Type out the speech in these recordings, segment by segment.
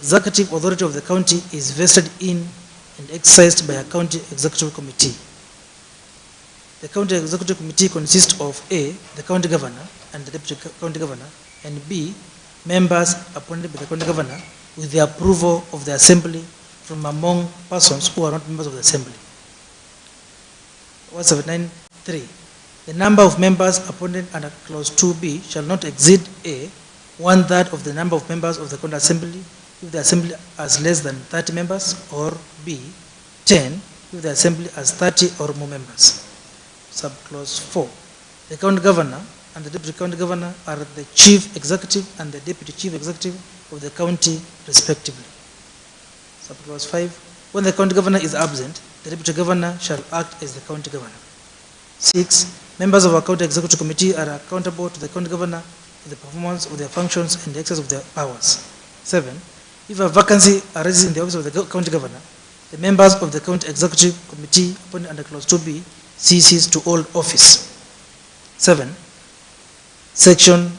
executive authority of the county is vested in and exercised by a county executive committee. The county executive committee consists of A, the county governor and the deputy county governor, and B, members appointed by the county governor with the approval of the assembly from among persons who are not members of the assembly. 1793. The number of members appointed under clause 2B shall not exceed A, 1/3 of the number of members of the county assembly if the assembly has less than 30 members, or B, 10 if the assembly has 30 or more members. Subclause 4. The county governor and the deputy county governor are the chief executive and the deputy chief executive of the county respectively. Subclause 5. When the county governor is absent, the deputy governor shall act as the county governor. 6. Members of a county executive committee are accountable to the county governor for the performance of their functions and the exercise of their powers. 7. If a vacancy arises in the office of the county governor, the members of the county executive committee appointed under clause 2B ceases to hold office. 7. Section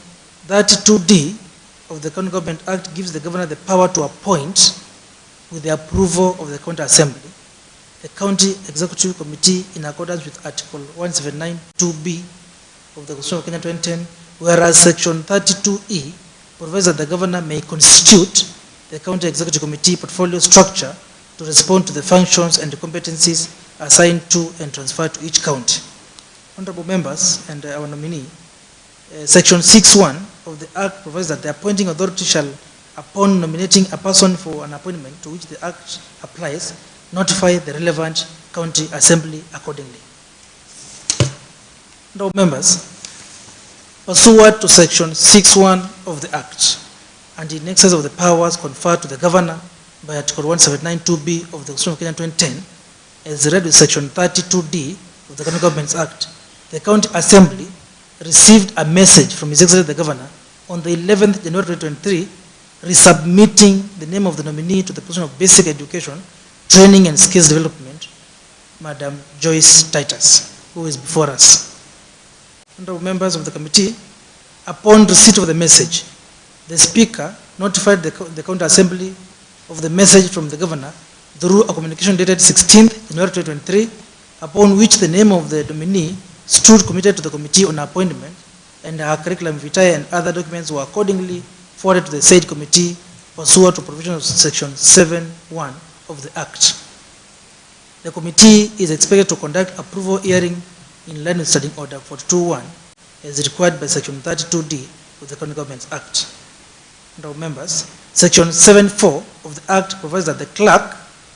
32D of the County Government Act gives the governor the power to appoint, with the approval of the county assembly, the county executive committee in accordance with article 179(2)(b of the Constitution of Kenya 2010, whereas section 32E provides that the governor may constitute the county executive committee portfolio structure to respond to the functions and competencies assigned to and transferred to each county. Honorable members and our nominee, section 6(1) of the Act provides that the appointing authority shall, upon nominating a person for an appointment to which the Act applies, notify the relevant county assembly accordingly. Honorable members, pursuant to section 6(1) of the Act, and in excess of the powers conferred to the governor by article 179(2)(b of the Constitution of Kenya 2010, as read with section 32D of the County Governments Act, the county assembly received a message from His Excellency the Governor on the 11th January 2023, resubmitting the name of the nominee to the position of basic education, training and skills development, Madam Joyce Titus, who is before us. Honorable members of the committee, upon receipt of the message, the Speaker notified the County Assembly of the message from the Governor through a communication dated 16th January 2023, upon which the name of the nominee stood committed to the committee on appointment, and her curriculum vitae and other documents were accordingly forwarded to the said committee pursuant to provisions of section 7(1) of the Act. The committee is expected to conduct approval hearing in line with Standing Order 42(1) as required by section 32D of the County Governments Act. Honorable members, section 7(4) of the Act provides that the clerk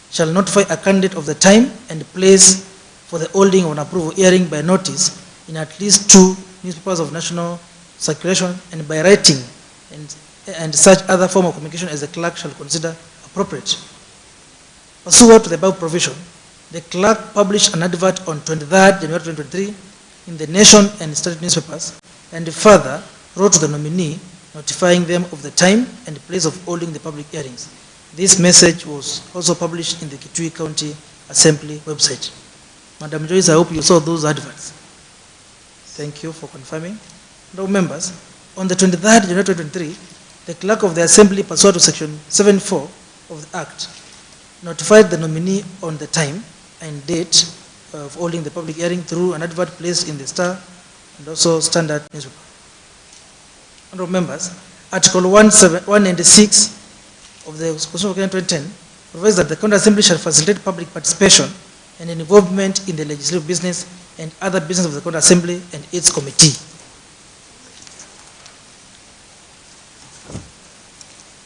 shall notify a candidate of the time and place for the holding of an approval hearing by notice in at least 2 newspapers of national circulation and by writing and such other form of communication as the clerk shall consider appropriate. Pursuant to the above provision, the clerk published an advert on 23rd January 2023 in the Nation and State newspapers, and further wrote to the nominee notifying them of the time and place of holding the public hearings. This message was also published in the Kitui County Assembly website. Madam Joyce, I hope you saw those adverts. Thank you for confirming. Now, members, on the 23rd January 2023, the clerk of the Assembly, pursuant to section 7(4) of the Act, notified the nominee on the time and date of holding the public hearing through an advert placed in the Star and also Standard newspaper. Honorable members, Article 196 of the Constitution of Kenya 2010 provides that the County Assembly shall facilitate public participation and involvement in the legislative business and other business of the County Assembly and its committee.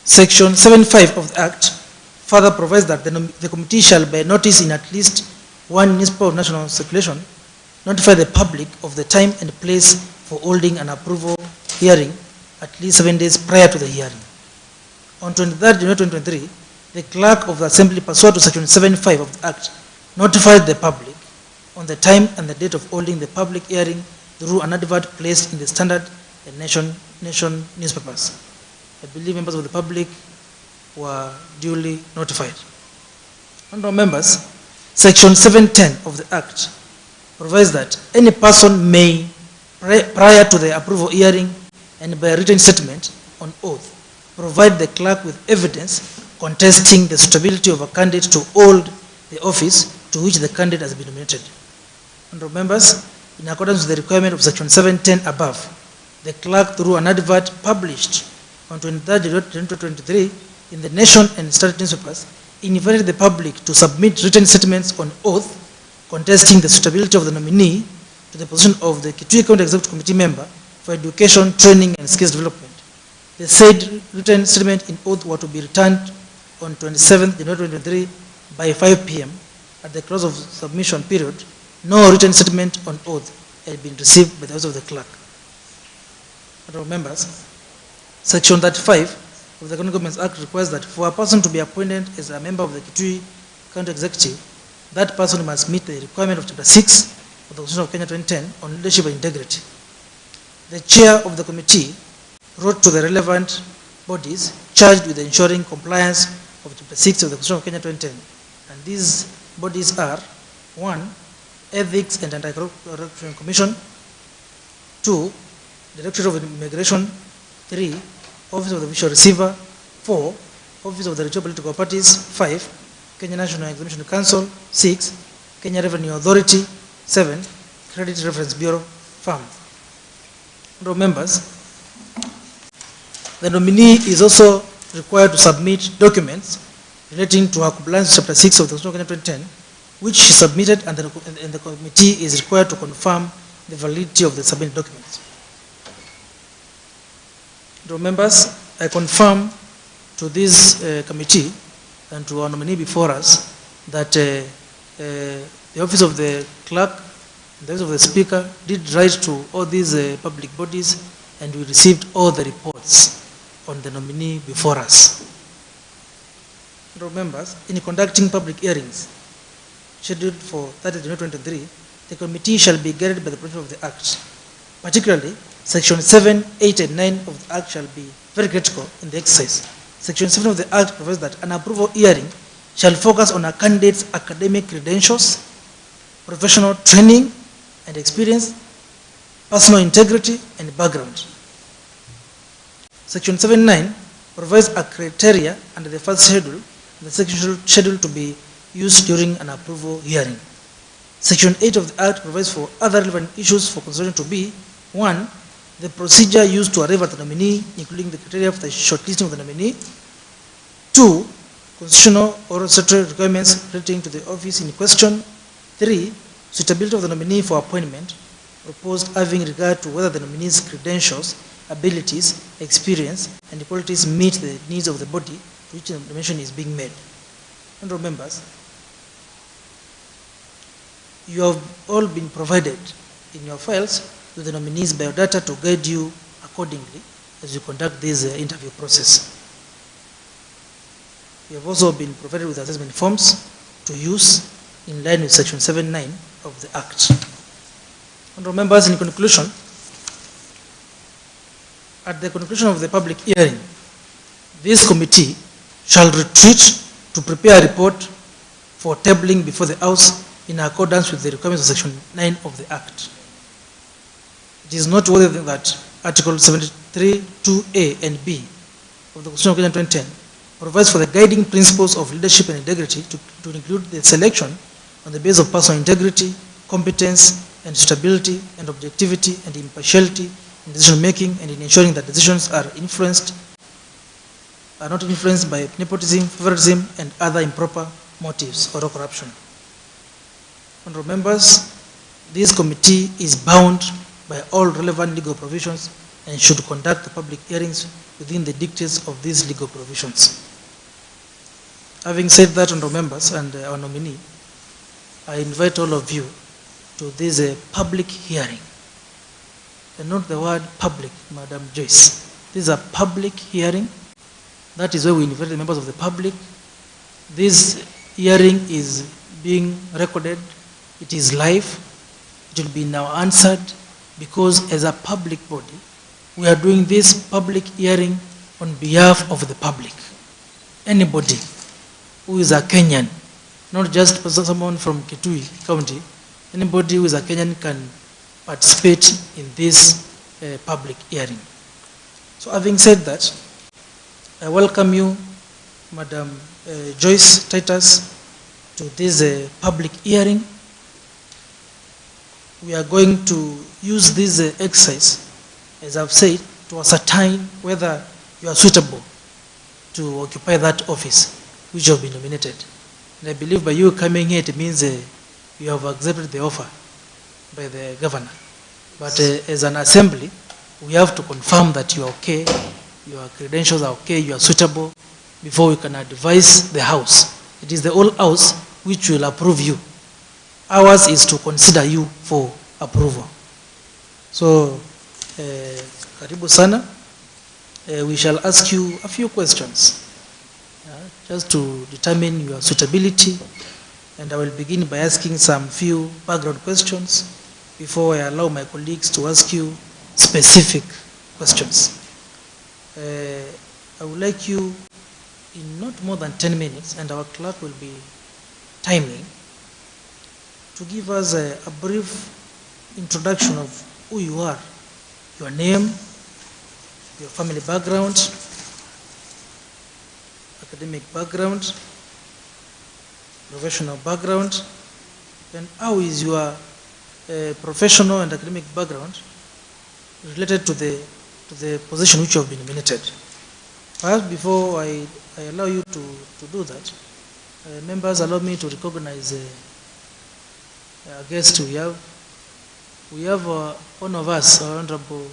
Section 7(5) of the Act further provides that the committee shall, by notice in at least 1 newspaper of national circulation, notify the public of the time and place for holding an approval hearing at least 7 days prior to the hearing. On 23rd January 2023, the clerk of the Assembly, pursuant to section 7(5) of the Act, notified the public on the time and the date of holding the public hearing through an advert placed in the Standard and Nation newspapers. I believe members of the public were duly notified. Honorable members, section 7(10) of the Act provides that any person may, prior to the approval hearing and by written statement on oath, provide the clerk with evidence contesting the suitability of a candidate to hold the office to which the candidate has been nominated. Honorable members, in accordance with the requirement of section 710 above, the clerk, through an advert published on 23rd January 2023 in the Nation and State newspapers, invited the public to submit written statements on oath contesting the suitability of the nominee to the position of the Kitui County Executive Committee member for education, training, and skills development. The said written statement in oath were to be returned on 27th January 2023 by 5 p.m. At the close of submission period, no written statement on oath had been received by the office of the clerk. Honorable members, Section 35 of the County Governments Act requires that for a person to be appointed as a member of the Kitui County Executive, that person must meet the requirement of Chapter 6 of the Constitution of Kenya 2010 on leadership and integrity. The chair of the committee wrote to the relevant bodies charged with ensuring compliance of Chapter 6 of the Constitution of Kenya 2010. And these bodies are: 1. Ethics and Anti-Corruption Commission; 2. Directorate of Immigration; 3. Office of the Official Receiver; 4. Office of the Regional Political Parties; 5. Kenya National Examination Council; 6. Kenya Revenue Authority; 7. Credit Reference Bureau, FARM. Honorable members, the nominee is also required to submit documents relating to her compliance with Chapter 6 of the Constitution of Kenya 2010, which she submitted, and the committee is required to confirm the validity of the submitted documents. Honorable members, I confirm to this committee and to our nominee before us that the office of the clerk, the office of the speaker did write to all these public bodies, and we received all the reports on the nominee before us. Honorable members, in conducting public hearings scheduled for 30th January 2023, the committee shall be guided by the provision of the Act. Particularly, Section 7, 8, and 9 of the Act shall be very critical in the exercise. Section 7 of the Act provides that an approval hearing shall focus on a candidate's academic credentials, professional training and experience, personal integrity, and background. Section 7.9 provides a criteria under the first schedule, the section schedule to be used during an approval hearing. Section 8 of the Act provides for other relevant issues for consideration to be: 1. The procedure used to arrive at the nominee, including the criteria for the shortlisting of the nominee; 2. Constitutional or statutory requirements relating to the office in question; 3. Suitability of the nominee for appointment, proposed having regard to whether the nominee's credentials, abilities, experience, and qualities meet the needs of the body to which the nomination is being made. Honorable members, you have all been provided in your files with the nominee's biodata to guide you accordingly as you conduct this interview process. You have also been provided with assessment forms to use in line with Section 7.9 of the Act. Honorable members, in conclusion, at the conclusion of the public hearing, this committee shall retreat to prepare a report for tabling before the House in accordance with the requirements of Section 9 of the Act. It is noteworthy that Article 73(2)(a) and (b) of the Constitution of Kenya 2010 provides for the guiding principles of leadership and integrity to include the selection on the basis of personal integrity, competence, and suitability, and objectivity and impartiality in decision making, and in ensuring that decisions are not influenced by nepotism, favoritism, and other improper motives or corruption. Honorable members, this committee is bound by all relevant legal provisions and should conduct the public hearings within the dictates of these legal provisions. Having said that, honorable members and our nominee, I invite all of you to this public hearing. And note the word public, Madam Joyce. This is a public hearing. That is why we invite the members of the public. This hearing is being recorded. It is live. It will be now answered, because as a public body, we are doing this public hearing on behalf of the public. Anybody who is a Kenyan, not just someone from Kitui County, anybody who is a Kenyan can participate in this public hearing. So having said that, I welcome you, Madam Joyce Titus to this public hearing. We are going to use this exercise, as I've said, to ascertain whether you are suitable to occupy that office which you have been nominated. And I believe by you coming here, it means you have accepted the offer by the governor. But as an assembly, we have to confirm that you are okay, your credentials are okay, you are suitable, before we can advise the House. It is the whole House which will approve you. Ours is to consider you for approval. So, karibu sana. We shall ask you a few questions just to determine your suitability, and I will begin by asking some few background questions before I allow my colleagues to ask you specific questions. I would like you, in not more than 10 minutes, and our clerk will be timing, to give us a brief introduction of who you are, your name, your family background, academic background, professional background, and how is your professional and academic background related to the position which you have been nominated. Perhaps before I allow you to do that, members, allow me to recognize a guest we have. We have one of us, our Honorable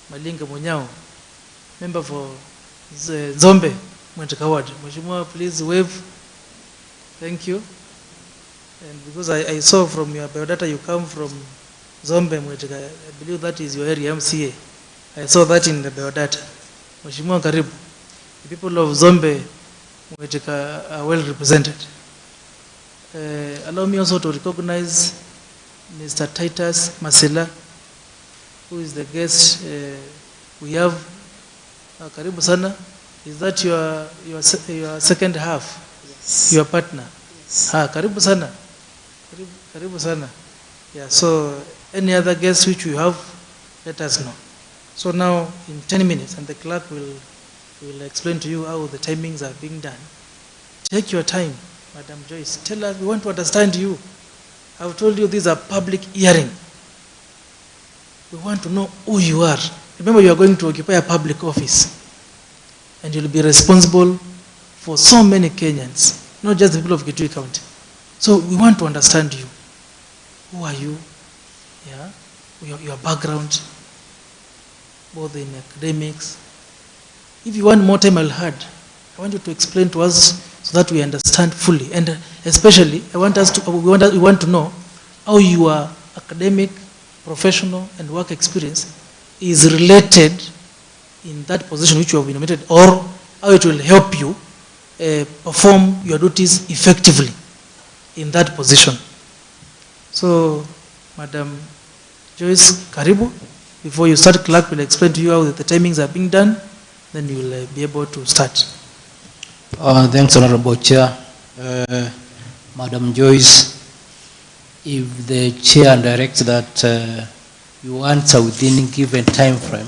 Malinga Munyao, member for Zombe, Mwentekawad. Mheshimiwa, please wave. Thank you. And because I saw from your biodata you come from Zombe, Mweteka, I believe that is your area MCA. I saw that in the biodata. Mheshimiwa, karibu. The people of Zombe, Mweteka, are well represented. Allow me also to recognize Mr. Titus Masela, who is the guest. We have karibu sana. Is that your second half? Yes. Your partner? Yes. Karibu sana. Karibu sana. Yeah, so any other guests which you have, let us know. So now in 10 minutes, and the clerk will explain to you how the timings are being done. Take your time, Madam Joyce. Tell us, we want to understand you. I've told you these are public hearing. We want to know who you are. Remember, you are going to occupy a public office, and you'll be responsible for so many Kenyans, not just the people of Kitui County. So we want to understand you. Who are you? Yeah, your background, both in academics. If you want more time, I'll add. I want you to explain to us so that we understand fully, and especially we want to know how your academic, professional, and work experience is related in that position which you have been nominated, or how it will help you perform your duties effectively in that position. So, Madam Joyce, karibu. Before you start, clerk will explain to you how the timings are being done, then you will be able to start. Thanks, Honorable Chair. Madam Joyce, if the Chair directs that you answer within a given time frame,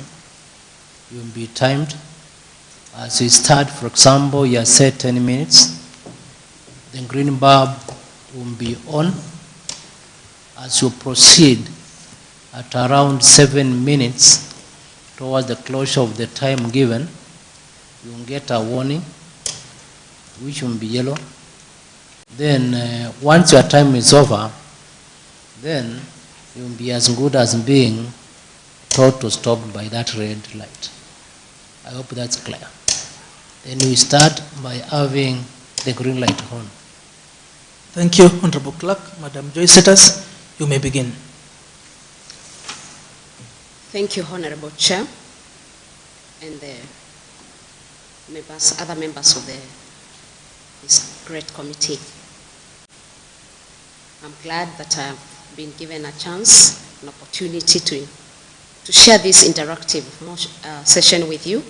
you will be timed. As you start, for example, you are set 10 minutes, the green bulb will be on. As you proceed at around 7 minutes towards the closure of the time given, you will get a warning, which will be yellow. Then once your time is over, then you will be as good as being told to stop by that red light. I hope that's clear. Then we start by having the green light on. Thank you, Honorable Clerk. Madam Joyce Titus, you may begin. Thank you, Honorable Chair, and the members, other members of this great committee. I'm glad that I've been given a chance, an opportunity to share this interactive session with you.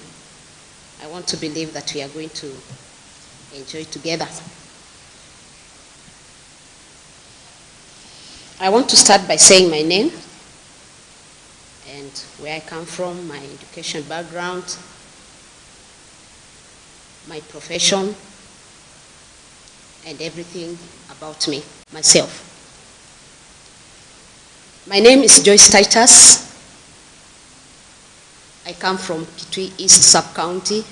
I want to believe that we are going to enjoy together. I want to start by saying my name and where I come from, my education background, my profession, and everything about me, myself. My name is Joyce Titus. I come from Kitui East Sub-County,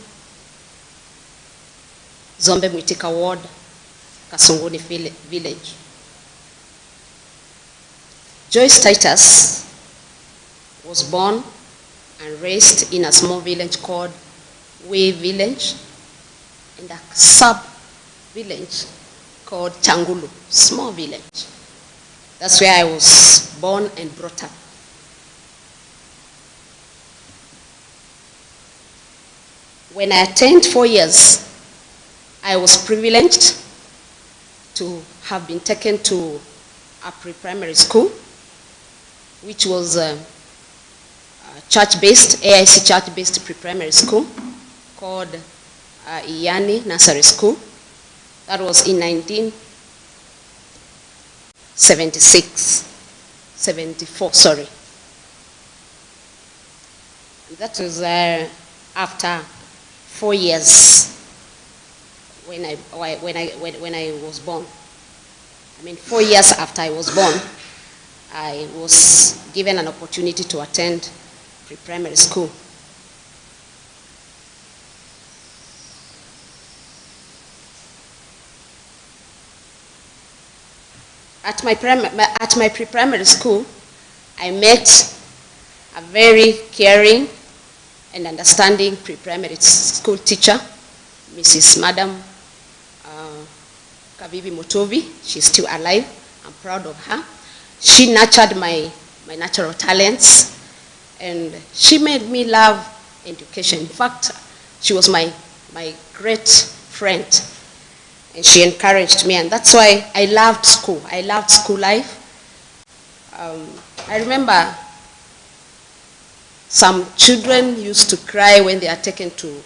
Zombe Mwitika Ward, Kasongoni Village. Joyce Titus was born and raised in a small village called Way Village, and a sub-village called Changulu, small village. That's where I was born and brought up. When I attained 4 years, I was privileged to have been taken to a pre-primary school, which was a church-based, AIC church-based pre-primary school called Iyani Nursery School. That was in 1974, sorry. That was after 4 years when I was born. I mean, 4 years after I was born, I was given an opportunity to attend pre-primary school. At my pre-primary school, I met a very caring and understanding pre-primary school teacher, Mrs. Madam Kavivi Mutovi. She's still alive. I'm proud of her. She nurtured my natural talents, and she made me love education. In fact, she was my great friend, and she encouraged me, and that's why I loved school. I loved school life. I remember some children used to cry when they are taken to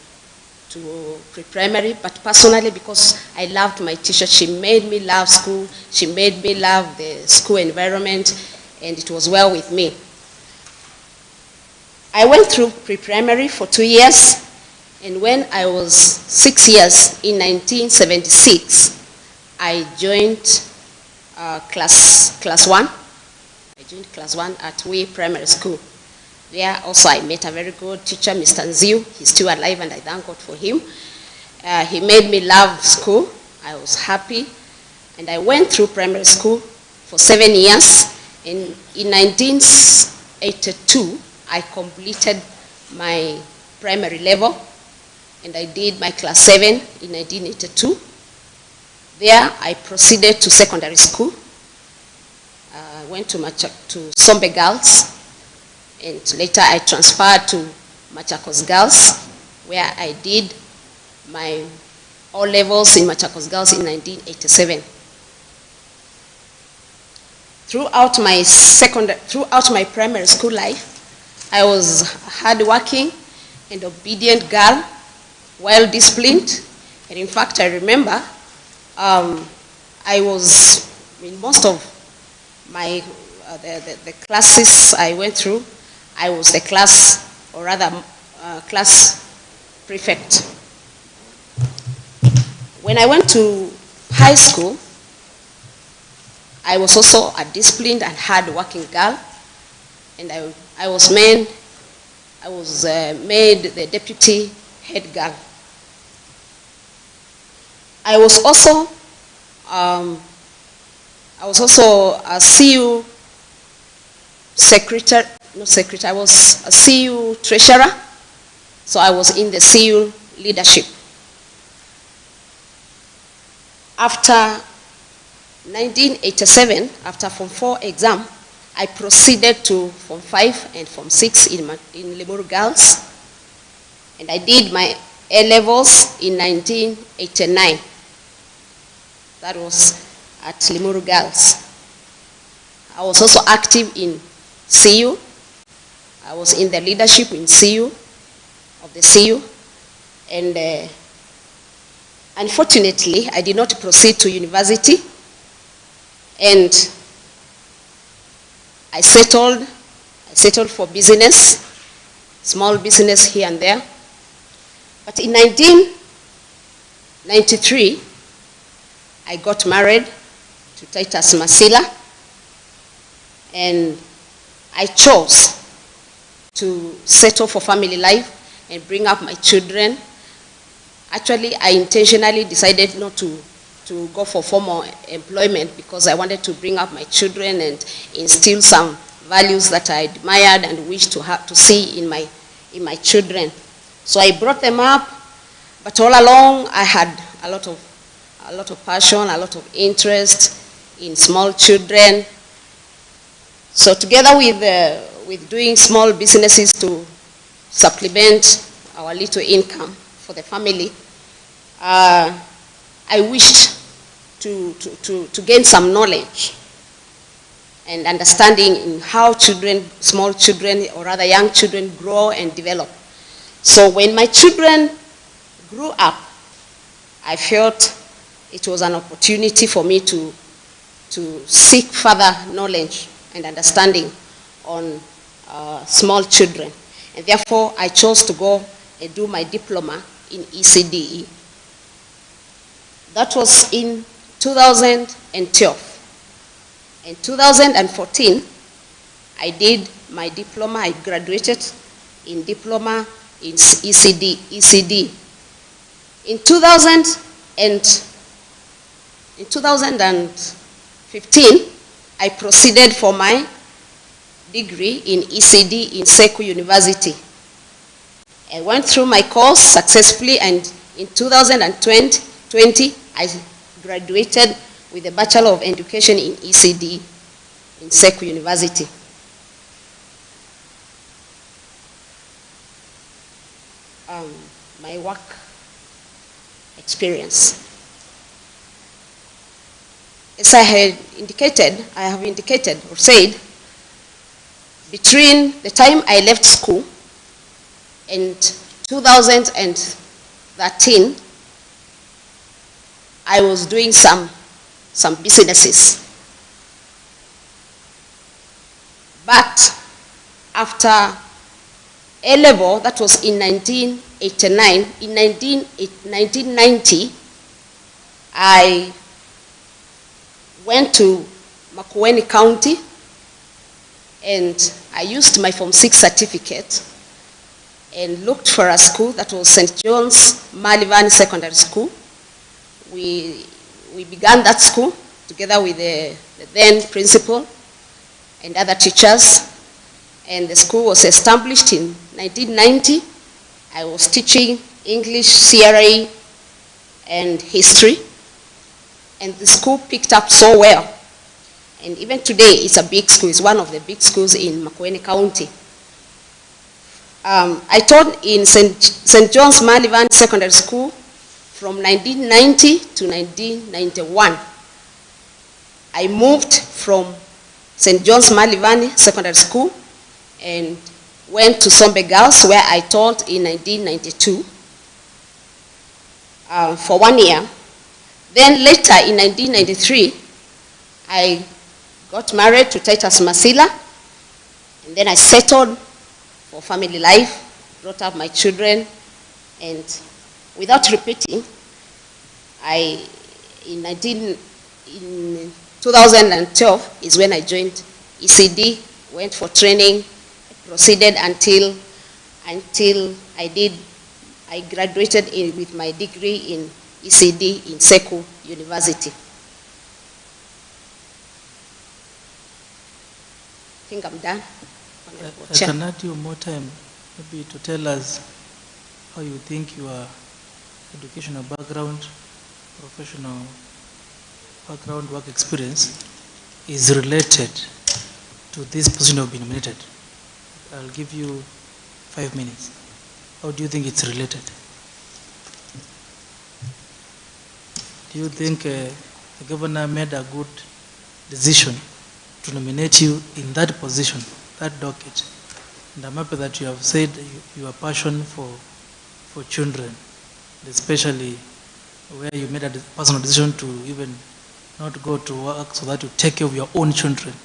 pre-primary, but personally, because I loved my teacher, she made me love school, she made me love the school environment, and it was well with me. I went through pre-primary for 2 years, and when I was 6 years, in 1976, I joined class 1. I joined class 1 at Way Primary School. There also I met a very good teacher, Mr. Nziu. He's still alive, and I thank God for him. He made me love school. I was happy. And I went through primary school for 7 years. In 1982, I completed my primary level, and I did my class 7 in 1982. There I proceeded to secondary school. I went to Sombe Girls, and later I transferred to Machakos Girls, where I did my O-levels in Machakos Girls in 1987. Throughout my primary school life, I was a hardworking and obedient girl, well disciplined, and in fact I remember I was in most of my the classes I went through. I was the class, or rather class prefect. When I went to high school, I was also a disciplined and hard-working girl, and I was made the deputy head girl. I was also a CU secretary. I was a CU treasurer, so I was in the CU leadership. After 1987, after Form 4 exam, I proceeded to Form 5 and Form 6 in Limuru Girls, and I did my A-levels in 1989. That was at Limuru Girls. I was also active in CU. I was in the leadership in CU, of the CU, and unfortunately, I did not proceed to university, and I settled for business, small business here and there. But in 1993, I got married to Titus Masila, and I chose to settle for family life and bring up my children. Actually, I intentionally decided not to go for formal employment because I wanted to bring up my children and instill some values that I admired and wished to see in my children. So I brought them up, but all along I had a lot of passion, a lot of interest in small children. So together with doing small businesses to supplement our little income for the family, I wished to gain some knowledge and understanding in how children, small children, or rather young children, grow and develop. So when my children grew up, I felt it was an opportunity for me to seek further knowledge and understanding on small children. And therefore, I chose to go and do my diploma in ECDE. That was in 2012. In 2014, I did my diploma. I graduated in diploma in ECD. In 2015, I proceeded for my degree in ECD in Seku University. I went through my course successfully, and in 2020, I graduated with a Bachelor of Education in ECD in Seku University. My work experience. As I have indicated or said, between the time I left school and 2013, I was doing some businesses. But after A-level, that was in 1989, in 1990, I went to Makueni County and I used my Form 6 certificate and looked for a school that was St. John's Malivani Secondary School. We began that school together with the then principal and other teachers, and the school was established in 1990. I was teaching English, CRA, and history, and the school picked up so well. And even today, it's a big school. It's one of the big schools in Makueni County. I taught in St. John's Malivani Secondary School from 1990 to 1991. I moved from St. John's Malivani Secondary School and went to Sombe Girls, where I taught in 1992 for 1 year. Then later in 1993, I got married to Titus Masila, and then I settled for family life, brought up my children, and without repeating, in 2012 is when I joined ECD, went for training, proceeded until I graduated with my degree in ECD in Seku University. I think I'm done. I can add you more time, maybe to tell us how you think your educational background, professional background, work experience is related to this position of being nominated. I'll give you 5 minutes. How do you think it's related? Do you think the governor made a good decision to nominate you in that position, that docket? And I'm happy that you have said your passion for children, especially where you made a personal decision to even not go to work so that you take care of your own children.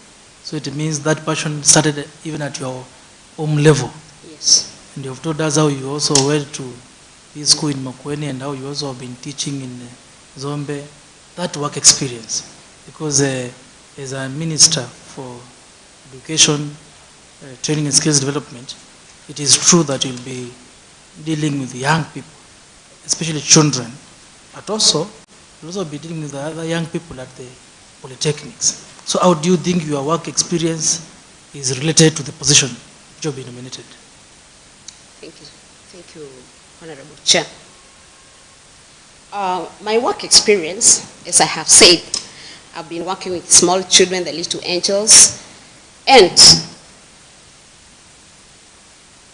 So it means that passion started even at your home level. Yes. And you have told us how you also went to this school in Makueni and how you also have been teaching in Zombe that work experience, because as a minister for education, training and skills development, it is true that you'll be dealing with young people, especially children, but also you'll also be dealing with the other young people at the polytechnics. So how do you think your work experience is related to the position which you've been nominated? Thank you, Honorable Chair. My work experience, as I have said, I've been working with small children, the little angels, and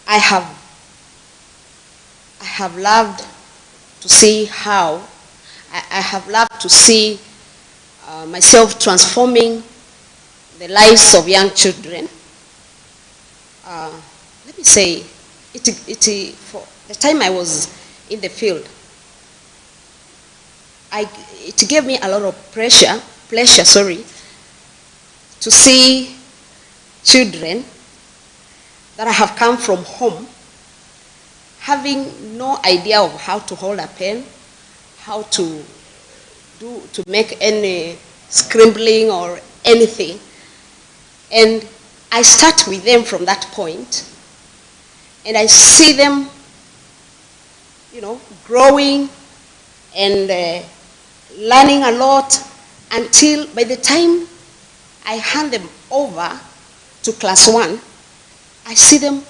I have loved to see how, I have loved to see myself transforming the lives of young children. Let me say, for the time I was in the field, it gave me a lot of pleasure, to see children that have come from home having no idea of how to hold a pen, how to make any scribbling or anything. And I start with them from that point, and I see them, growing and learning a lot, until by the time I hand them over to class 1, I see them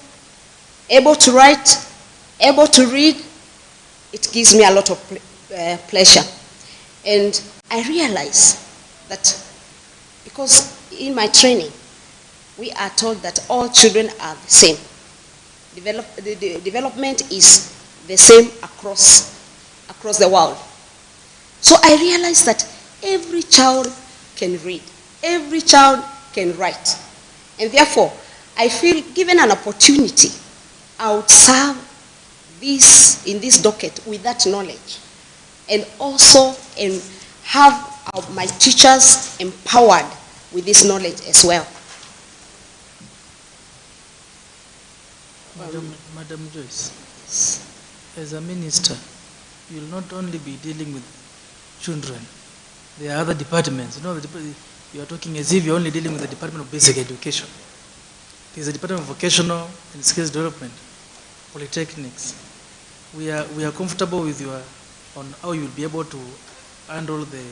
able to write, able to read. It gives me a lot of pleasure. And I realize that, because in my training, we are told that all children are the same. The development is the same across the world. So I realized that every child can read, every child can write. And therefore, I feel given an opportunity, I would serve in this docket with that knowledge, and also have my teachers empowered with this knowledge as well. Madam Joyce, as a minister, you'll not only be dealing with children, there are other departments. You are talking as if you're only dealing with the Department of Basic Education. There's a Department of Vocational and Skills Development, Polytechnics. We are comfortable with on how you'll be able to handle the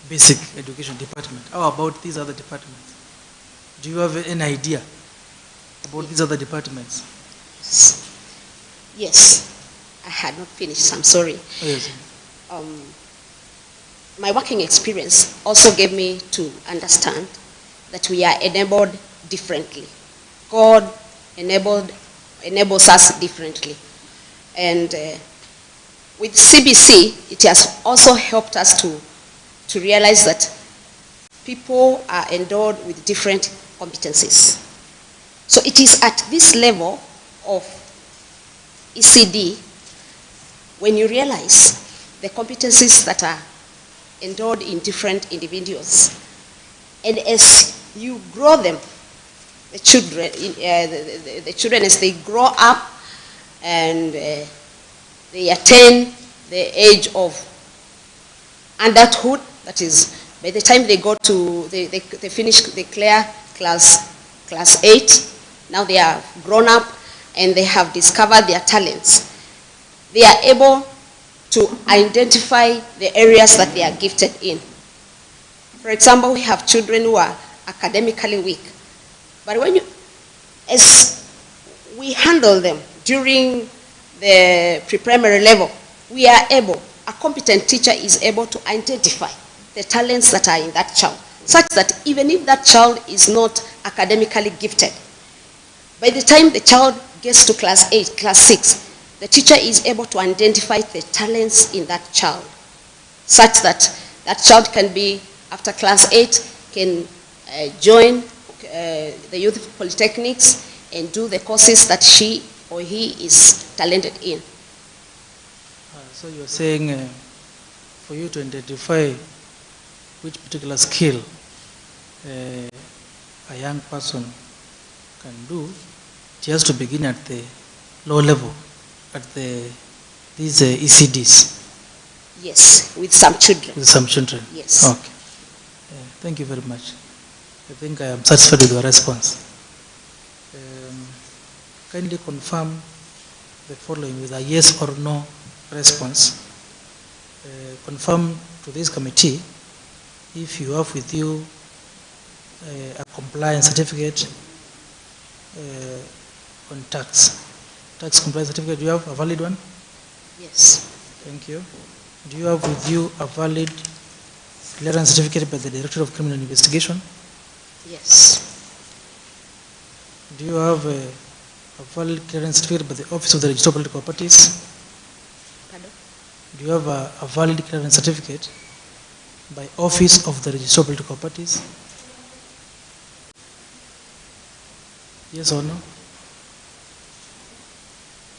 basic education department. How about these other departments? Do you have any idea about these other departments? Yes. I had not finished, I'm sorry. Oh, yes. My working experience also gave me to understand that we are enabled differently. God enables us differently. And with CBC, it has also helped us to realize that people are endowed with different competencies. So it is at this level of ECD when you realize the competencies that are endowed in different individuals. And as you grow them, the children as they grow up and they attain the age of adulthood, that is, by the time they go to, they finish, they clear class 8, now they are grown up and they have discovered their talents. They are able to identify the areas that they are gifted in. For example, we have children who are academically weak. But as we handle them during the pre-primary level, we are able, a competent teacher is able to identify the talents that are in that child, such that even if that child is not academically gifted, by the time the child gets to class 8, class 6, the teacher is able to identify the talents in that child, such that that child can be, after class 8, can join the youth polytechnics and do the courses that she or he is talented in. So you're saying for you to identify which particular skill a young person can do, it has to begin at the low level, at these ECDs. Yes, with some children. With some children? Yes. Okay. Thank you very much. I think I am satisfied with your response. Kindly confirm the following with a yes or no response. Confirm to this committee if you have with you a compliance certificate on tax. Tax compliance certificate, do you have a valid one? Yes. Thank you. Do you have with you a valid clearance certificate by the Director of Criminal Investigation? Yes. Do you have a valid clearance certificate by the Office of the Registrar of Political Parties? Pardon? Do you have a valid clearance certificate by Office of the Registrar of Political Parties? Yes or no?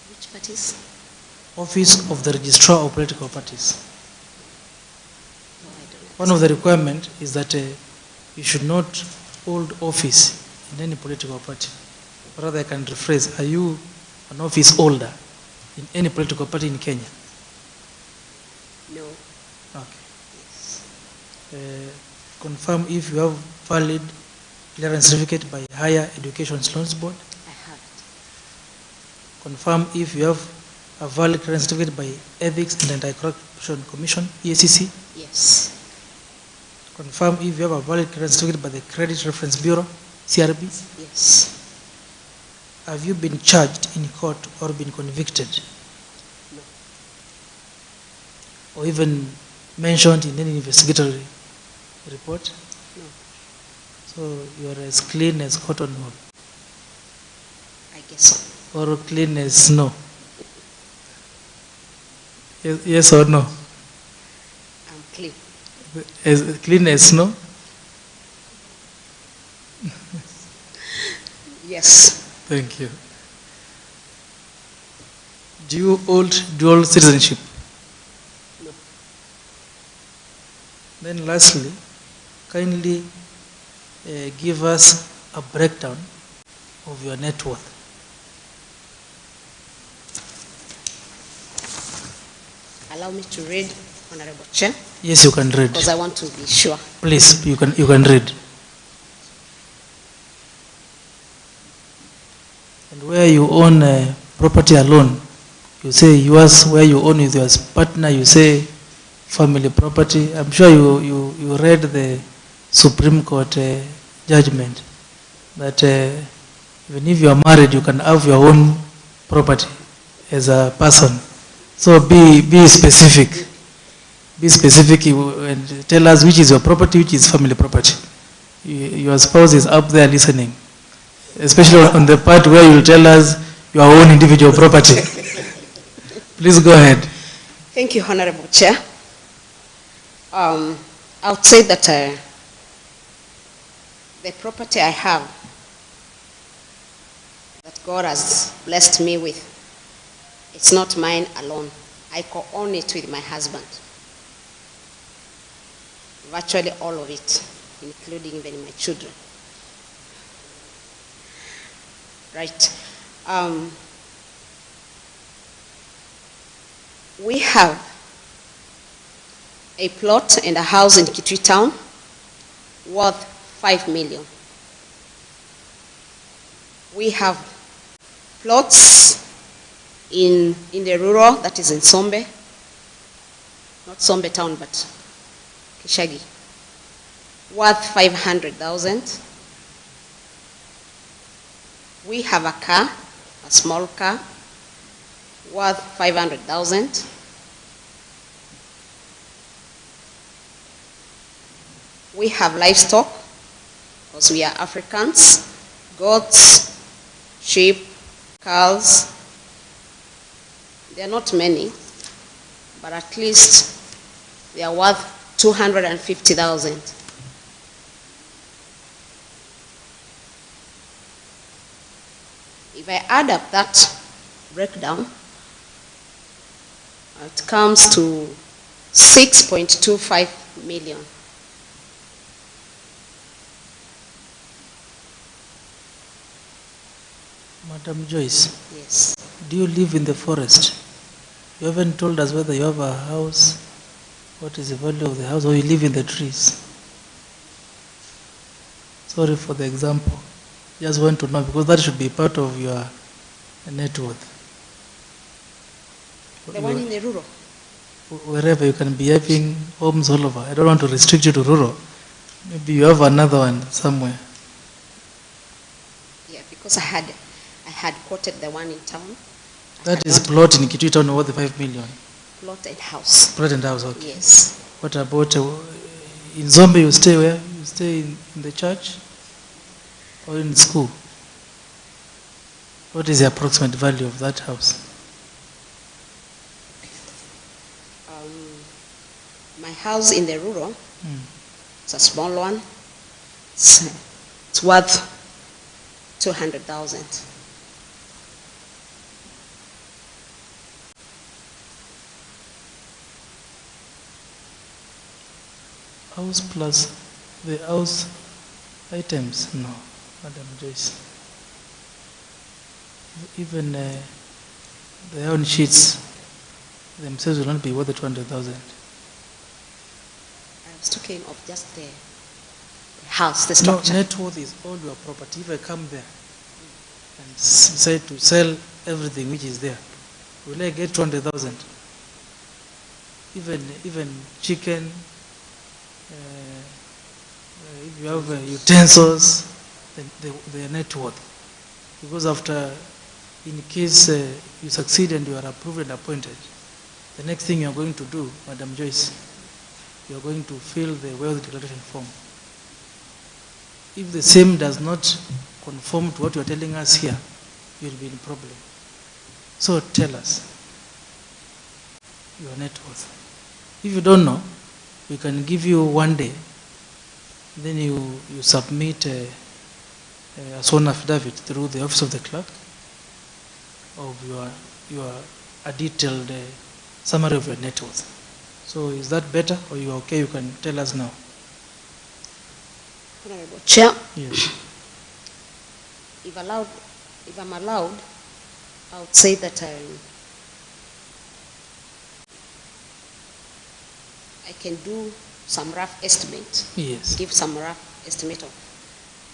Which parties? Office of the Registrar of Political Parties. No, I don't. One of the requirements is that you should not hold office in any political party. Rather, I can rephrase, are you an office holder in any political party in Kenya? No. Okay. Confirm if you have valid clearance certificate by Higher Education Loans Board. I have it. Confirm if you have a valid clearance certificate by Ethics and Anti-Corruption Commission, EACC. Yes. Confirm if you have a valid clearance certificate by the Credit Reference Bureau, CRB. Yes. Have you been charged in court or been convicted? No. Or even mentioned in any investigatory report? No. So you are as clean as cotton wool? I guess so. Or clean as snow? Yes or no? I'm clean. As clean as snow? Yes. Thank you. Do you hold dual citizenship? No. Then lastly, kindly give us a breakdown of your net worth. Allow me to read, Honorable Chair. Yes, you can read. Because I want to be sure. Please, you can read. And where you own property alone, you say yours, where you own with your partner, you say family property. I'm sure you read the Supreme Court judgment that even if you are married, you can have your own property as a person. So be specific. Be specific and tell us which is your property, which is family property. Your spouse is up there listening, especially on the part where you will tell us your own individual property. Please go ahead. Thank you, Honorable Chair. I would say that the property I have, that God has blessed me with, it's not mine alone. I co-own it with my husband. Virtually all of it, including even my children. Right. We have a plot and a house in Kitui town worth 5 million. We have plots in the rural, that is in Sombe, not Sombe town, but Kishagi, worth 500,000. We have a car, a small car, worth 500,000. We have livestock, because we are Africans, goats, sheep, cows. They are not many, but at least they are worth 250,000. If I add up that breakdown, it comes to 6.25 million. Madam Joyce, Yes. do you live in the forest? You haven't told us whether you have a house What is the value of the house, or you live in the trees? Sorry for the example. Just want to know, because that should be part of your net worth. The one in the rural? Wherever you can be having homes all over. I don't want to restrict you to rural. Maybe you have another one somewhere. Yeah, because I had quoted the one in town. That is plot in Kitui town worth 5 million. Plot and house. Plot and house, okay. Yes. What about in Zombe? You stay where? You stay in the church or in school? What is the approximate value of that house? My house in the rural, it's a small one. It's worth 200,000. House plus the house items? No, Madam Joyce. Even the own sheets themselves will not be worth 200,000. I was talking of just the house, the structure. No, net worth is all your property. If I come there and say to sell everything which is there, will I get 200,000? Even chicken, if you have utensils, the net worth. Because after, in case you succeed and you are approved and appointed, the next thing you are going to do, Madam Joyce, you are going to fill the wealth declaration form. If the same does not conform to what you are telling us here, you will be in problem. So tell us your net worth. If you don't know, we can give you one day, then you submit a sworn affidavit through the office of the clerk of a detailed summary of your net worth. So is that better, or you are okay? You can tell us now. Honorable Chair. Yes. If I'm allowed, I would say that I can do some rough estimate. Yes. Give some rough estimate of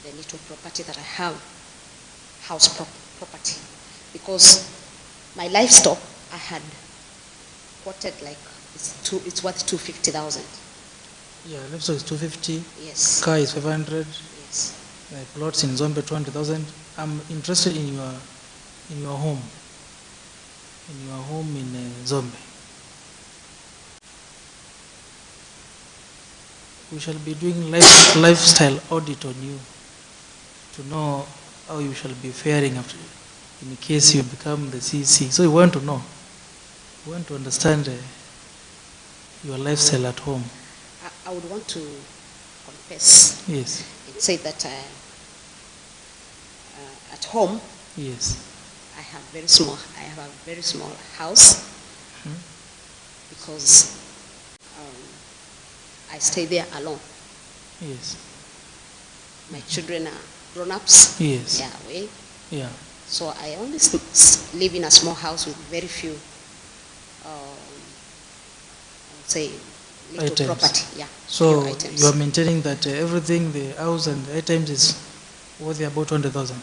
the little property that I have, house property. Because my livestock, I had quoted like it's worth 250,000. Yeah, livestock is 250. Yes. Car is 500. Yes. Plots in Zombe 200,000. I'm interested in your home. In your home in Zombe. We shall be doing lifestyle audit on you to know how you shall be faring after, in case you become the CC. So we want to know. We want to understand your lifestyle at home. I would want to confess. Yes. And say that at home, yes, I have a very small house because I stay there alone. Yes. My children are grown-ups. Yes. They are away. Yeah. So I only live in a small house with very few, I would say, little items. property. Yeah. So few items. you are maintaining that everything, the house and the items is worth about 200,000.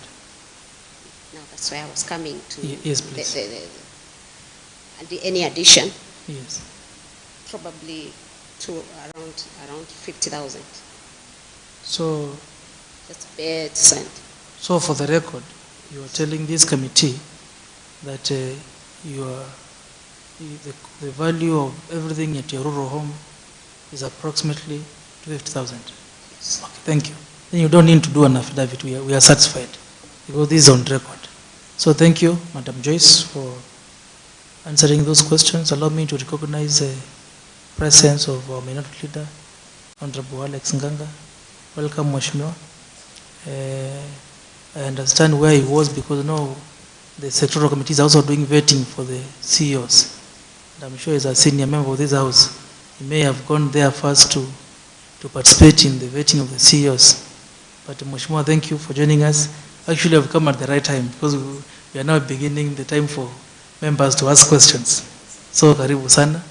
Now that's why I was coming to. Yes, please. Any addition. Yes. Probably to around 50,000. So. Just bare sand. So for the record, you are telling this committee that the value of everything at your rural home is approximately 250,000. Yes. Okay, thank you. Then you don't need to do an affidavit. We are satisfied because this is on record. So thank you, Madam Joyce, for answering those questions. Allow me to recognize the presence of our minority leader, Honorable Alex Nganga. Welcome, Mheshimiwa. I understand where he was because now the sectoral committee is also doing vetting for the CEOs. And I'm sure as a senior member of this house, he may have gone there first to participate in the vetting of the CEOs. But Mheshimiwa, thank you for joining us. Actually, I've come at the right time because we are now beginning the time for members to ask questions. So, karibu sana.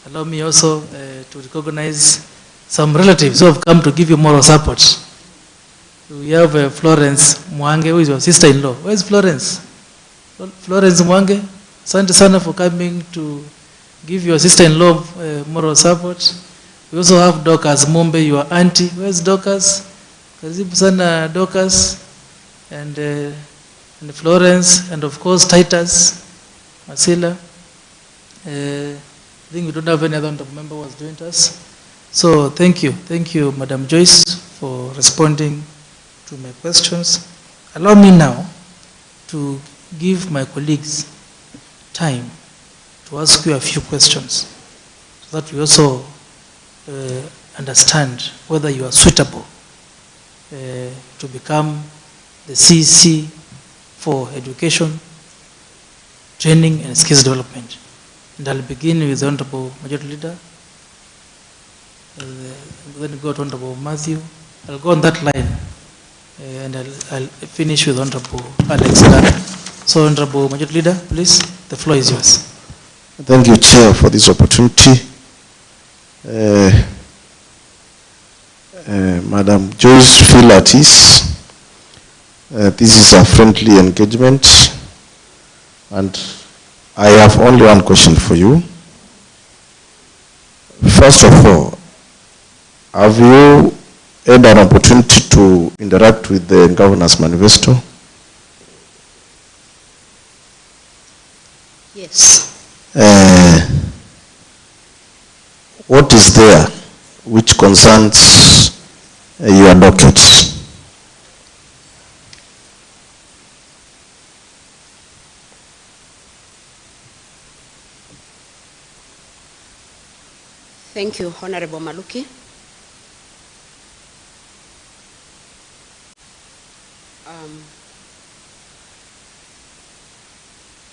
allow me also to recognize some relatives who have come to give you moral support. We have Florence Mwange, who is your sister-in-law. Where is Florence? Florence Mwange, asante sana for coming to give your sister-in-law moral support. We also have Dorcas Mumbe, your auntie. Where is Dorcas? Karibu sana Dorcas. And Florence, and of course Titus, Masila. I think we don't have any other member who has joined us. So thank you, Madam Joyce, for responding to my questions. Allow me now to give my colleagues time to ask you a few questions, so that we also understand whether you are suitable to become the CC for education, training, and skills development. And I'll begin with the Honorable Majority Leader, then go to Honorable Matthew. I'll go on that line, and I'll finish with Honorable Alex Gana. So Honorable Majority Leader, please, the floor is yours. Thank you, Chair, for this opportunity. Madam Joyce, feel at ease. This is a friendly engagement, and I have only one question for you. First of all, have you had an opportunity to interact with the Governor's Manifesto? Yes. What is there which concerns your dockets? Thank you, Honorable Maluki.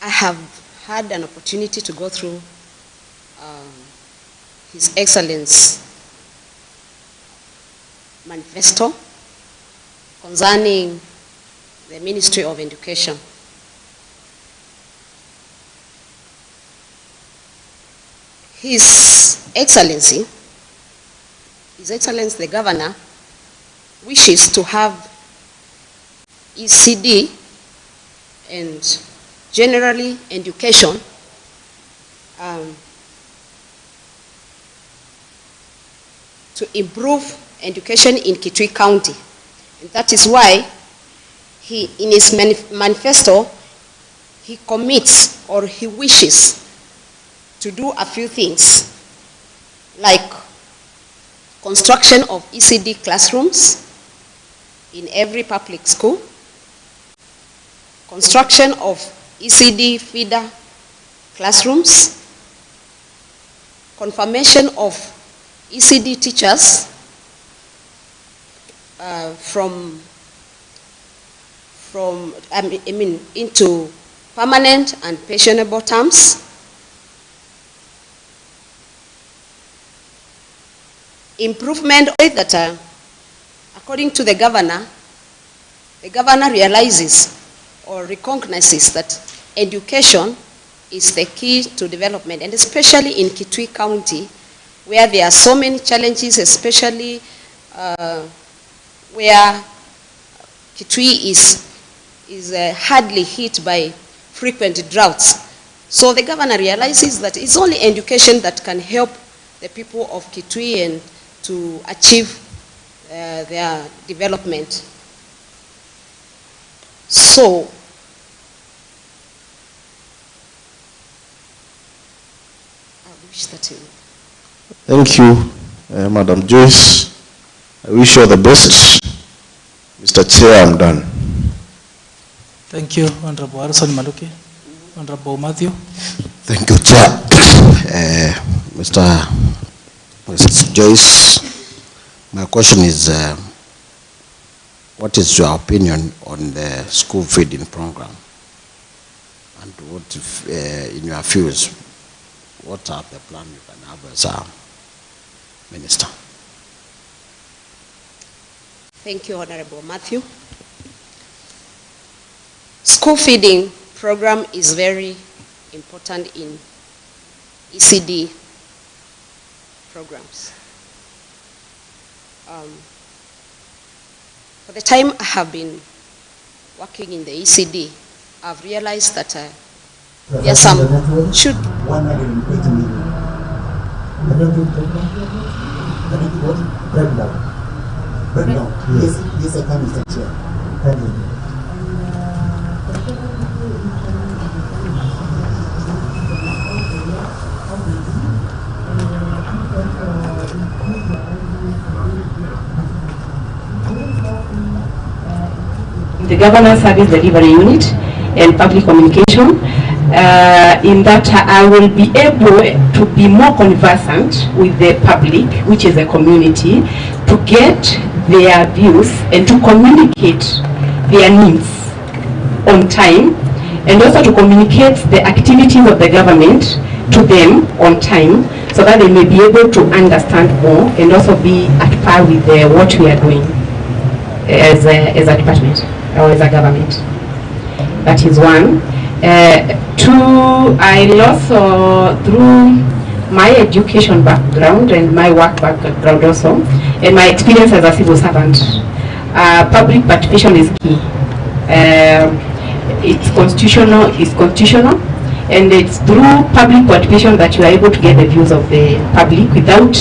I have had an opportunity to go through His Excellence's manifesto concerning the Ministry of Education. His Excellency the Governor, wishes to have ECD and generally education to improve education in Kitui County. And that is why in his manifesto, he commits or he wishes to do a few things, like construction of ECD classrooms in every public school, construction of ECD feeder classrooms, confirmation of ECD teachers into permanent and pensionable terms, improvement that according to the governor realizes or recognizes that education is the key to development, and especially in Kitui County, where there are so many challenges, especially where Kitui is hardly hit by frequent droughts. So the governor realizes that it's only education that can help the people of Kitui and to achieve their development. So, I wish that you... Thank you, Madam Joyce. I wish you all the best. Mr. Chair, I'm done. Thank you, Honorable Harrison Maluki. Honorable Matthew. Thank you, Chair. Mrs. Joyce, my question is, what is your opinion on the school feeding program? And what, if, in your views, what are the plans you can have as a minister? Thank you, Honorable Matthew. School feeding program is very important in ECD programs. For the time I have been working in the ECD, I've realized that there are some should. 180 million. Breakdown. Yes, I can, Mr. Chair. The Governance Service Delivery Unit and Public Communication. In that I will be able to be more conversant with the public, which is a community, to get their views and to communicate their needs on time, and also to communicate the activities of the government to them on time, so that they may be able to understand more and also be at par with what we are doing as a department or as a government. That is one. Two, I also, through my education background and my work background also, and my experience as a civil servant, public participation is key. It's constitutional, and it's through public participation that you are able to get the views of the public without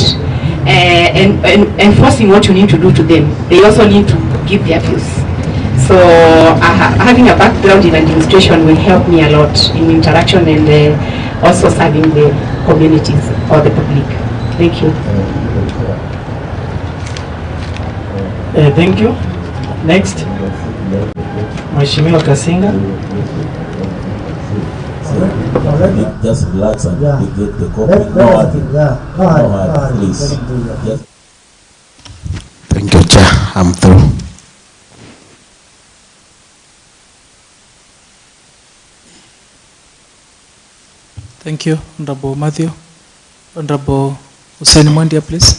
enforcing what you need to do to them. They also need to give their views. So having a background in administration will help me a lot in interaction and also serving the communities or the public. Thank you. Thank you. Next, Mheshimiwa Kasinga. Just relax and get the copy. No, please. Yes. Thank you, Chair. I'm through. Thank you, Honorable Matthew. Honorable Hussein Mwandia, please.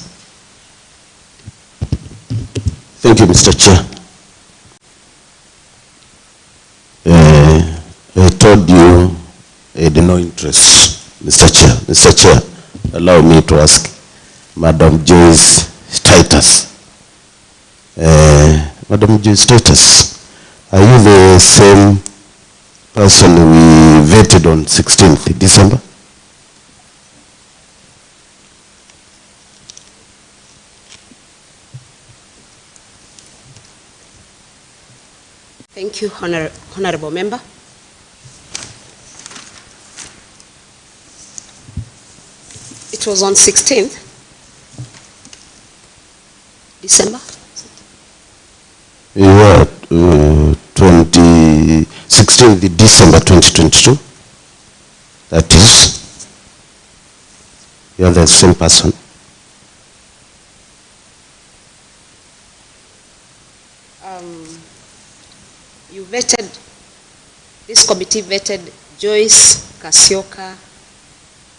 Thank you, Mr. Chair. I told you I had no interest, Mr. Chair. Mr. Chair, allow me to ask Madam Joyce Titus. Madam Joyce Titus, are you the same person we vetted on 16th December? Thank you, Honorable Member. It was on 16th December. You were 16th December 2022. That is, you are the same person. You vetted, this committee vetted Joyce Kasioka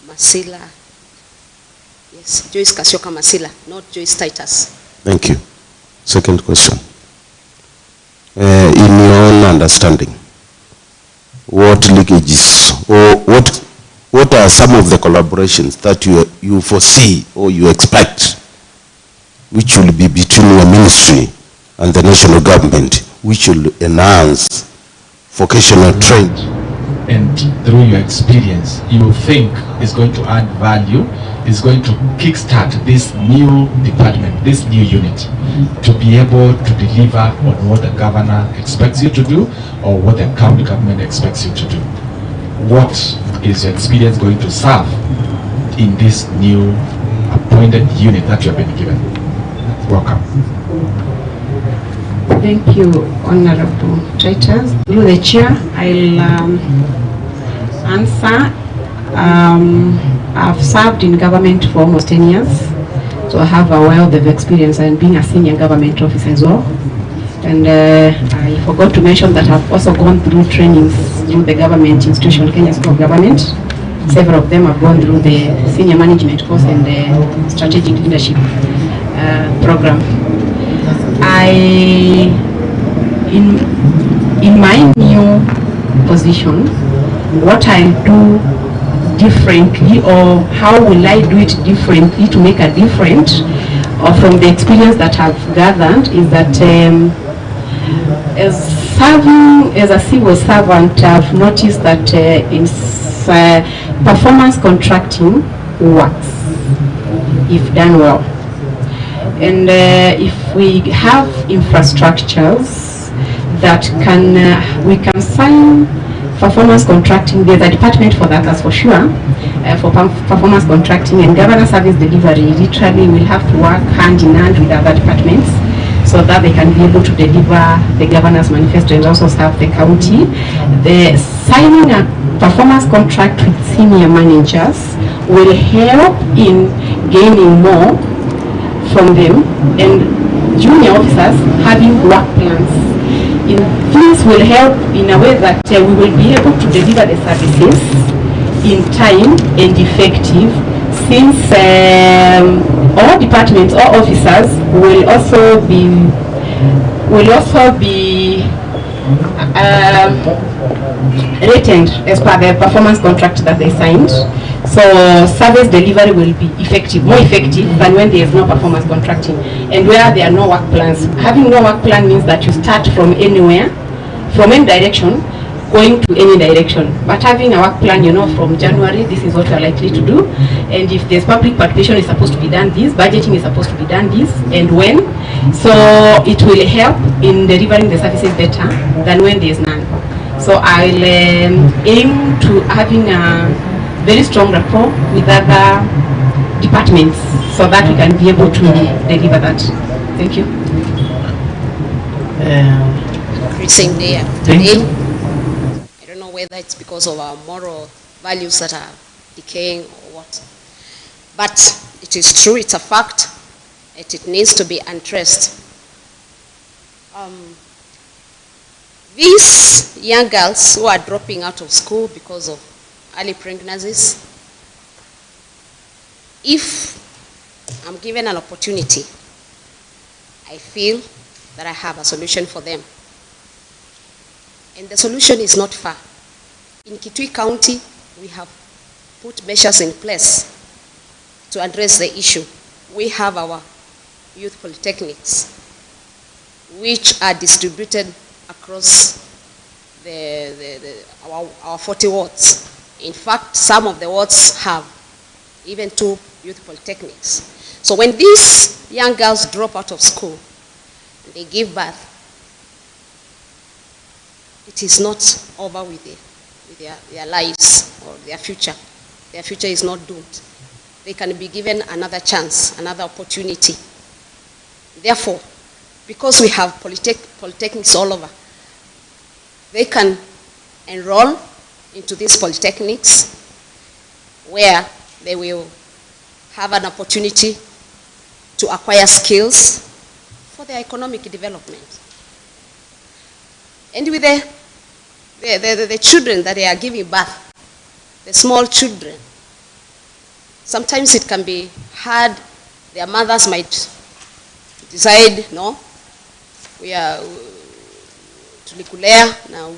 Masila. Yes, Joyce Kasioka Masila, not Joyce Titus. Thank you. Second question. In your own understanding, what leakages or what are some of the collaborations that you foresee or you expect which will be between your ministry and the national government, which will enhance vocational training? And through your experience, you think is going to add value, is going to kickstart this new department, this new unit, to be able to deliver on what the governor expects you to do or what the county government expects you to do. What is your experience going to serve in this new appointed unit that you have been given? Welcome. Thank you, Honorable Titus. Through the chair, I'll answer. I've served in government for almost 10 years, so I have a wealth of experience and being a senior government officer as well. And I forgot to mention that I've also gone through trainings through the government institution, Kenya School of Government. Several of them have gone through the senior management course and the strategic leadership program. In my new position, what I'll do differently, or how will I do it differently to make a difference, or from the experience that I've gathered, is that as serving as a civil servant, I've noticed that performance contracting works if done well. And if we have infrastructures that we can sign performance contracting, there's a department for that, that's for sure, for performance contracting, and government service delivery literally will have to work hand in hand with other departments so that they can be able to deliver the governor's manifesto and also serve the county. The signing a performance contract with senior managers will help in gaining more from them, and junior officers having work plans. This will help in a way that we will be able to deliver the services in time and effective, since all departments, all officers will also be rated as per the performance contract that they signed. So service delivery will be effective, more effective than when there is no performance contracting, and where there are no work plans. Having no work plan means that you start from anywhere, from any direction, going to any direction. But having a work plan, you know, from January, this is what we are likely to do. And if there's public participation, is supposed to be done this, budgeting is supposed to be done this, and when. So it will help in delivering the services better than when there's none. So I'll aim to having a very strong rapport with other departments so that we can be able to deliver that. Thank you. Increasing day after day. I don't know whether it's because of our moral values that are decaying or what. But it is true, it's a fact, and it needs to be addressed. These young girls who are dropping out of school because of early pregnancies, if I'm given an opportunity, I feel that I have a solution for them. And the solution is not far. In Kitui County, we have put measures in place to address the issue. We have our youth polytechnics, which are distributed across our 40 wards. In fact, some of the wards have even 2 youth polytechnics. So when these young girls drop out of school, they give birth, it is not over with their lives or their future. Their future is not doomed. They can be given another chance, another opportunity. Therefore, because we have polytechnics all over, they can enroll into these polytechnics where they will have an opportunity to acquire skills for their economic development. And with the children that they are giving birth, the small children, sometimes it can be hard. Their mothers might decide, no, we are tulikulea na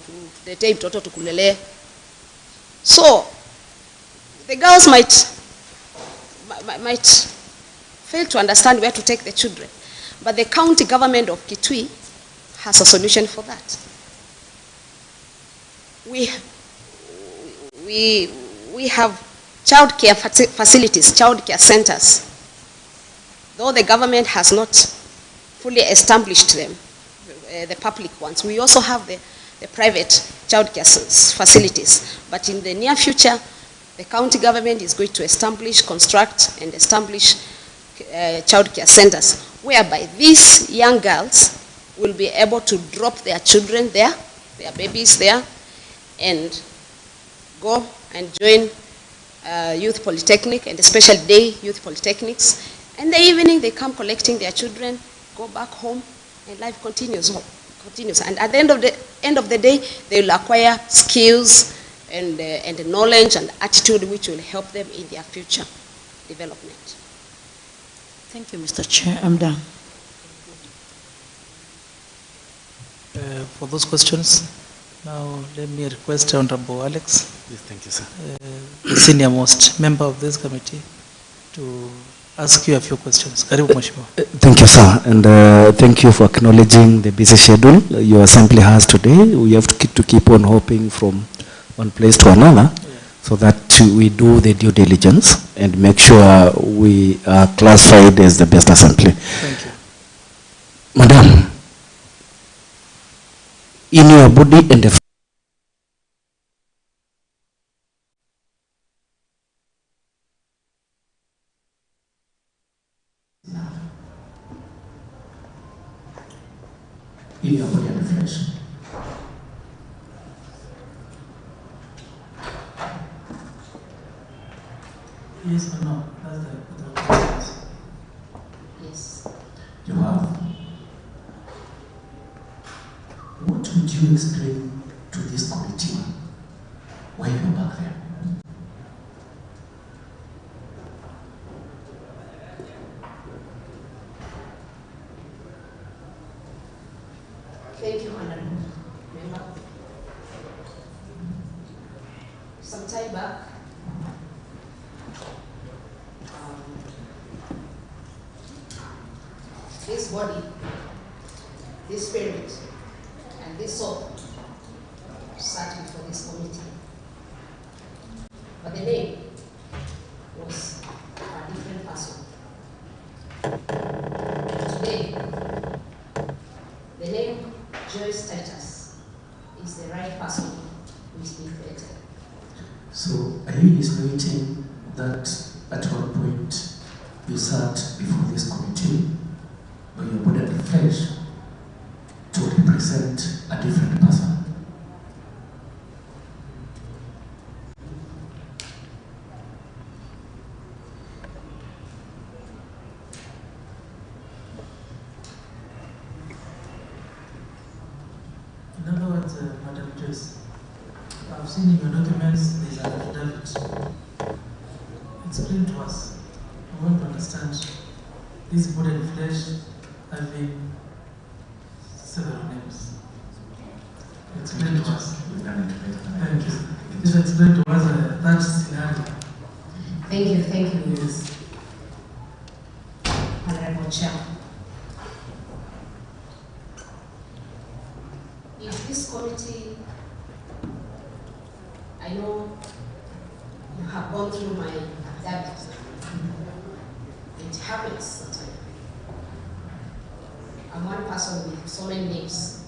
tuletee mtoto tukulele. So the girls might fail to understand where to take the children. But the county government of Kitui has a solution for that. We have childcare facilities, childcare centers. Though the government has not fully established them, the public ones, we also have the private childcare facilities. But in the near future, the county government is going to construct and establish childcare centers, whereby these young girls will be able to drop their children there, their babies there, and go and join youth polytechnic, and especially day youth polytechnics. And the evening they come collecting their children, go back home, and life continues. And at the end of the day, they will acquire skills and knowledge and attitude which will help them in their future development. Thank you, Mr. Chair. I'm done. For those questions, Now, let me request Honorable Alex, Yes, thank you, sir. The senior most member of this committee, to ask you a few questions. Karibu Mheshimiwa. Thank you, sir, and thank you for acknowledging the busy schedule your assembly has today. We have to keep on hopping from one place to another, so that we do the due diligence and make sure we are classified as the best assembly. Thank you. Madam, in your body and the in your body and the flesh. Yes or no? That's the questions. Yes. You have. What would you explain to this committee while you're back there? Thank you, Honorable Member. Some time back, this body, this spirit, and this soul sat before this committee. But the name was a different person. Today, the name Joyce Titus is the right person who is being created. So, are you insinuating that at one point you sat before this committee by your body and flesh to represent a different person? In other words, Madam Joyce, I've seen in your documents there's an affidavit. Explain to us. I want to understand this body and flesh having several names. Explain to us. Thank you. Please explain to us that scenario. Thank you, Yes. Honorable Chair. In this committee, I know you have gone through my affidavit. It happens that I'm one person with so many names.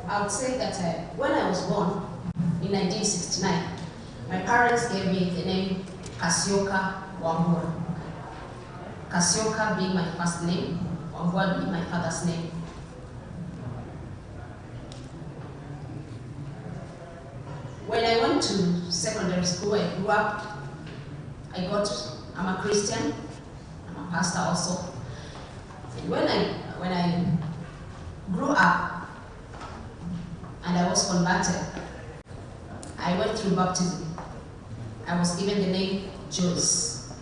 I would say that when I was born in 1969, my parents gave me the name Kasioka Wambua. Kasioka being my first name, Wambua being my father's name. When I went to secondary school, I grew up, I'm a Christian, I'm a pastor also. And when I grew up and I was converted, I went through baptism. I was given the name Joyce.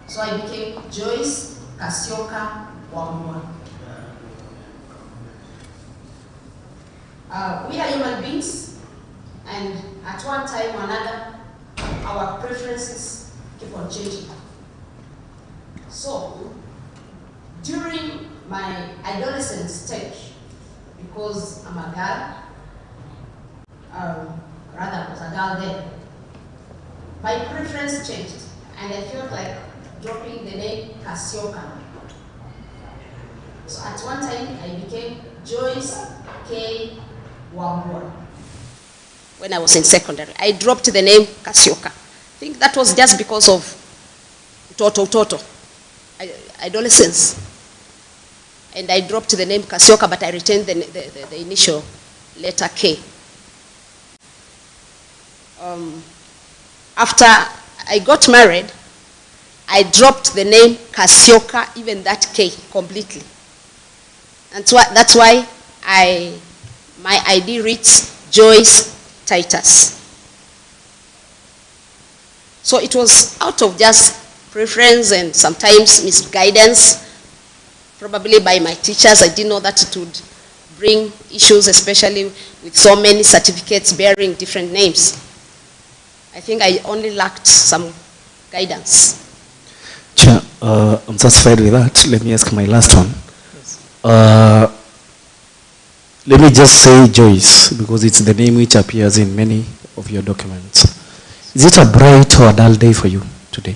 So I became Joyce Kasioka Wambua. We are human beings, and at one time or another, our preferences keep on changing. So, during my adolescent stage, because I'm a girl, rather I was a girl then, my preference changed, and I felt like dropping the name Kasioka. So at one time, I became Joyce K. Wambua. When I was in secondary, I dropped the name Kasioka. I think that was just because of adolescence. And I dropped the name Kasioka, but I retained the initial letter K. After I got married, I dropped the name Kasioka, even that K, completely. And so that's why my ID reads Joyce Titus. So it was out of just preference and sometimes misguidance, probably by my teachers. I didn't know that it would bring issues, especially with so many certificates bearing different names. I think I only lacked some guidance. Chair, I'm satisfied with that. Let me ask my last one. Let me just say Joyce, because it's the name which appears in many of your documents. Is it a bright or a dull day for you today?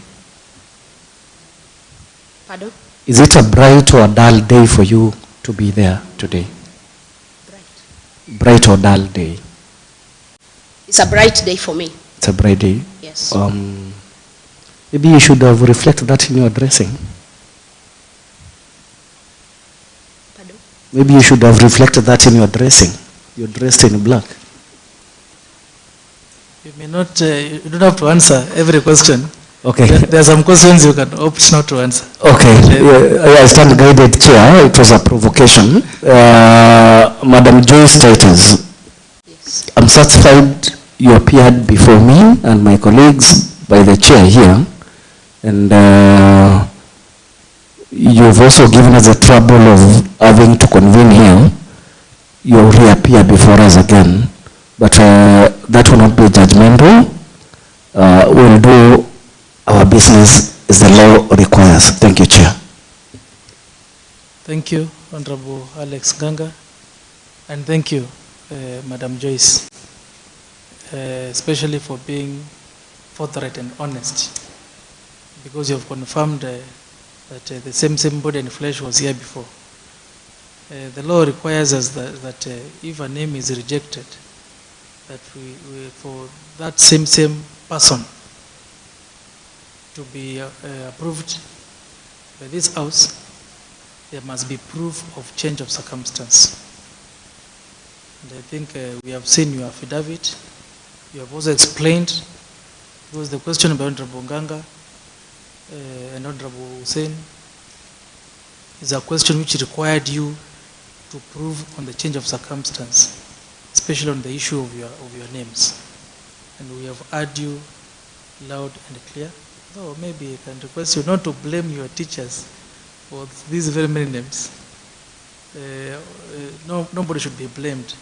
Pardon? Is it a bright or a dull day for you to be there today? Bright. Bright or dull day? It's a bright day for me. It's a bright day? Yes. Maybe you should have reflected that in your dressing. Pardon? Maybe you should have reflected that in your dressing. You're dressed in black. You may not, you don't have to answer every question. Okay. There are some questions you can opt not to answer. Okay. I stand guided, Chair. It was a provocation. Madam Joyce Titus, Yes. I'm satisfied you appeared before me and my colleagues by the chair here. And you've also given us the trouble of having to convene here. You'll reappear before us again. But that will not be judgmental. We'll do our business as the law requires. Thank you, Chair. Thank you, Honorable Alex Ganga. And thank you, Madam Joyce, especially for being forthright and honest, because you have confirmed that the same body and flesh was here before. The law requires us that if a name is rejected, that we for that same person to be approved by this house, there must be proof of change of circumstance. And I think we have seen your affidavit. You have also explained, because the question by Honorable Nganga and Honorable Hussein is a question which required you to prove on the change of circumstance, especially on the issue of your names. And we have heard you loud and clear. Though maybe I can request you not to blame your teachers for these very many names. Nobody should be blamed.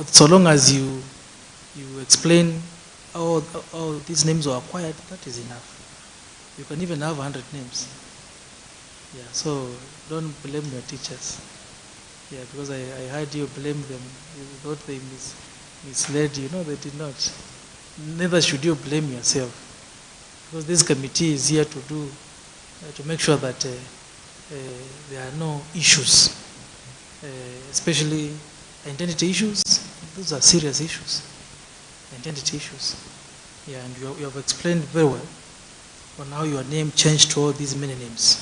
So long as you explain how these names were acquired, that is enough. You can even have 100 names. Yeah, so don't blame your teachers. Yeah, because I heard you blame them. You thought they misled you. No, they did not. Neither should you blame yourself. Because this committee is here to do, to make sure that there are no issues, especially identity issues. Those are serious issues. Identity issues. Yeah, and you have explained very well on how your name changed to all these many names.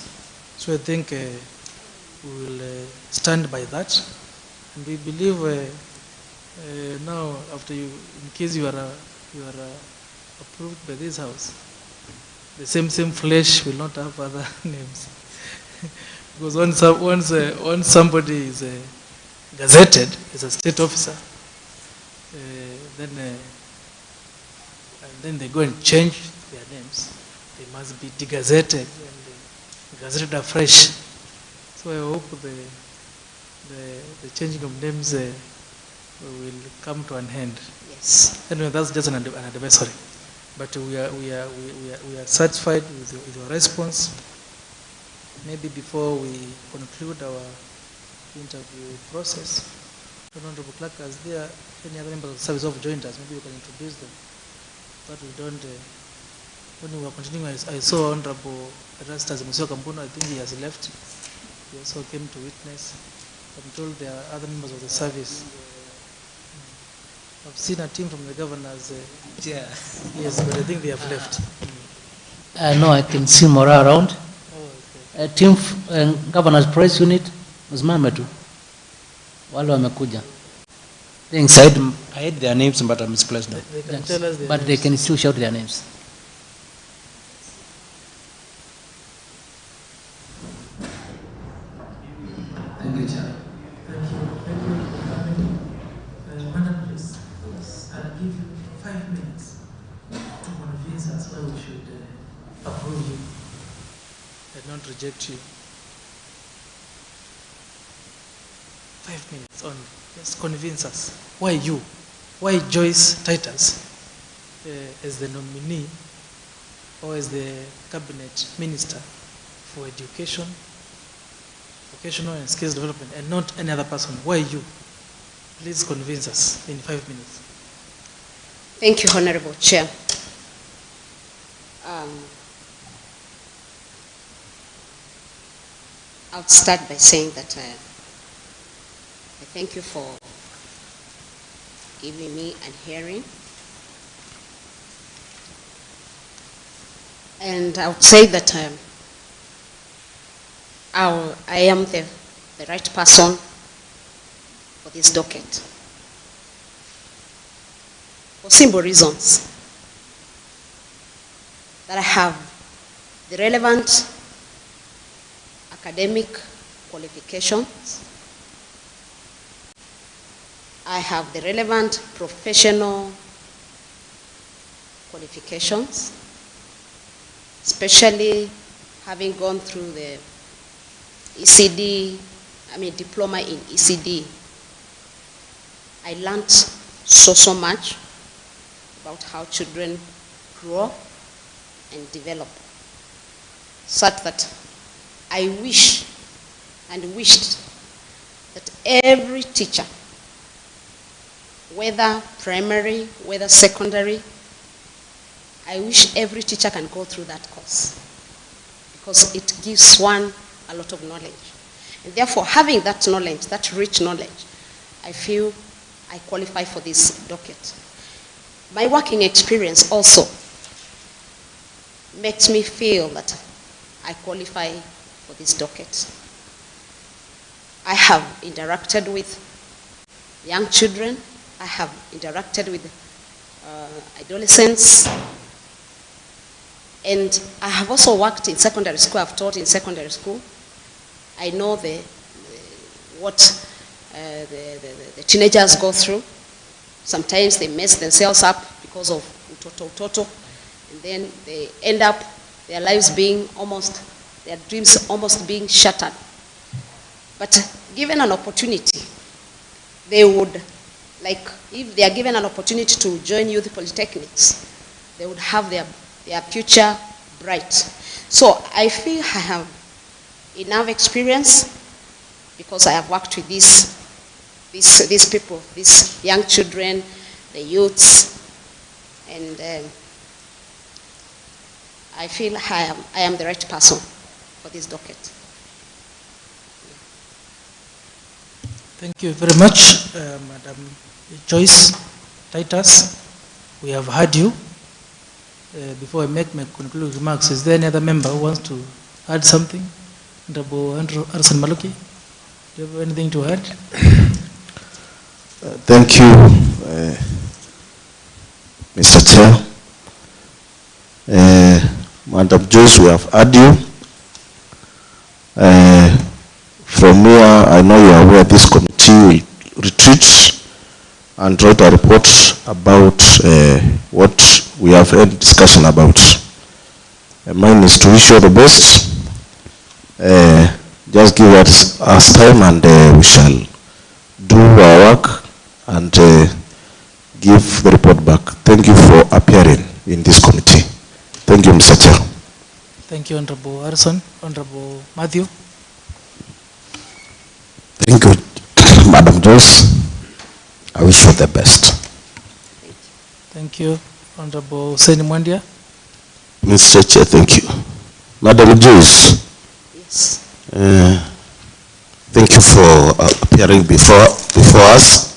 So I think we will stand by that, and we believe now, after you, in case you are approved by this house, the same flesh will not have other names, because once somebody is gazetted as a state officer, then they go and change their names. They must be degazetted and gazetted afresh. So I hope the changing of names will come to an end. Yes. Anyway, that's just an advisory. But we are satisfied with your response. Maybe before we conclude our interview process, Honorable Clerk, as there are any other members of the service who have joined us, maybe you can introduce them. But we don't. When we were continuing, I saw Honorable Erastus Kampuno. I think he has left. He also came to witness. I'm told there are other members of the service. I've seen a team from the governor's. Yeah. Yes, but I think they have left. No, I can see more around. Oh, okay. Team governor's press unit msimame tu. Wale wamekuja. Inside, I had their names, but I misplaced them. They can tell us their but names. they can still shout their names. Thank you, Chair. Thank you. Thank you for coming. Madam, please, I'll give you 5 minutes to convince us why we should approve you. I not reject you. 5 minutes only. Just convince us. Why you? Why Joyce Titus as the nominee or as the cabinet minister for education, vocational and skills development, and not any other person? Why you? Please convince us in 5 minutes. Thank you, Honorable Chair. I'll start by saying that I thank you for giving me a hearing. And I would say that I am the right person for this docket. For simple reasons. That I have the relevant academic qualifications. I have the relevant professional qualifications, especially having gone through the diploma in ECD. I learned so much about how children grow and develop, such that I wish and wished that every teacher, whether primary, whether secondary, I wish every teacher can go through that course, because it gives one a lot of knowledge. And therefore, having that knowledge, that rich knowledge, I feel I qualify for this docket. My working experience also makes me feel that I qualify for this docket. I have interacted with young children. I have interacted with adolescents. And I have also worked in secondary school. I've taught in secondary school. I know what the teenagers go through. Sometimes they mess themselves up because of utoto, and then they end up their lives being their dreams almost being shattered. But given an opportunity, they would, if they are given an opportunity to join youth polytechnics, they would have their future bright. So I feel I have enough experience because I have worked with these people, these young children, the youths, and I feel I am the right person for this docket. Thank you very much, Madam Joyce Titus. We have heard you. Before I make my concluding remarks, is there any other member who wants to add something? Honorable Arson Maluki, do you have anything to add? Thank you, Mr. Chair. Madam Joyce, we have heard you. From here, I know you are aware this committee will retreat and write a report about what we have had discussion about. Mine is to wish you the best. Just give us time and we shall do our work and give the report back. Thank you for appearing in this committee. Thank you, Mr. Chair. Thank you, Honorable Harrison. Honorable Matthew. Thank you, Madam Joyce. I wish you the best. Thank you, Honorable Seni Mwandia. Mr. Chair, thank you. Madam Joyce. Yes. Thank you for appearing before us.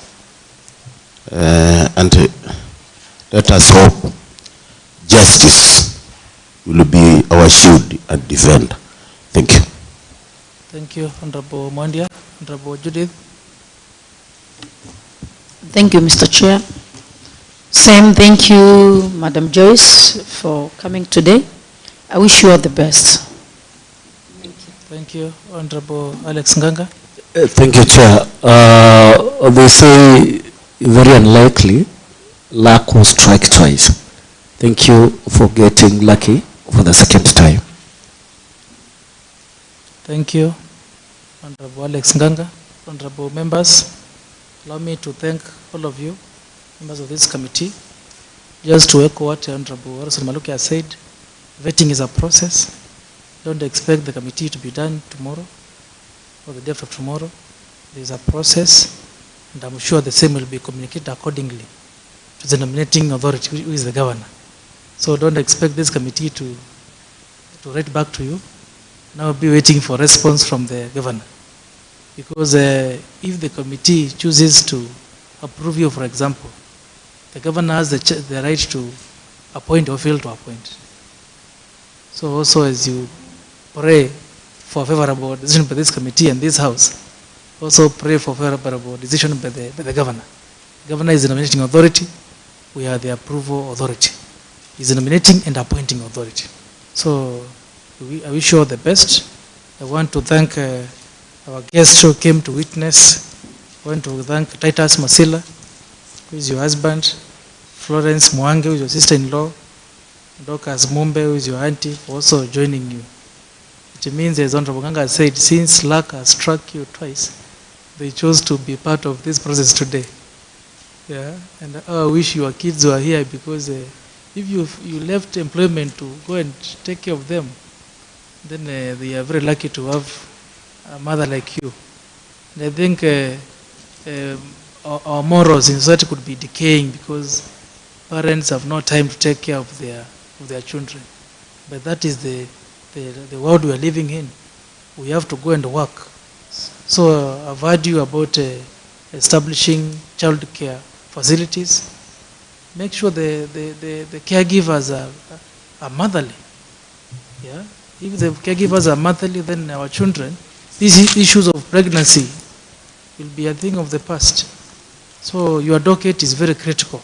And let us hope justice will be our shield and defender. Thank you. Thank you, Honorable Mwandia. Honorable Judith. Thank you, Mr. Chair. Same thank you, Madam Joyce, for coming today. I wish you all the best. Thank you. Thank you, Honorable Alex Nganga. Thank you, Chair. They say very unlikely luck will strike twice. Thank you for getting lucky for the second time. Thank you, Honorable Alex Nganga. honorable members, allow me to thank all of you, members of this committee. Just to echo what Honorable Warson Maluki has said, vetting is a process. Don't expect the committee to be done tomorrow or the day after tomorrow. There is a process, and I'm sure the same will be communicated accordingly to the nominating authority, who is the governor. So don't expect this committee to write back to you. Now be waiting for response from the governor. Because if the committee chooses to approve you, for example, the governor has the right to appoint or fail to appoint. So also, as you pray for favorable decision by this committee and this house, also pray for favorable decision by the governor. The governor is the nominating authority. We are the approval authority. He is the nominating and appointing authority. So I wish you all the best. I want to thank our guests who came to witness. I want to thank Titus Masila, who is your husband, Florence Mwange, who is your sister-in-law, Dorcas Mumbe, who is your auntie, for also joining you. It means, as Honorable Ganga said, since luck has struck you twice, they chose to be part of this process today. Yeah, and I wish your kids were here, because if you left employment to go and take care of them, then they are very lucky to have a mother like you. And I think our morals in society could be decaying because parents have no time to take care of their children. But that is the world we are living in. We have to go and work. So I've heard you about establishing child care facilities. Make sure the caregivers are motherly. Yeah? If the caregivers are motherly, then our children, these issues of pregnancy will be a thing of the past. So your docket is very critical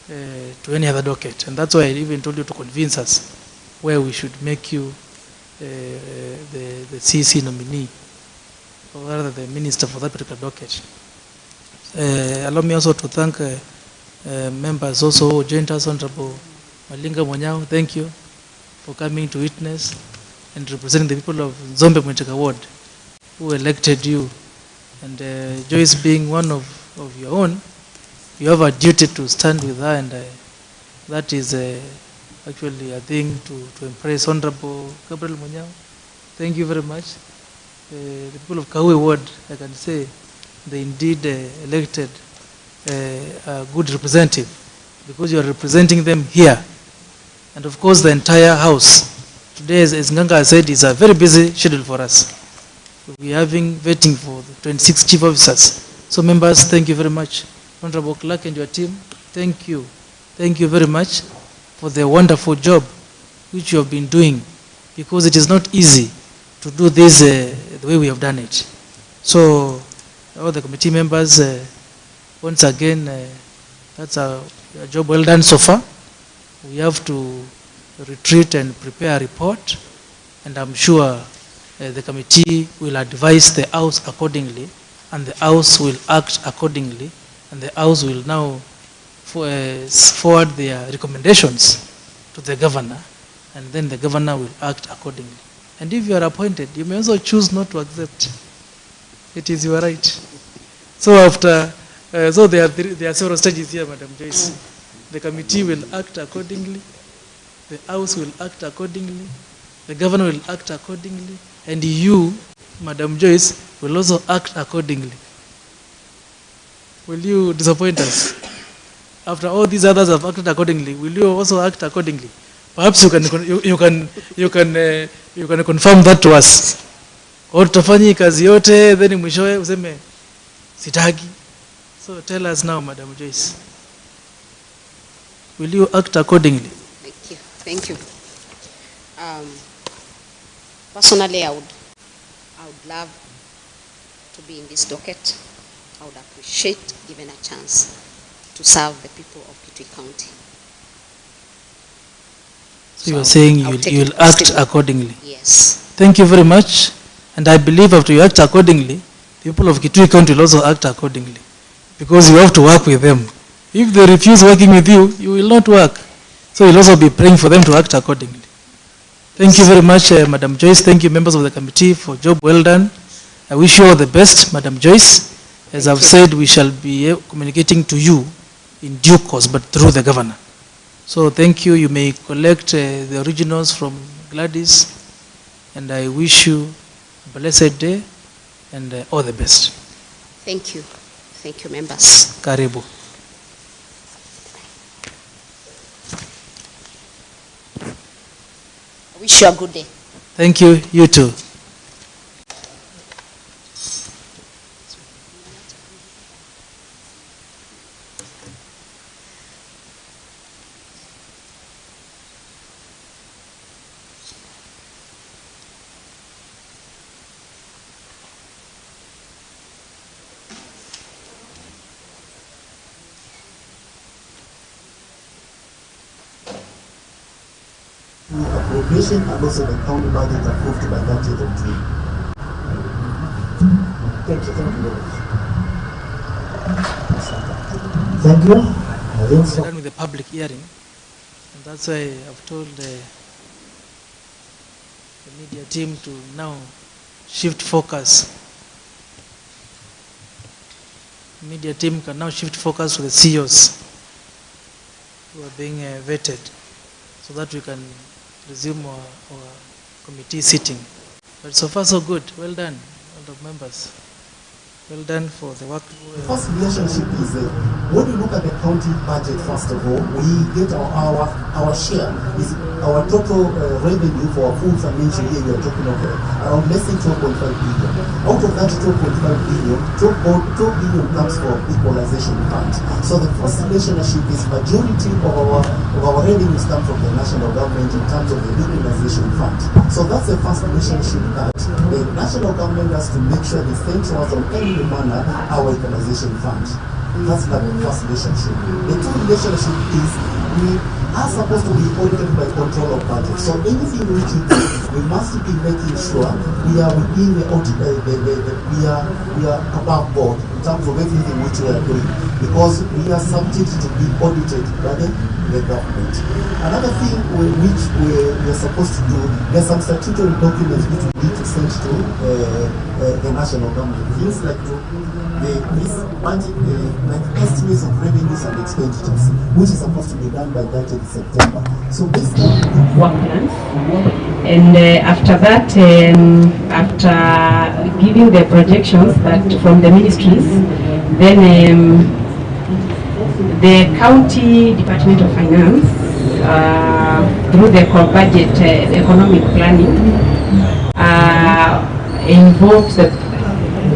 to any other docket. And that's why I even told you to convince us where we should make you the CC nominee, or rather the minister for that particular docket. Allow me also to thank members also who joined us, Honorable Malinga Mwanyao. Thank you for coming to witness and representing the people of Zombe Mweteka Ward who elected you. And Joyce, being one of your own, you have a duty to stand with her, and that is actually a thing to impress. Honorable Gabriel Mwanyao, thank you very much. The people of Kawe Ward, I can say, they indeed elected a good representative, because you are representing them here. And of course the entire house. Today, as Nganga said, is a very busy schedule for us. We are having vetting for the 26 chief officers. So members, thank you very much. Honorable Clerk and your team, thank you. Thank you very much for the wonderful job which you have been doing, because it is not easy to do this the way we have done it. So all the committee members, once again, that's a job well done so far. We have to retreat and prepare a report, and I'm sure the committee will advise the House accordingly, and the House will act accordingly, and the House will now forward their recommendations to the governor, and then the governor will act accordingly. And if you are appointed, you may also choose not to accept. It is your right. So after, so there are several stages here, Madam Joyce. The committee will act accordingly, the House will act accordingly, the governor will act accordingly, and you, Madam Joyce, will also act accordingly. Will you disappoint us? After all these others have acted accordingly, will you also act accordingly? Perhaps you can confirm that to us. Or tutafanyi kazi yote, then mwishowe useme sitaki. So tell us now, Madam Joyce. Will you act accordingly? Thank you. Thank you. Personally, I would love to be in this docket. I would appreciate given a chance to serve the people of Kitui County. So you are saying you'll act accordingly? Yes. Thank you very much. And I believe after you act accordingly, the people of Kitui County will also act accordingly, because you have to work with them. If they refuse working with you, you will not work. So you'll also be praying for them to act accordingly. Thank you very much, Madam Joyce. Thank you, members of the committee, for job well done. I wish you all the best, Madam Joyce. As I've said, we shall be communicating to you in due course, but through the governor. So thank you. You may collect the originals from Gladys, and I wish you a blessed day and all the best. Thank you. Thank you, members. Karibu. I wish you a good day. Thank you. You too. Appropriation and also the county budget approved by that date of June. Thank you very much. Thank you. We're done with the public hearing, and that's why I've told the media team to now shift focus. The media team can now shift focus to the CEOs who are being vetted, so that we can resume our committee sitting. But so far so good. Well done, all the members. Well done for the work. First relationship is when you look at the county budget, first of all, we get our share is our total revenue for full financial year. We are talking of around less than 12.5 billion. Out of that 12.5 billion, 12 billion comes from equalization fund. So the first relationship is majority of our revenues come from the national government in terms of the equalization fund. So that's the first relationship that the national government has to make sure they send to us on any manner our equalization fund. That's like the first relationship. The two relationship is we are supposed to be audited by control of budget. So anything which we do, we must be making sure we are within the audit, we are above board in terms of everything which we are doing, because we are subject to be audited by the government. Another thing which we are supposed to do, there's some statutory documents which we need to send to the national government. Things like this budget, like estimates of revenues and expenditures, which is supposed to be done by 30th September. So basically, work plans. And after that, after giving the projections that from the ministries, then the county Department of Finance, through the budget economic planning, involves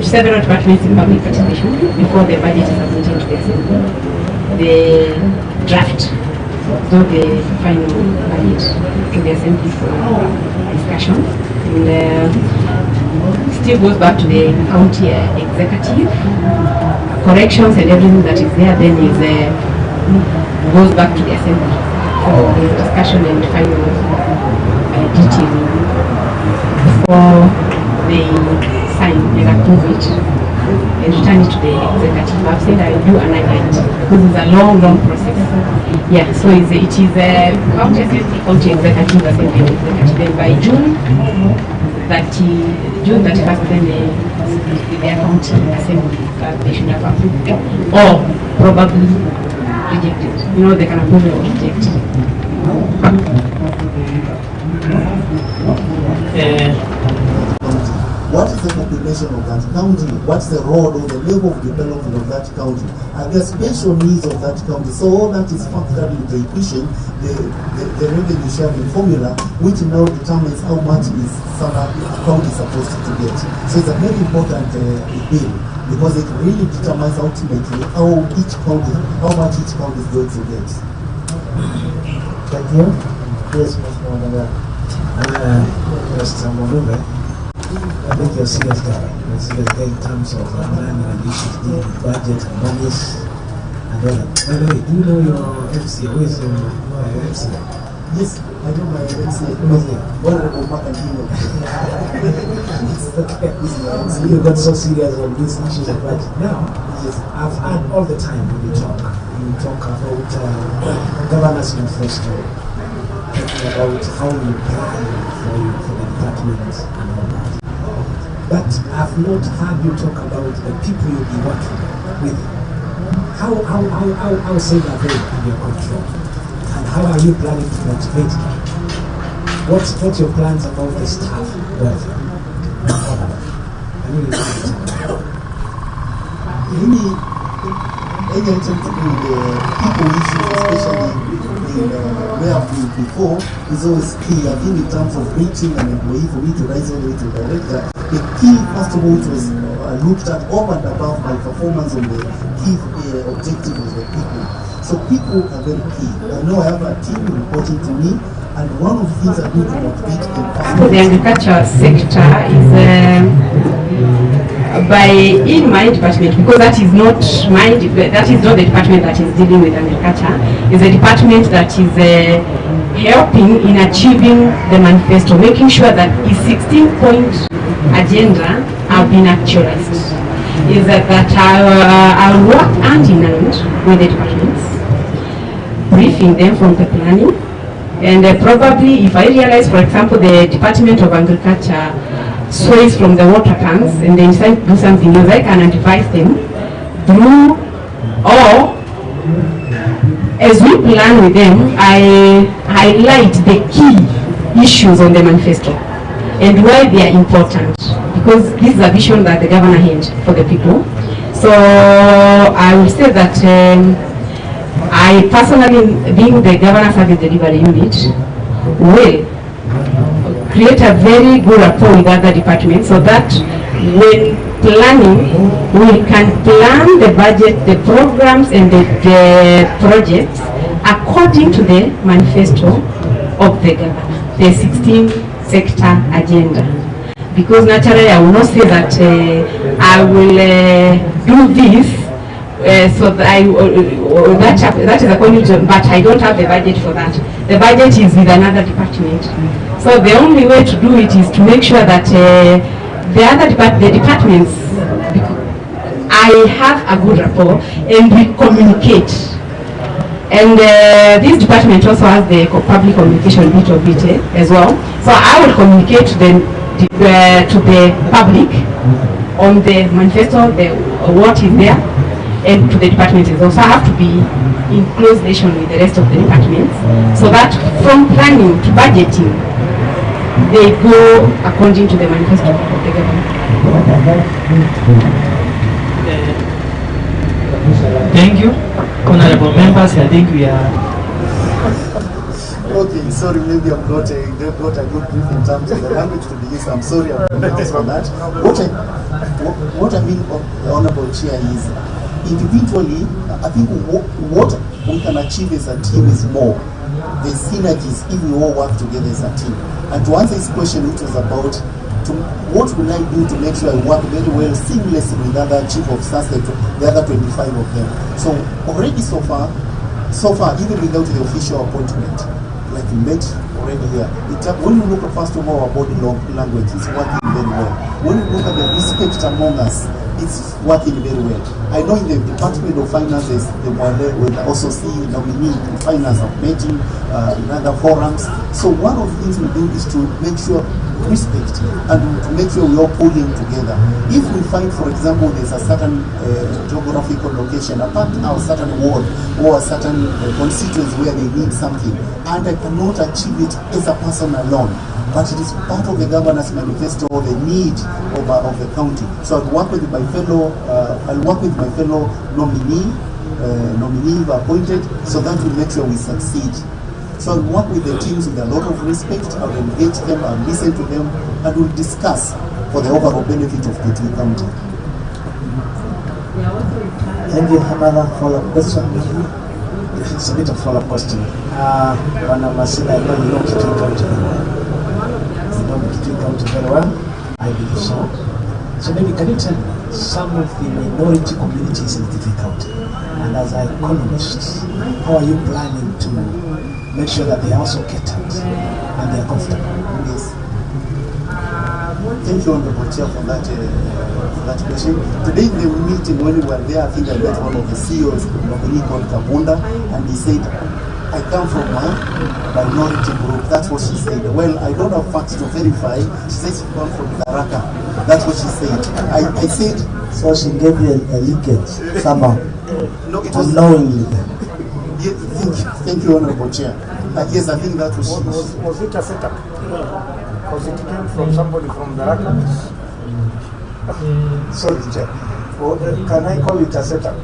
several departments in public participation before the budget is submitted to the assembly. The draft, so the final budget to the assembly for discussion. And still goes back to the county executive. Corrections and everything that is there then is goes back to the assembly for the discussion and final detailing before they sign and approve it and return it to the executive. I've said I do an highlight because it's a long process. Yeah, so it is county assembly, county executive, assembly and executive. Then by June 31st, then the county assembly they should have approved it or probably rejected. You know, they can approve or reject. What is the population of that county? What's the road or the level of development of that county? Are there special needs of that county? So all that is factored into the equation, the revenue sharing formula, which now determines how much is a county supposed to get. So it's a very important bill, because it really determines ultimately how much each county is going to get. Thank you. Yes, Mr. Monube. I think you're serious guy. You're serious guy in terms of planning and issues, the budget and monies and all that. By the way, do you know your FC? Who is your FC? Yes, I know my MC. Honorable Makantino. You got so serious on these issues of budget. Now, yes, I've heard all the time when you talk about governance manifesto, talking about how you plan for the department and all that. but I've not heard you talk about the people you'll be working with. How safe are they in your control? And how are you planning to motivate them? What's your plans about the staff welfare? Any attempt to do the people issues, especially in where I've been before, is always key. I think in terms of reaching an employee, for me to rise all the way to director, the key, first of all, was looked at over and above my performance on the key objective of the people. So people are very key. I know I have a team reporting to me, and one of the things I do to motivate them. The agriculture sector is in my department, because that is not the department that is dealing with agriculture. It's a department that is helping in achieving the manifesto, making sure that its 16-point agenda have been actualized. Is that I'll work hand in hand with the departments, briefing them from the planning, and probably if I realize, for example, the Department of Agriculture sways from the water tanks and they decide to do something else, I can advise them through, or as we plan with them, I highlight the key issues on the manifesto and why they are important, because this is a vision that the governor had for the people. So I will say that I personally, being the governor service delivery unit, will create a very good rapport with other departments, so that when planning, we can plan the budget, the programs, and the projects according to the manifesto of the governor, the 16-sector agenda. Because naturally, I will not say that I will do this. So that is according to, but I don't have the budget for that. The budget is with another department. So the only way to do it is to make sure that the departments, I have a good rapport and we communicate. And this department also has the public communication bit of it as well. So I will communicate to the public on the manifesto, what is there, and to the departments as well. So I have to be in close relation with the rest of the departments, so that from planning to budgeting, they go according to the manifesto of the government. Thank you. Honorable members, I think we are... Okay, sorry, maybe I've got a good brief in terms of the language to be used. I'm sorry for that. What I mean, Honorable Chair, is individually, I think what we can achieve as a team is more. The synergies if we all work together as a team. And to answer this question, which was about what will I do to make sure I work very well seamlessly with other chief of staff, the other 25 of them. So already so far, even without the official appointment, like we met already here, when you look at, first of all, our body language, it's working very well. When you look at the respect among us, it's working very well. I know in the Department of Finances, they will also see Nominee in finance of meeting in other forums. So one of the things we do is to make sure respect and to make sure we all pulling together. If we find, for example, there's a certain geographical location, a part of a certain ward or a certain constituency where they need something, and I cannot achieve it as a person alone, but it is part of the governor's manifesto, the need of the county. So I'll work with my fellow nominee appointed, so that will make sure we succeed. So I'll work with the teams with a lot of respect. I'll engage them, I'll listen to them, and we'll discuss for the overall benefit of Kitui County. Thank you. Another follow-up question? It's a bit of follow-up question. Bwana Masila, I know you know Kitui County very well. You know Kitui County very well, I believe so. So maybe can you tell me some of the minority communities in Kitui County, and as an economist, how are you planning to make sure that they are also catered and they are comfortable? Yes. Thank you, Honorable Chair, for that question. Today in the meeting, when we were there, I think I met one of the CEOs, Nominee called Kabunda, and he said, I come from a minority group. That's what she said. Well, I don't have facts to verify. She says she comes from Tharaka. That's what she said. I said. So she gave you a leakage somehow. No, it was unknowingly. Yes, thank you, Honorable Chair. Yes, I think that was. Was it a setup? Because it came from somebody from the records. Sorry, Chair. Well, can I call it a setup?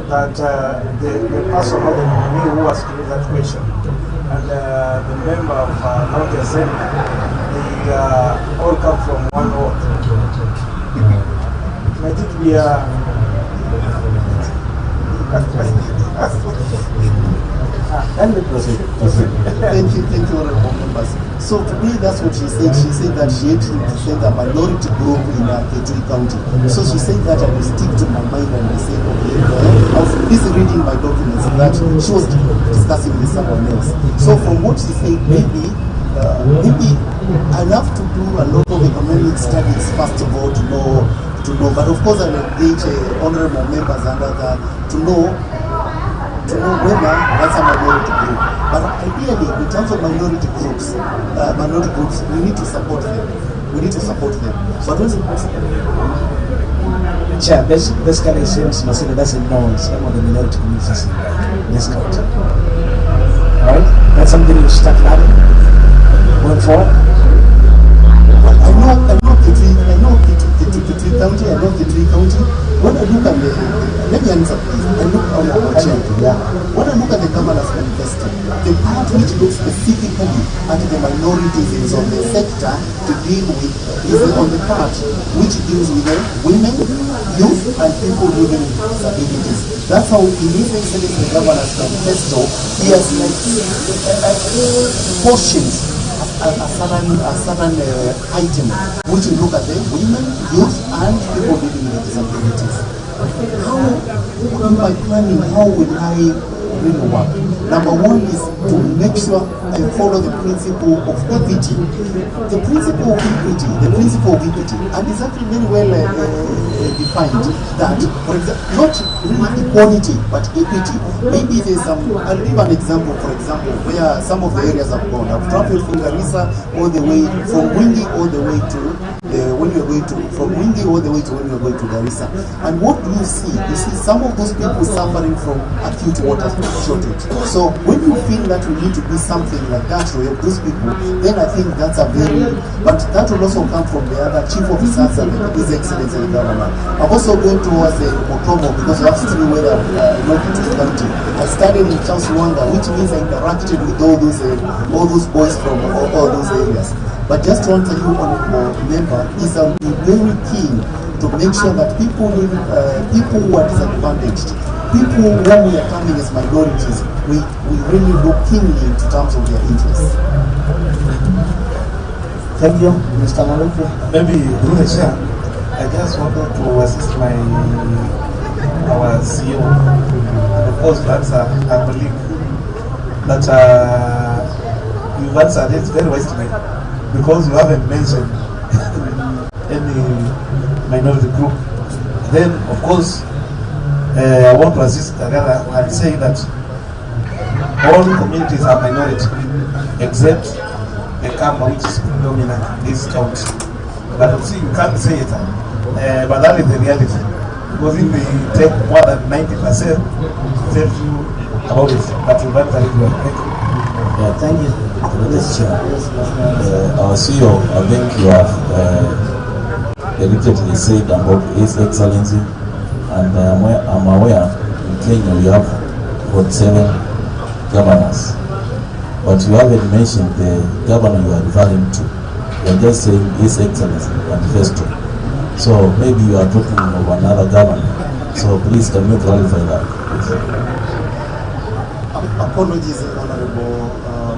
That the person or the nominee who asked me that question and the member of County Assembly, they all come from one ward. I think we are. Thank you, honorable members. So to me, that's what she said. She said that she had to represent a minority group in Kitui County. So she said that I will stick to my mind and I said, okay, I was busy reading my documents that she was discussing with someone else. So from what she said, maybe I'll have to do a lot of economic studies first of all to know. But of course I'll engage honorable members and other to know whether that's a minority group. But ideally, in terms of minority groups, we need to support them. But when Chair, basically it seems Masina doesn't know some of the minority communities in this country. Alright? That's something you start learning going forward? I know Kitui County, I know Kitui County. When I look at let me answer please. I look on the chair. When I look at the governor's manifesto, the part which looks specifically at the minorities is on the sector to deal with, is on the part which deals with women, youth, and people living with disabilities. That's how in his excellency the governor's manifesto, he has portions a certain item which will look at the women, youth, and people living with disabilities. How, in my planning, how will I really work? Number one is to make sure I follow the principle of equity. The principle of equity, and it's actually very well defined that, for example, not really equality, but equity. Maybe there's some, I'll give an example, for example, where some of the areas I've gone. I've traveled from Garissa all the way, from Windy all the way to, when you're going to Garissa. And what do you see? You see some of those people suffering from acute water shortage. So when you feel that we need to do something like that to help those people, then I think that's a very, but that will also come from the other chief officers and His Excellency the Governor. I'm also going towards Otomo because you have to do whether Kitui County. I studied in Charles Wanga, which means I interacted with all those boys from all those areas. But just to answer you, honorable member, is I'll be very keen to make sure that people who are disadvantaged, people who we are coming as minorities, we really look keenly into terms of their interests. Thank you, Mr. Maluku. Maybe, through the chair, I just wanted to assist our CEO. And of course, that's a colleague. That you answered it very wisely, because you haven't mentioned any minority group. Then, of course, I want to assist together and say that all communities are minority, except the Kamba, which is predominant in this county. But you see, you can't say it, but that is the reality. Because if we take more than 90%, tell you about it. But you can't tell you. Yeah, thank you. Our CEO, I think you have repeatedly said about His Excellency, and I'm aware in Kenya we have 47 governors, but you haven't mentioned the governor you are referring to. You are just saying His Excellency manifesto. So maybe you are talking of another governor. So please, can you clarify that? Apologies, honorable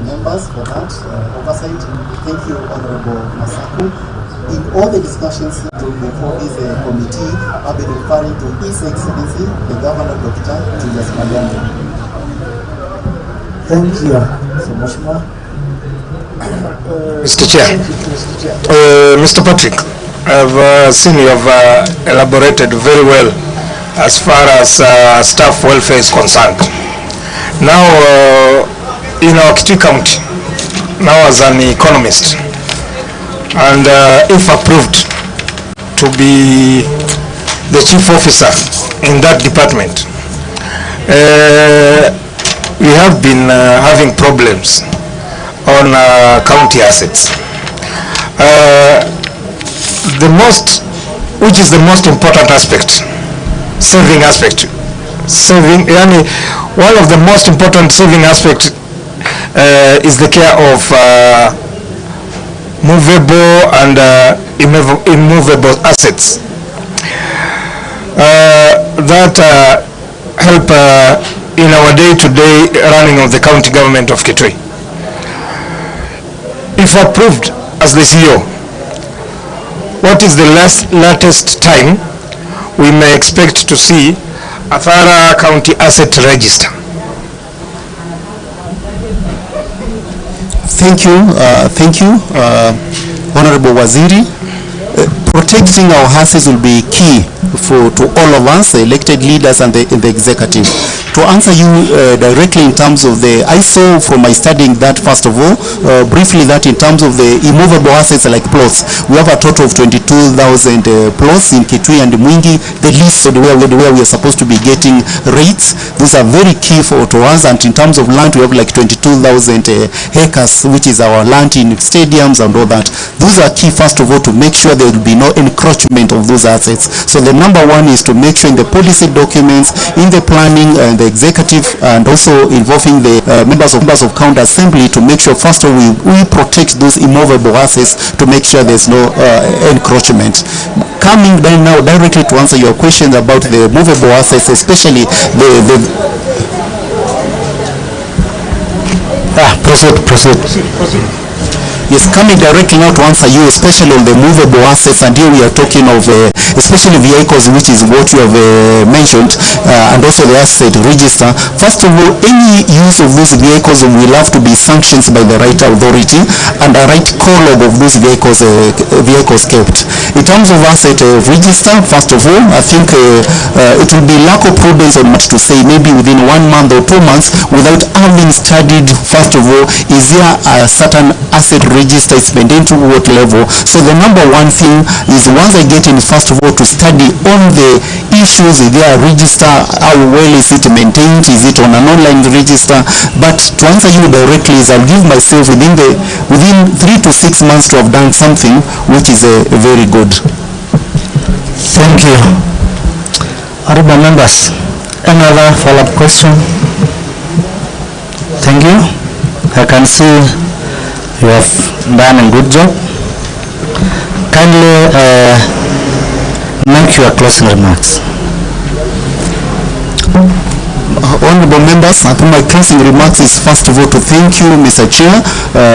members, for that oversight. Thank you, honorable Masaku. In all the discussions before this committee, I've been referring to His Excellency, the Governor, Dr. Julius Mayanja. Thank you so much more. Mr. Chair. Mr. Patrick, I've seen you have elaborated very well as far as staff welfare is concerned. Now, in our Kitui County, now as an economist, and if approved, to be the chief officer in that department. We have been having problems on county assets. Which is the most important aspect? Saving aspect. Saving, one of the most important saving aspects is the care of movable and immovable assets that help in our day-to-day running of the county government of Kitui. If approved as the CEO, what is the latest time we may expect to see a thorough county asset register? Thank you, Honorable Waziri. Protecting our assets will be key to all of us, the elected leaders and the executive. To answer you directly in terms of I saw from my studying that, first of all, briefly, that in terms of the immovable assets like plots, we have a total of 22,000 plots in Kitui and Mwingi, the list of where we are supposed to be getting rates. These are very key to us, and in terms of land, we have like 22,000 acres, which is our land in stadiums and all that. Those are key, first of all, to make sure there will be no encroachment of those assets. So the number one is to make sure in the policy documents, in the planning and the executive, and also involving the members of county assembly, to make sure first of all we protect those immovable assets, to make sure there's no encroachment. Coming then now directly to answer your question about the movable assets, especially proceed. Yes, coming directly now to answer you, especially on the movable assets, and here we are talking of especially vehicles, which is what you have mentioned, and also the asset register. First of all, any use of those vehicles will have to be sanctioned by the right authority, and a right catalogue of those vehicles kept. In terms of asset register, first of all, I think it will be lack of prudence on much to say maybe within 1 month or 2 months without having studied, first of all, is there a certain asset register is maintained to what level. So the number one thing is, once I get in, first of all, to study on the issues, is there a register, how well is it maintained, is it on an online register. But to answer you directly is, I'll give myself within 3 to 6 months to have done something which is very good. Thank you. Honorable members, another follow-up question? Thank you. I can see you have done a good job. Kindly make your closing remarks. Honorable members, my closing remarks is first of all to thank you, Mr. Chair,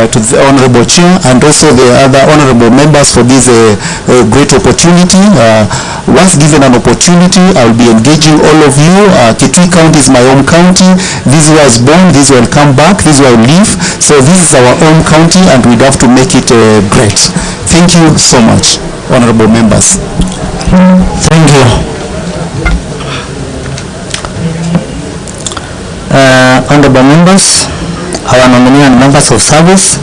to the Honorable Chair, and also the other honorable members for this great opportunity. Once given an opportunity, I'll be engaging all of you. Kitui County is my home county. This is where I was born, this is where I'll come back, this is where I live. So this is our own county, and we'd have to make it great. Thank you so much, honorable members. Thank you. Honorable members, our nominee and members of service,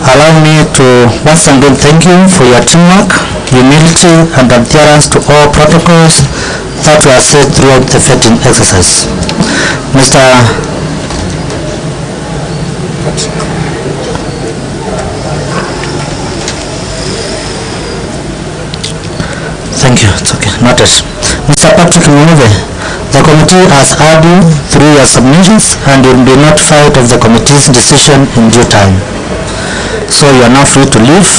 allow me to once again thank you for your teamwork, humility, and adherence to all protocols that were set throughout the vetting exercise. Thank you. It's okay. Noted. Mr. Patrick Move, the committee has heard you through your submissions and will be notified of the committee's decision in due time. So you are now free to leave.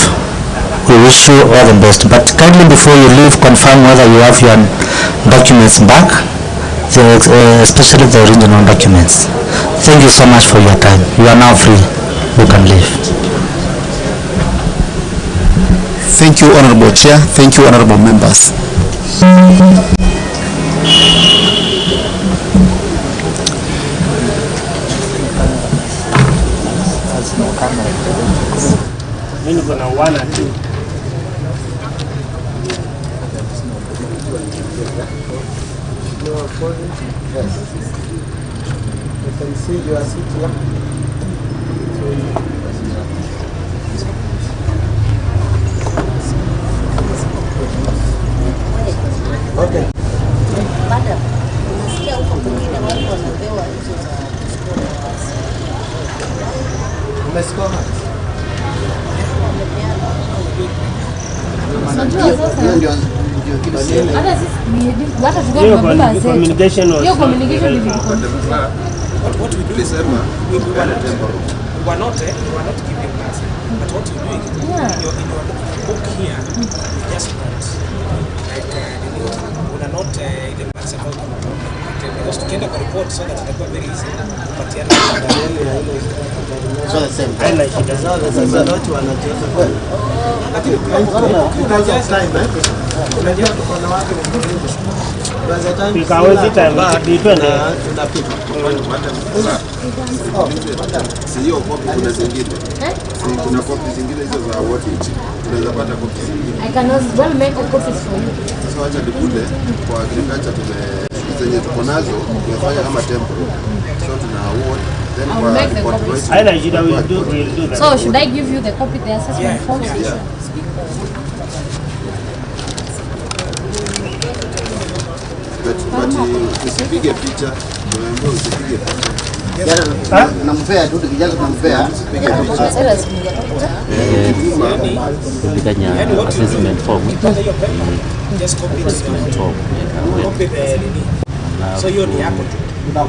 We wish you all the best. But kindly, before you leave, confirm whether you have your documents back, especially the original documents. Thank you so much for your time. You are now free. You can leave. Thank you, Honorable Chair. Thank you, honorable members. Mimi kuna 1 and 2. Yes. You can see your seat here. communication was what we do is we want we're not giving class, but what you're doing in your book here, you just note like we're not the parts about because to get a report so that it's very easy, but So the same. I like it. Sio copy kuna zingine. Kuna copy zingine hizo za auditing. Unaweza pata copy zingine. I can as well make a copies for you. Sasa acha nikule kwa agriculture zenye tuko nazo tunafanya kama temporary. So tuna award then I will make the copies. I like it. We'll do that. So should I give you the copy, the assessment form? Yeah. But usipige picha. Tunaambiwa usipige picha. Nampea tu kijana tunampea piga picha. Kulikanya assessment form. Just copy it. Copy the so hiyo ni yako tu. Hata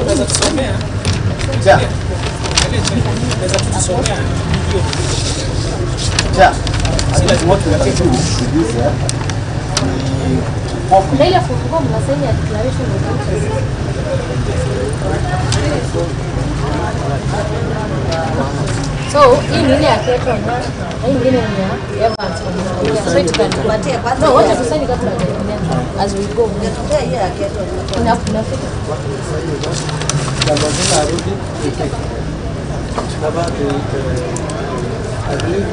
unaweza kusomea. Unaweza kusomea hiyo. What we have to do is Ile funguo mnasema ya declaration of interest. So, hii ni ile ya Keto na hii nyingine ni ya Evans. So it can no, what is saying that as we go. Yeah, Keto. Enough. I believe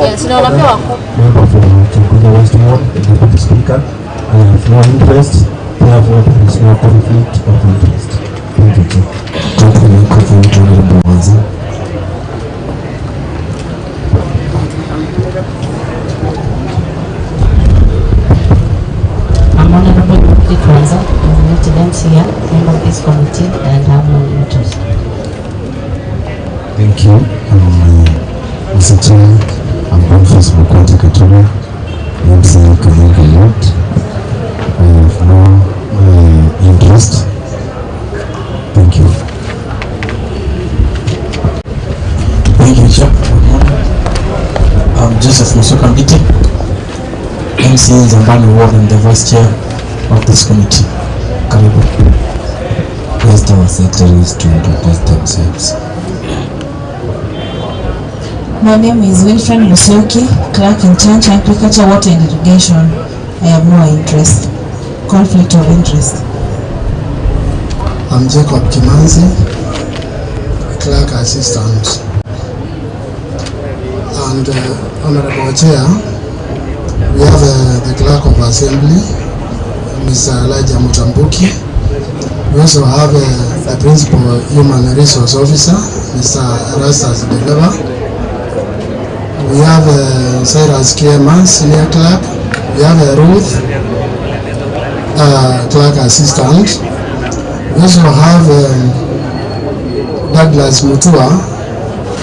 yes, no, Member for Chunguza West Ward, Deputy Speaker, I have no interest, therefore there is no conflict of interest. Thank you, Chief. I'm Honorable Deputy Kwanza, I'm elected MCA, member of this committee, and have no interest. Thank you. Mr. Chair, I'm Boniface Mukwati Katuria, MCA Kahiga Youth. I have no interest. Thank you. Thank you, Chair. I'm Joseph Musokambiti, MCA Zambani Ward and the Vice Chair of this committee. Karibu. Request our secretaries to introduce themselves. My name is Wilfred Musioki, Clerk in Charge, Agriculture, Water and Irrigation. I have no interest, conflict of interest. I'm Jacob Kimanzi, Clerk Assistant. And Honorable Chair, we have the Clerk of Assembly, Mr. Elijah Mutambuki. We also have the Principal Human Resource Officer, Mr. Erastus Deleva. We have Cyrus Kiema, Senior Clerk. We have Ruth, Clerk Assistant. We also have Douglas Mutua,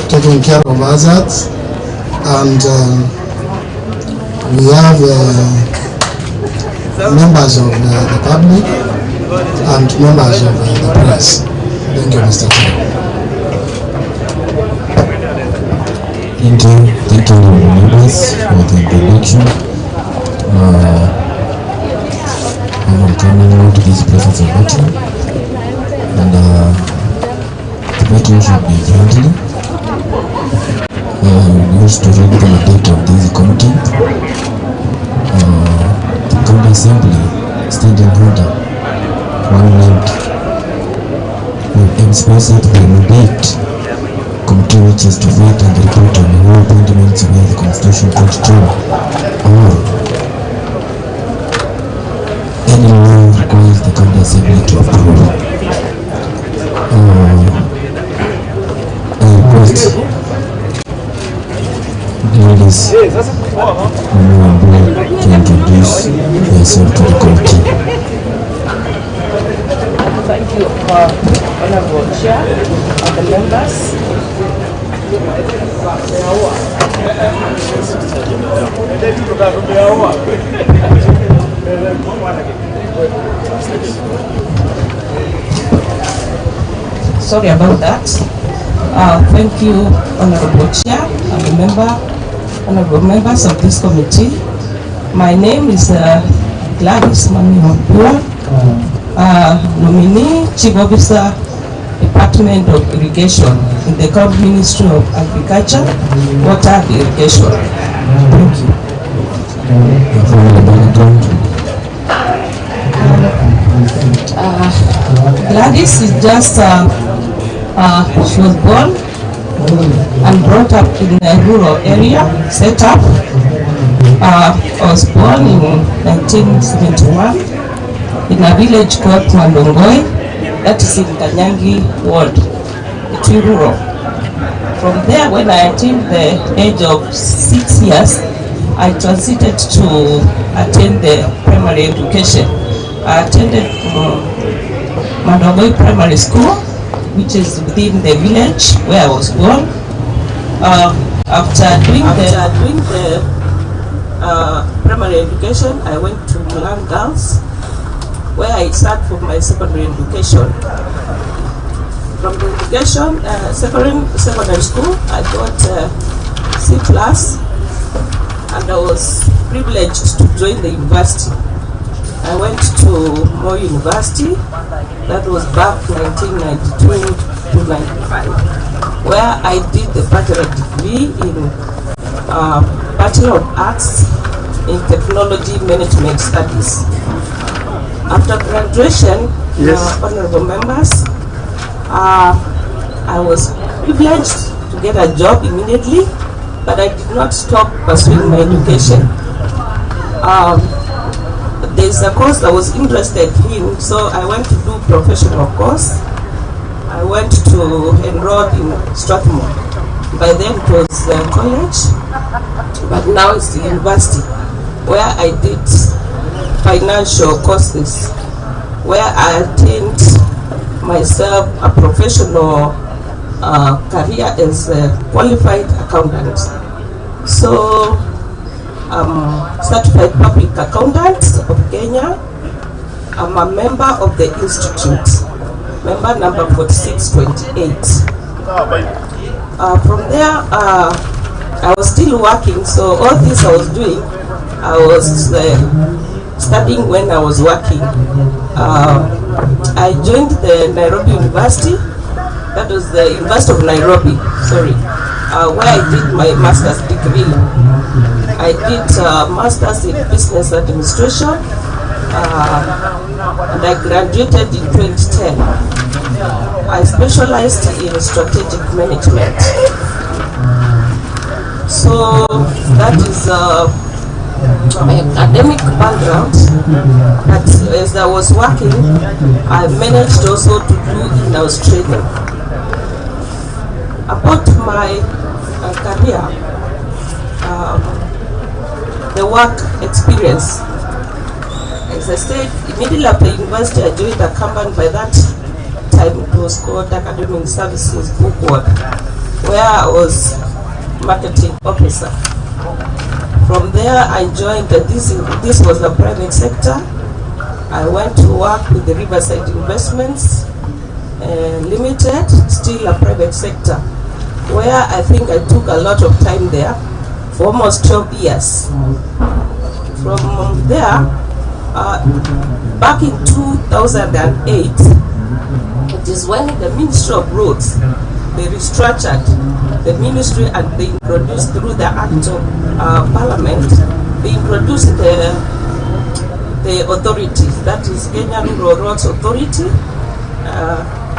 taking care of hazards. And we have members of the public and members of the press. Thank you, Mr. Chair. Thank you, members, for the introduction. I'm coming to this place of meeting, and the meeting should be friendly. We used to read the mandate of this committee. The county assembly standing order 190. We expressed the mandate committee which is to vote and report on the new appointments via the Constitution 22 or any law requires the county assembly to approve. I request ladies to introduce yourself to the committee. Thank you, Honorable Chair and the members. Sorry about that. Thank you, Honorable Chair and the honorable members of this committee. My name is Gladys Mami-Mapua, nominee, Chief Officer, Department of Irrigation in the County Ministry of Agriculture, Water and Irrigation. Thank you. Gladys is just, she was born and brought up in a rural area, set up. I was born in 1971 in a village called Mandongoi, that is in Kanyangi ward, Kitui rural. From there, when I attained the age of 6 years, I transited to attend the primary education. I attended Mandongoi Primary School, which is within the village where I was born. After doing the primary education, I went to Milan Girls, where I sat for my secondary education. From the education, secondary school, I got C class, and I was privileged to join the university. I went to Moy University, that was back 1992 to 95, where I did the bachelor degree in Bachelor of Arts in Technology Management Studies. After graduation, honorable members, I was privileged to get a job immediately, but I did not stop pursuing my education. There's a course I was interested in, so I went to do professional course. I went to enroll in Strathmore. By then it was college, but now it's the university, where I did financial courses, where I attained myself a professional career as a qualified accountant. So certified public accountant of Kenya. I'm a member of the institute, member number 4628. From there, I was still working, so all this I was doing, I was studying when I was working. I joined the Nairobi University, that was the University of Nairobi, sorry, where I did my master's degree. I did master's in business administration, and I graduated in 2010. I specialized in strategic management. So that is my academic background. But as I was working, I managed also to do in-house training. About my career, the work experience. As I said, immediately after university, I joined a company. By that time, it was called Academic Services Bookwork, where I was marketing officer. From there, I joined this was the private sector. I went to work with the Riverside Investments Limited, still a private sector, where I think I took a lot of time there for almost 12 years. From there, back in 2008, it is when the Ministry of Roads, they restructured the ministry and they introduced through the Act of Parliament, they introduced the authorities, that is Kenya Rural Roads Authority,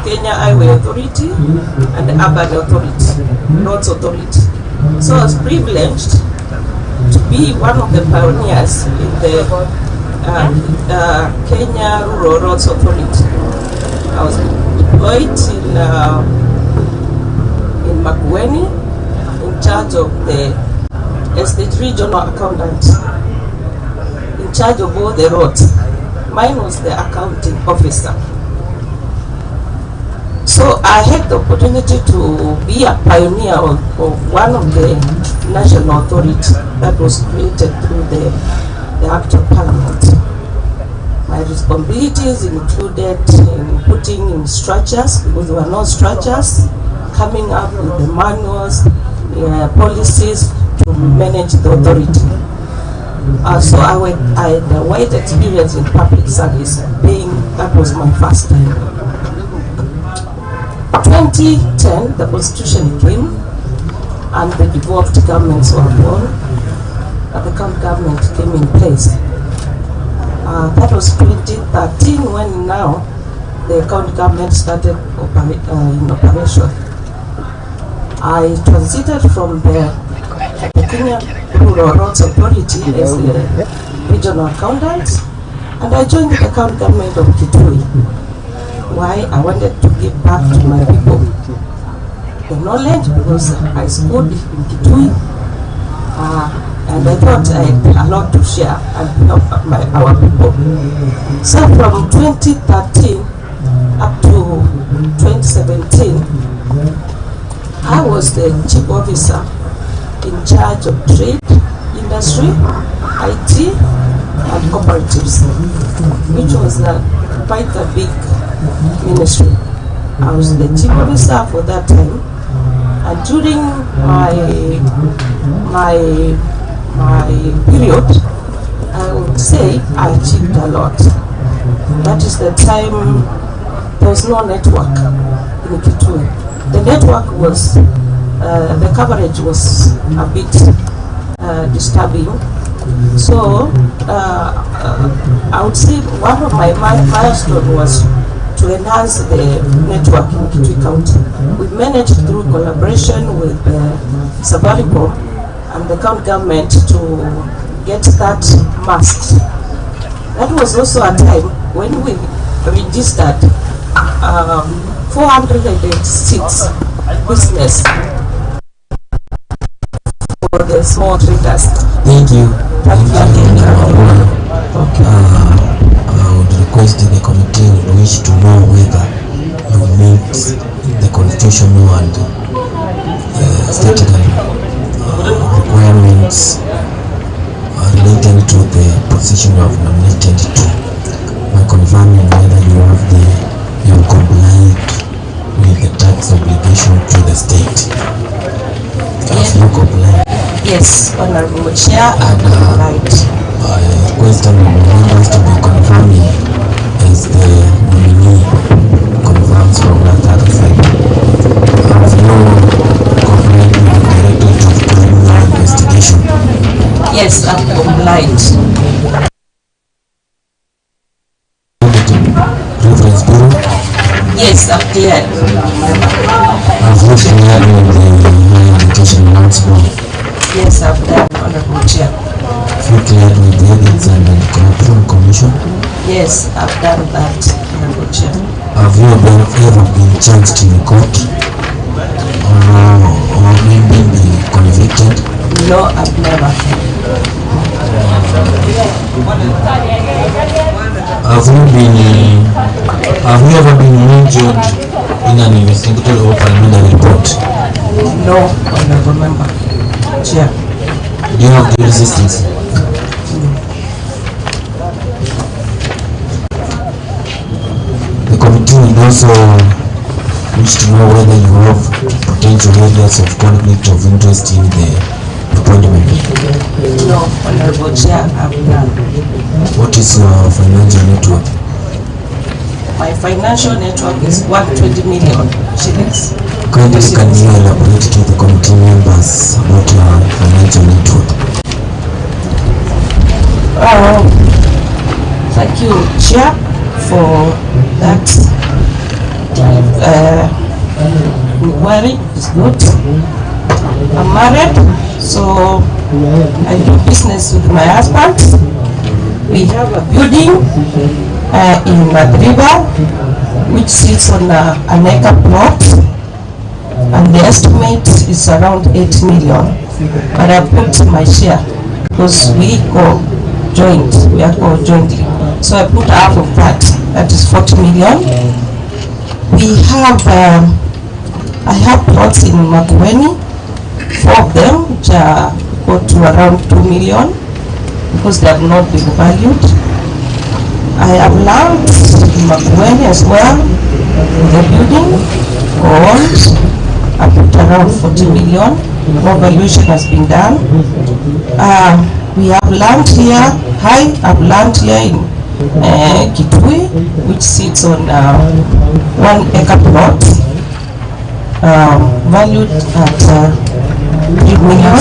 Kenya Highway Authority, and the Urban Authority, Roads Authority. So I was privileged to be one of the pioneers in the Kenya Rural Roads Authority. I was deployed in Makueni, in charge of the estate regional accountant, in charge of all the roads. Mine was the accounting officer. So I had the opportunity to be a pioneer of one of the national authorities that was created through the Act of Parliament. My responsibilities included in putting in structures, because there were no structures, coming up with the manuals, policies to manage the authority. So I had a wide experience in public service, that was my first time. 2010, the constitution came and the devolved governments were born, and the county government came in place. That was 2013 when now the county government started in operation. I transited from the Kenya Rural Roads Authority as the regional accountant, and I joined the county government of Kitui. Why? I wanted to give back to my people the knowledge, because I schooled in Kitui, and I thought I had a lot to share and help our people. So from 2013 up to 2017, I was the chief officer in charge of trade, industry, IT, and cooperatives, which was quite a big ministry. I was the chief officer for that time, and during my period, I would say I achieved a lot. That is the time there was no network in Kitui. The network was, the coverage was a bit disturbing. So I would say one of my milestones was to enhance the network in Kitui County. We managed through collaboration with Safaricom and the county government to get that masked. That was also a time when we registered 486 business for the small traders. Thank you. I would request the committee would wish to know whether you meet the constitutional and statutory requirements relating to the position of nominated to. By confirming whether you have complied with the tax obligation to the state. Have you complied? Yes, Honorable Chair, I complied. I request honorable members to be confirming as the nominee confirms from that other side. Have you complied with the Directorate of Criminal Investigation? Yes, I've complied. Reference Bureau? Yes, I've cleared. Have you cleared with the Higher Education Lands Board? Yes, I've done, Honorable Chair. Have you cleared with the Ethics and Anti-Corruption Commission? Yes, I've done that, Honorable Chair. Have you ever been charged in court? Or maybe be convicted? No, I've never. Have you ever been mentioned in an investigative or preliminary report? No, Honorable Member. Chair. Do you have the resistance? The committee will also wish to know whether you have potential areas of conflict of interest in the appointment. No, Honorable Chair, I've none. What is your financial network? My financial network is 120 million shillings. Kindly can you elaborate to the committee members about your financial network? Thank you, Chair, for that inquiry. It's good. I'm married, so I do business with my husband. We have a building in Madriba, which sits on an acre plot, and the estimate is around 8 million. But I put my share because we are co-jointly. So I put half of that, that is 40 million. We we have, I have plots in Makueni, 4 of them, which are go to around 2 million, because they have not been valued. I have land in Makueni as well, the building, gold, I put around 40 million, no valuation has been done. We have land here, I have land here in Kitui, which sits on 1 acre plot, valued at 3 million.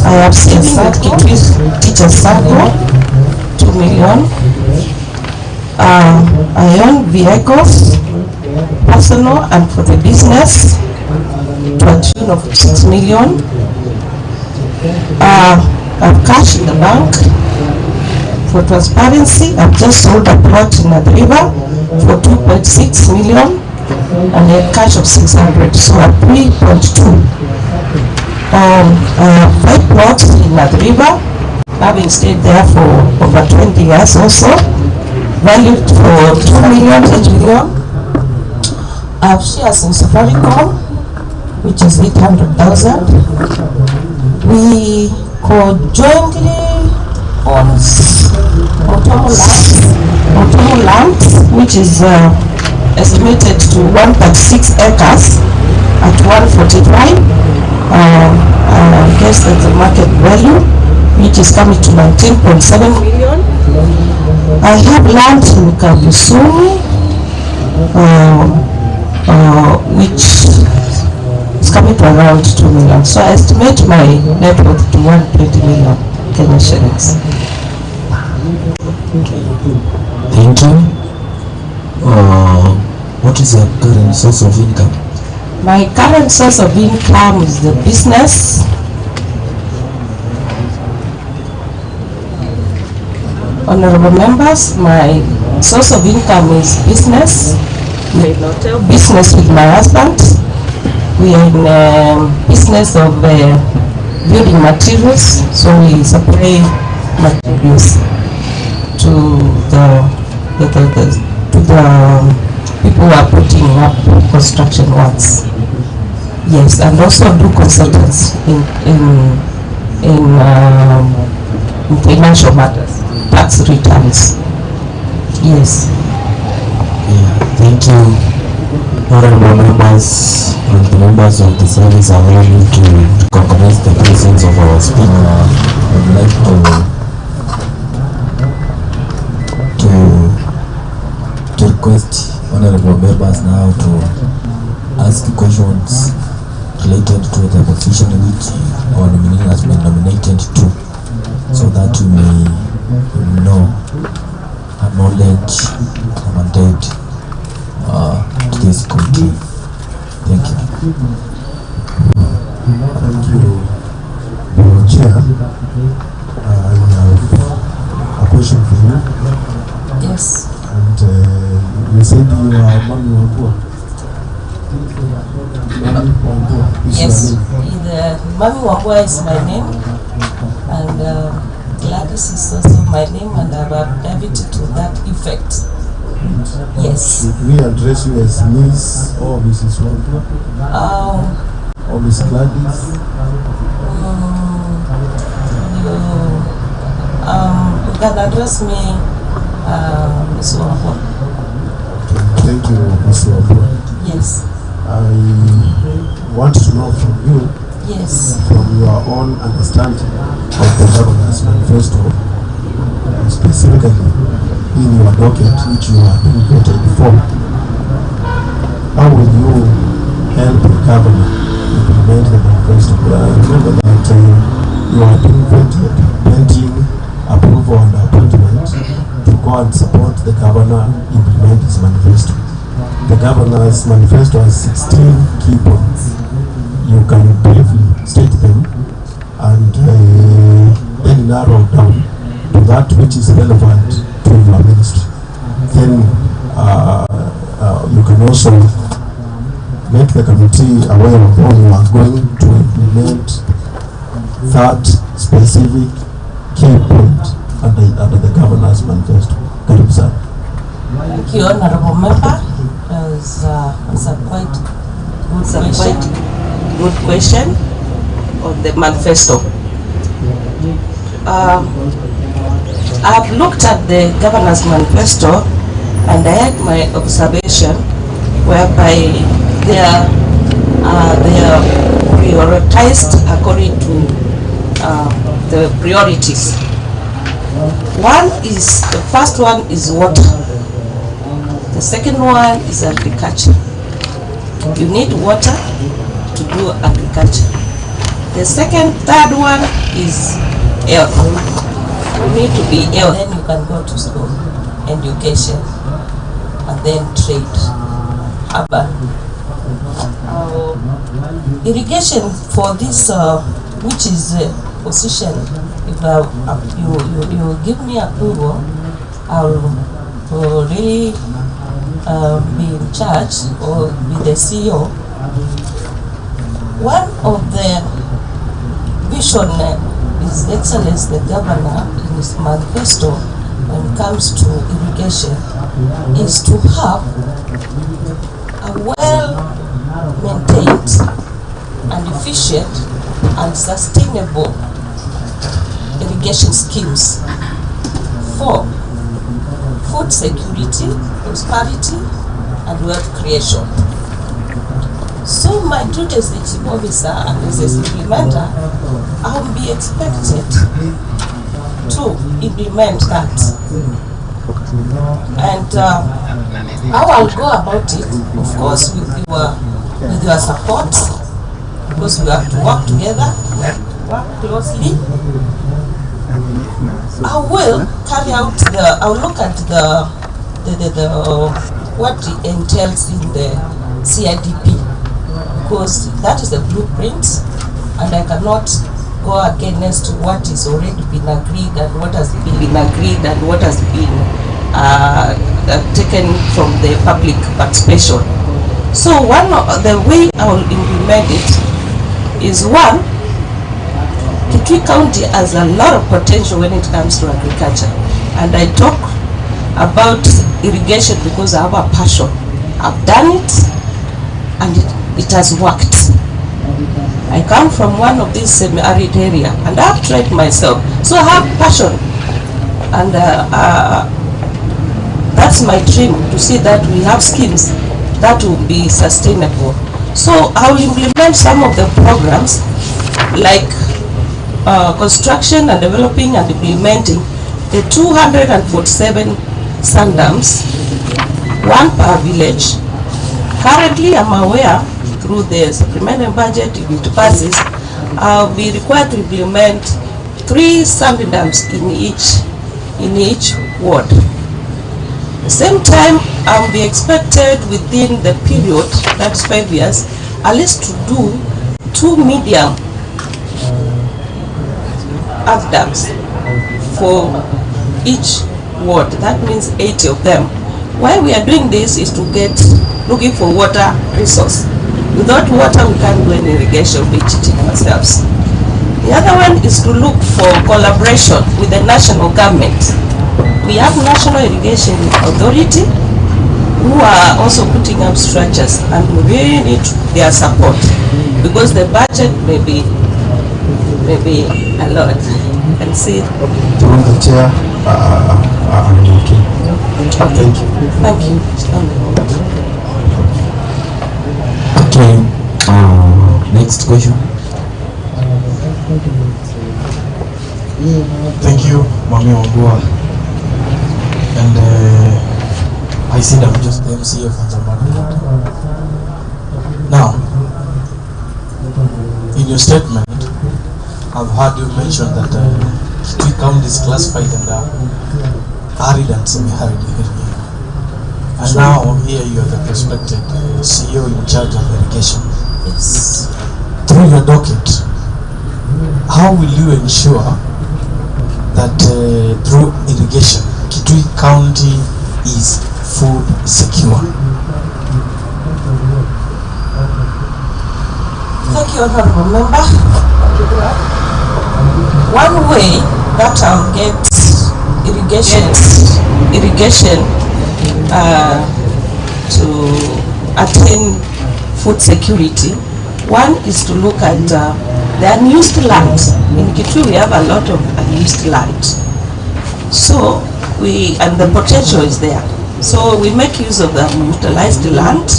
I have CSAT Kitui Teachers Circle, 2 million. I own vehicles, personal and for the business, to a tune of 6 million. I have cash in the bank. For transparency, I've just sold a plot in the river for 2.6 million and a cash of 600, so at 3.2. I have 5 plots in the river, having stayed there for over 20 years also, valued for 2 million, 8 million. I have shares in Safaricom, which is 800,000. We conjointly owns Automo land, which is estimated to 1.6 acres at 145. I guess that's the market value, which is coming to 19.7 million. I have land in Kabusumi, which is coming to around 2 million. So I estimate my net worth to 120 million Kenya shillings. Thank you. What is your current source of income? My current source of income is the business. Honorable members, my source of income is business. Business with my husband. We are in business of building materials, so we supply materials to the people who are putting up construction works. Yes, and also do consultants in financial matters, tax returns. Yes. Yeah, thank you. Honorable members and the members of the service are willing to recognize the presence of our speaker. I would like to request honorable members now to ask questions related to the position which our nominee has been nominated to, so that we may know, acknowledge, the mandate to this committee. Thank you. Thank you, Your Chair. I have a question for you. Yes. And you said you are Mami Wambua. Yes, Mami Wambua is my name, and Gladys is also my name, and I've affidavit to that effect. Yes. Should we address you as Miss or Mrs. Wambua? Or Miss Gladys? You can address me, Ms. Wambua. Thank you, Ms. Wambua. Yes. I want to know from you, yes, from your own understanding of the governance manifesto, specifically in your docket which you have been voted for, how will you help the governor implement the manifesto? Remember that you are being voted pending approval and appointment to go and support the governor implement his manifesto. The governor's manifesto has 16 key points. You can briefly state them and then narrow down to that which is relevant to your ministry. Then you can also make the committee aware of how you are going to implement that specific key point under the governor's manifesto. Thank you, Honorable Member. As was a quite good question on the manifesto. I've looked at the governor's manifesto and I had my observation whereby they are prioritized according to the priorities. The first one is water. The second one is agriculture. You need water to do agriculture. The third one is health. You need to be health. Then you can go to school, education, and then trade, urban. Irrigation for this, which is position, if you give me approval, I'll really be in charge or be the CEO. One of the vision His Excellency the Governor in his manifesto when it comes to irrigation is to have a well-maintained and efficient and sustainable irrigation schemes for food security, prosperity, and wealth creation. So my duty as the chief officer and as a implementer, I will be expected to implement that. And how I'll go about it, of course, with your support, because we have to work together, work closely. I will carry out I'll look at what it entails in the CIDP, because that is the blueprint, and I cannot go against what is already been agreed and what has been agreed and what has been taken from the public participation. So the way I will implement it is one, Kitui County has a lot of potential when it comes to agriculture, and I talk about irrigation because I have a passion. I've done it and it has worked. I come from one of these semi-arid area and I've tried myself, so I have passion, and that's my dream, to see that we have schemes that will be sustainable. So I will implement some of the programs like construction and developing and implementing the 247 sand dams, one per village. Currently, I'm aware through the supplementary budget, if it passes, I'll be required to implement 3 sand dams in each ward. At the same time, I'll be expected within the period, that's 5 years, at least to do 2 medium earth dams for each ward. That means 80 of them. Why we are doing this is to looking for water resource. Without water, we can't do any irrigation, we cheating ourselves. The other one is to look for collaboration with the national government. We have National Irrigation Authority who are also putting up structures, and we really need their support because the budget may be a lot. You can see it. From the chair, I'm okay. Thank you. Thank you. Okay, next question. Thank you, Mami Wangua. And I said I'm just the MC of Inter-governmental. Now, in your statement, I've heard you mention that Kitui County is classified under arid and semi-arid area. And now here you are the prospective CEO in charge of irrigation. Yes. Through your docket, how will you ensure that through irrigation, Kitui County is food secure? Thank you, Honorable Member. One way that I'll get irrigation to attain food security. One is to look at the unused land. In Kitui we have a lot of unused land. So and the potential is there. So we make use of the utilized land.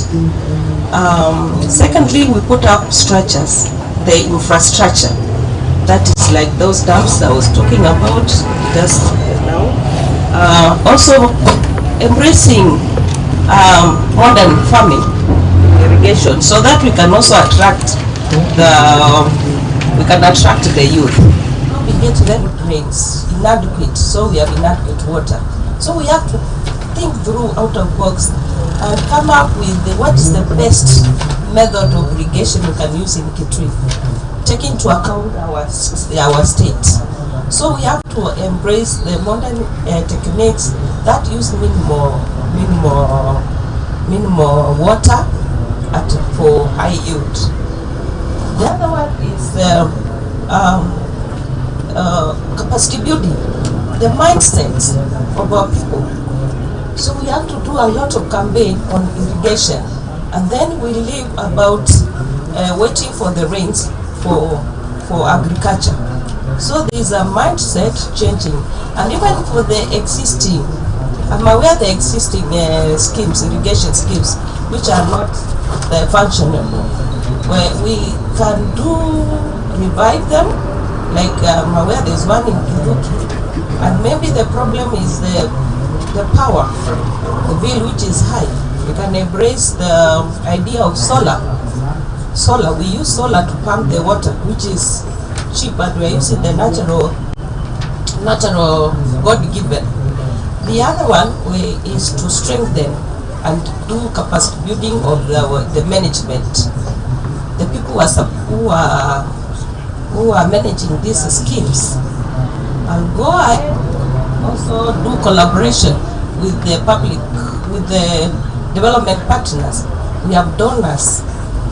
Secondly, we put up structures, the infrastructure. That is like those dams I was talking about just now. Also embracing modern farming, irrigation, so that we can also attract the youth. We get very rains, inadequate, so we have inadequate water. So we have to think through out of box and come up with what is the best method of irrigation we can use in Kitui, taking into account our state. So we have to embrace the modern techniques that use minimal water for high yield. The other one is capacity building, the mindset of our people. So we have to do a lot of campaign on irrigation, and then we leave about waiting for the rains for agriculture. So there is a mindset changing, and even for the existing, I'm aware the existing schemes, irrigation schemes, which are not functional, where we can revive them. Like I'm aware there's one in Kitui, and maybe the problem is the power, the bill which is high. We can embrace the idea of solar. We use solar to pump the water, which is cheap, but we are using the natural God-given. The other one is to strengthen and do capacity building of the management. The people who are managing these schemes. I'll go ahead also do collaboration with the public, with the development partners. We have donors.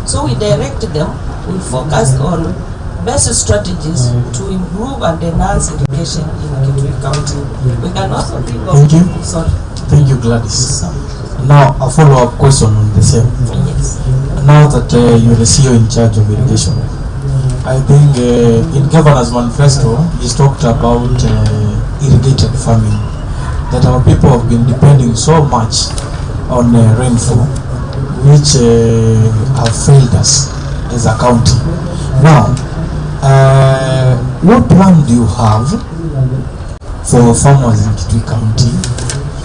So we direct them, we focus on best strategies to improve and enhance irrigation in Kitui County. We can also think of... Thank you. Thank you, Gladys. Now, a follow-up question on the same. Yes. Now that you're the CEO in charge of irrigation, I think in Governor's Manifesto, he's talked about irrigated farming, that our people have been depending so much on rainfall, which have failed us as a county. Now, what plan do you have for farmers in Kitui County,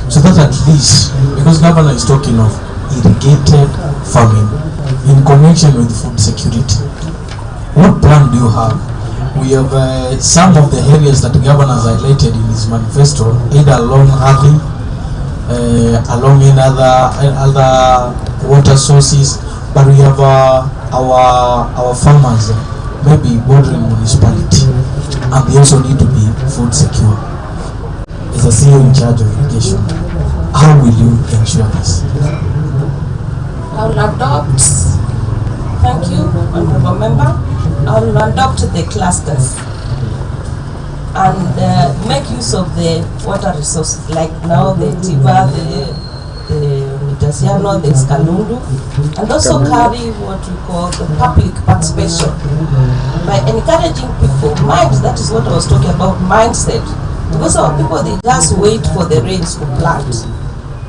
so that at least, because Governor is talking of irrigated farming in connection with food security, what plan do you have? We have some of the areas that the Governor has highlighted in his manifesto, either along Hali, along in other water sources, but we have our farmers maybe bordering municipality, and they also need to be food secure. As a CEO in charge of irrigation, how will you ensure this? I will adopt, thank you, Honorable Member, I will adopt the clusters and make use of the water resources, like now the Tiba, the Mitasiano, the Skalundu, and also carry what we call the public participation by encouraging people. That is what I was talking about, mindset. Because our people, they just wait for the rains to plant.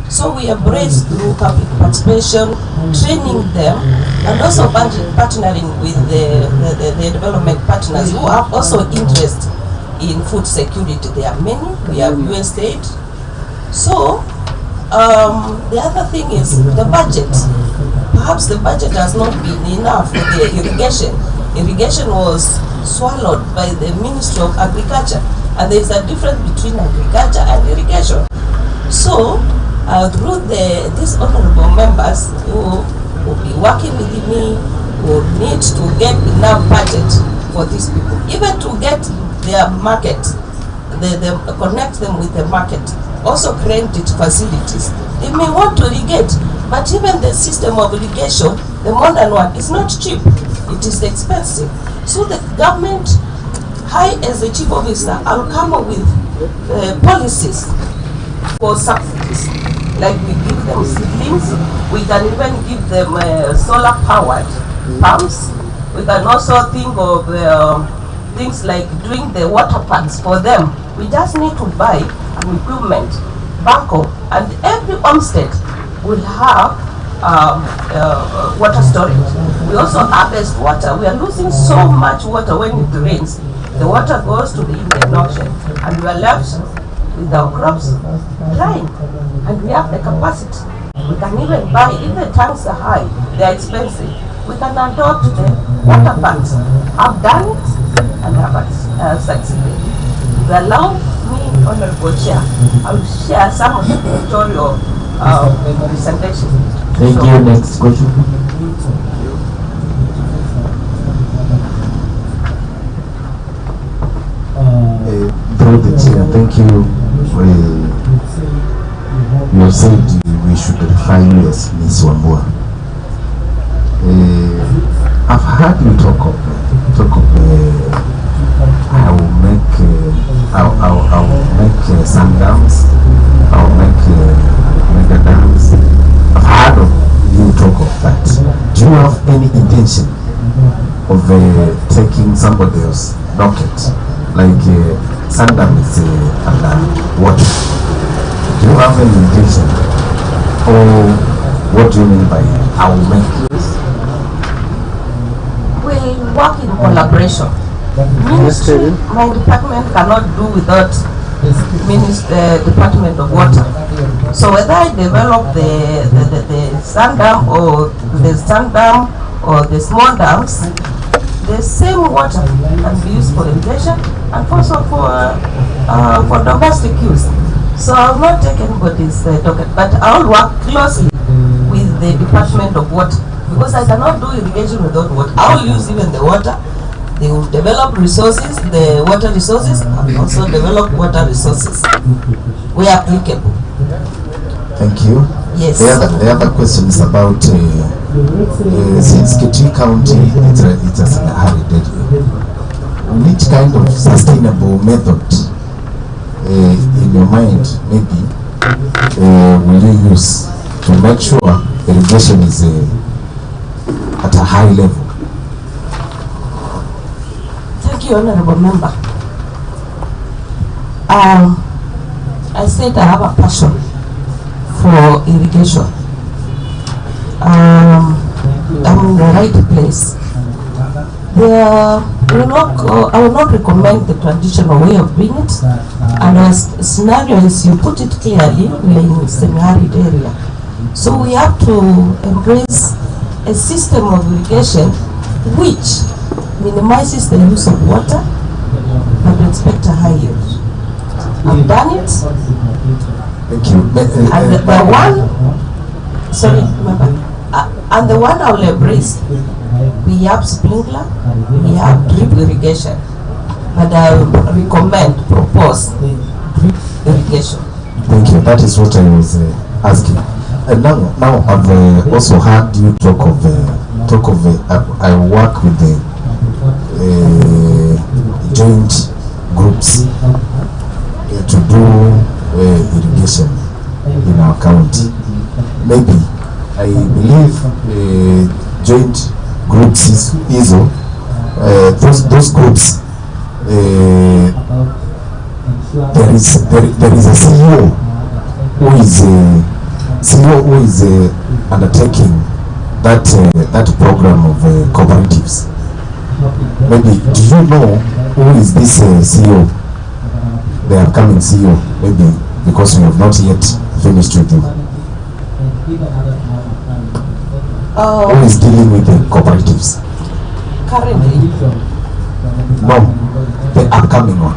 So we embrace through public participation, training them, and also partnering with the development partners who have also interest in food security. There are many. We have USAID. So the other thing is the budget. Perhaps the budget has not been enough for the irrigation. Irrigation was swallowed by the Ministry of Agriculture, and there is a difference between agriculture and irrigation. So through these honorable members who will be working with me, will need to get enough budget for these people, even to get their market, connect them with the market, also create facilities. They may want to irrigate, but even the system of irrigation, the modern one, is not cheap. It is expensive. So the government, I as the chief officer, I'll come up with policies for subsidies. like we give them seedlings, we can even give them solar powered pumps. We can also think of things like doing the water pumps for them. We just need to buy an equipment, backhoe, and every homestead will have water storage. We also harvest water. We are losing so much water when it rains. The water goes to the Indian Ocean, and we are left with our crops drying. And we have the capacity. We can even buy, if the tanks are high, they are expensive. We can adopt the water tanks. I've done it and have succeeded. If you allow me, Honorable Chair, I will share some of the pictorial presentation. Thank you. Next question. Through the chair, thank you. You have said we should refer you as Ms. Wambua. I've heard you talk of I will make sundowns, I will make mega dams. I've heard of you talk of that. Do you have any intention of taking somebody else's docket, like sundam is under water? Do you have any intention, or what do you mean by I will make this? We work in collaboration. Ministry, my department cannot do without Department of Water. So whether I develop the sand dam or the small dams, the same water can be used for irrigation and also for domestic use. So I will not take anybody's docket, but I will work closely with the Department of Water, because I cannot do irrigation without water. I will use even the water. They will develop resources, the water resources, and also develop water resources where applicable. Thank you. Yes. The other question is about since Kitui County it has inherited, which kind of sustainable method in your mind maybe will you use to make sure irrigation is at a high level? Thank you, Honorable Member. I said I have a passion for irrigation. I'm in the right place. I will not recommend the traditional way of doing it. And as scenario is, you put it clearly, we are in semi-arid area. So we have to embrace a system of irrigation which minimizes the use of water but expect a high yield. I've done it. Thank you. And the one, sorry, remember, and the one I will embrace, we have sprinkler, we have drip irrigation, but I recommend, propose drip irrigation. Thank you. That is what I was asking. And now I've also heard you talk of I work with the joint groups to do irrigation in our county. Maybe I believe joint groups is ISO. Those groups there is a CEO who is undertaking that program of cooperatives. Maybe do you know who is this CEO? The upcoming CEO, maybe because we have not yet finished with him. Who is dealing with the cooperatives? Currently? No, the upcoming one.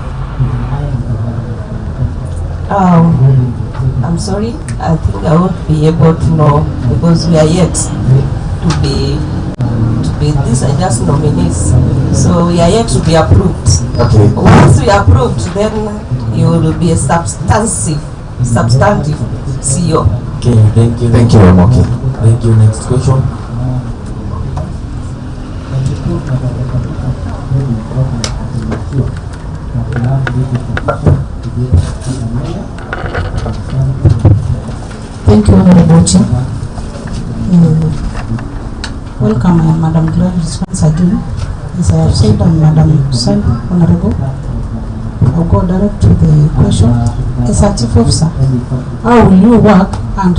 I'm sorry, I think I won't be able to know because we are yet to be these are just nominees, so we are yet to be approved. Okay. Once we are approved, then you will be a substantive CEO. Okay, thank you. Thank you, I'm okay. Thank you. Next question. Thank Thank you, Honorable Chair. Welcome, Madam Gladys, once again. As I have said, I'm Madam Sun, Honorable. I'll go direct to the question. As a chief officer, how will you work and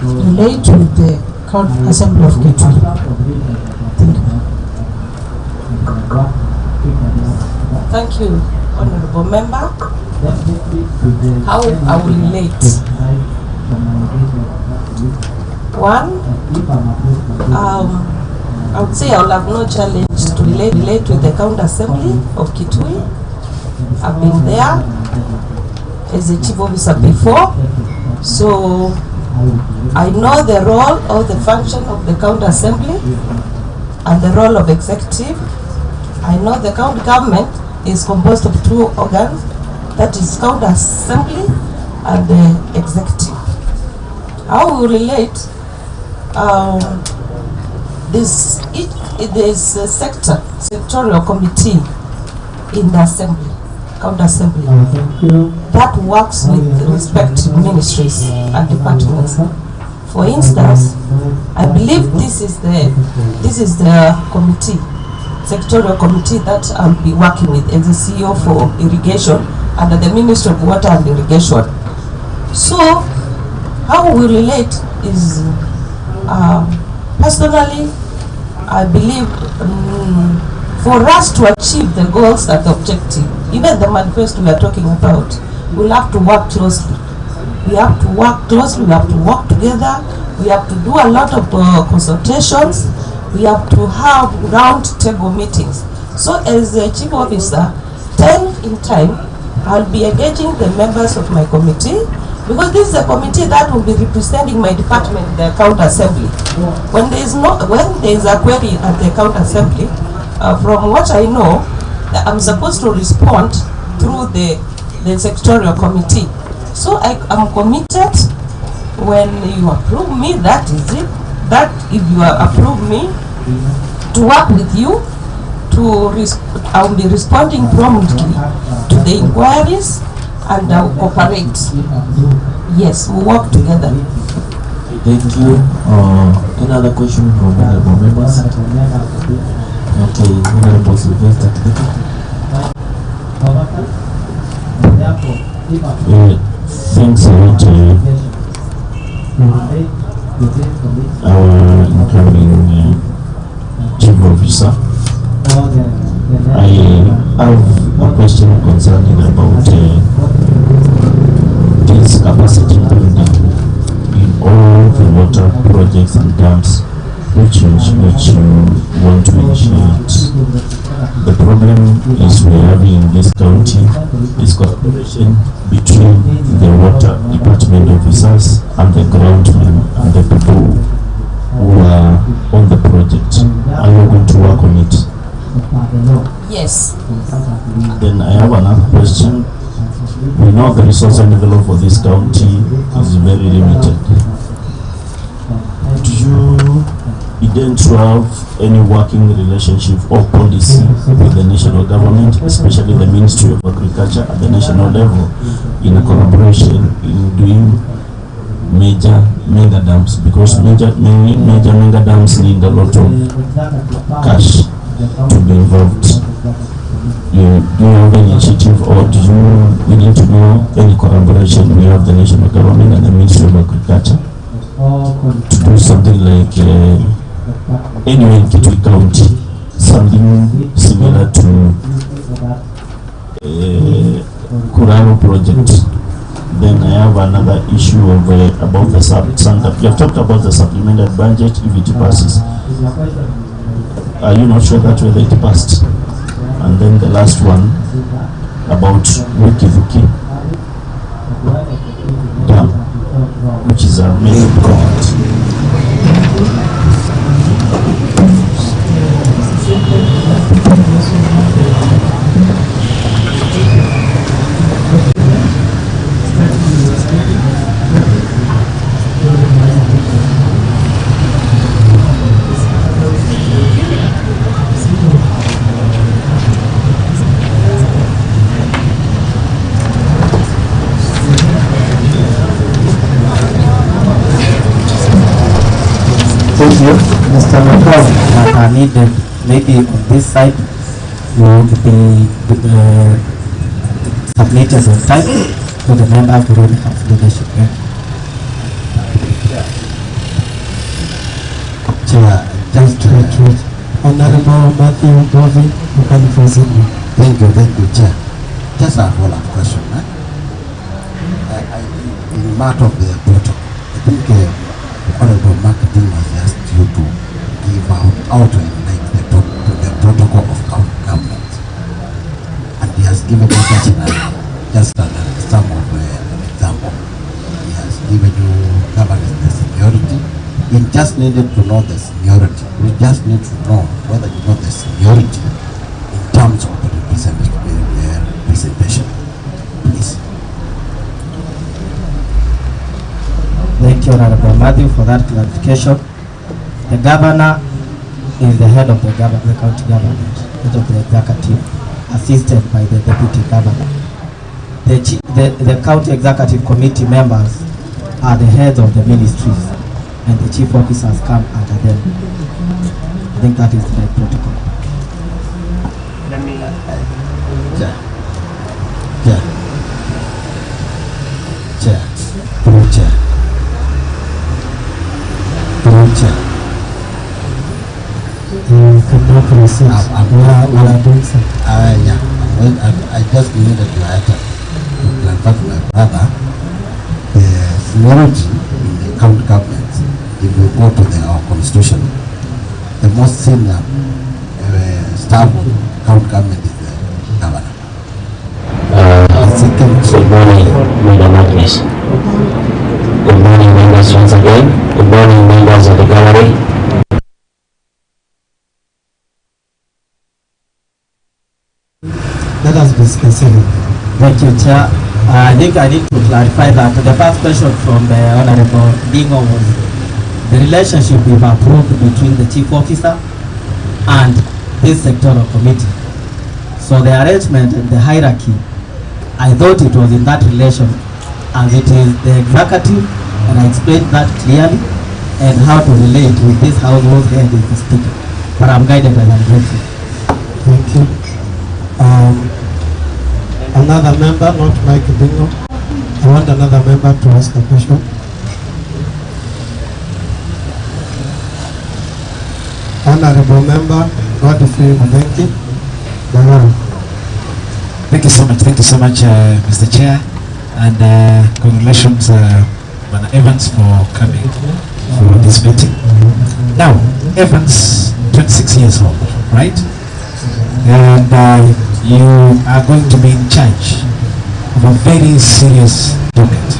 relate with the County Assembly of Kitui? Thank you. Thank you, Honorable Member. How I will relate? One, I would say I will have no challenge to relate with the County Assembly of Kitui. I've been there as a chief officer before, so I know the role or the function of the County Assembly and the role of executive. I know the county government is composed of two organs, that is County Assembly and the executive. How we relate? There's a sectorial committee in the assembly, County Assembly, that works with respective ministries and departments. For instance, I believe this is the committee, sectorial committee that I'll be working with as the CEO for Irrigation under the Ministry of Water and Irrigation. So, how we relate is, personally, I believe for us to achieve the goals and the objective, even the manifesto we are talking about, we'll have to work closely. We have to work closely, we have to work together, we have to do a lot of consultations, we have to have round table meetings. So as a chief officer, time in time, I'll be engaging the members of my committee, because this is a committee that will be representing my department in the County Assembly. When there is a query at the County Assembly, from what I know, I'm supposed to respond through the sectorial committee. So I am committed. When you approve me, that is it. That if you approve me to work with you, I will be responding promptly to the inquiries and I will cooperate. Yes, we work together. Thank you. Any other question from honorable members? Okay, Honorable Sylvester. Thanks a lot, our incoming chief officer. I have a question concerning about this capacity building in all the water projects and dams which you want to initiate. The problem is we're having in this county is cooperation between the water department officers and the groundmen and the people who are on the project. Are you going to work on it? Yes. Then I have another question. We know the resource envelope for this county is very limited. Do you intend to have any working relationship or policy with the national government, especially the Ministry of Agriculture at the national level, in a collaboration in doing mega dams? Because major mega dams need a lot of cash to be involved. Do you have any initiative, or do you need to know any collaboration we have the national government and the Ministry of Agriculture to do something like anywhere in Kitui County, something similar to Kuraro project? Then I have another issue of about the you have talked about the supplemented budget if it passes. Are you not sure that whether it passed? And then the last one about Wikivuki Dam, which is a main project. Mr. Report that are needed, maybe on this side, will be submitted on time to the members who really have leadership. Chair, just to retreat. Honorable Matthew Govey, you can proceed. Thank you, Chair. Just a follow-up question. In the matter of the protocol, I think Honorable Marketing has asked you to give out like the protocol of government, and he has given you just some of an example. He has given you governance the seniority. We just needed to know the seniority. We just need to know whether you know the seniority in terms of the representation. Please. Thank you, Honorable Matthew, for that clarification. The governor is the head of the county government, head of the executive, assisted by the deputy governor. The county executive committee members are the heads of the ministries, and the chief officers come under them. I think that is the right protocol. Let me... Chair. You can now proceed. I just needed to clarify to my brother the seniority in the county government. If we go to our constitution, the most senior staff of county government is the governor. Good morning, Madam Agnes. Good morning, members once again. Good morning, members of the gallery. Let us be specific. Thank you, Chair. I think I need to clarify that the first question from the Honorable Dingo was the relationship we've approved between the chief officer and this sectoral committee. So the arrangement and the hierarchy, I thought it was in that relation as it is the executive, and I explained that clearly, and how to relate with this household head is the speaker. But I'm guided and I'm grateful. Thank you. Another member, not Mike Bingo. I want another member to ask a question. Honorable member, Godfrey Mudenki. Thank you so much, Mr. Chair, and congratulations, Mana Evans, for coming for this meeting. Now, Evans, 26 years old, right? And you are going to be in charge of a very serious docket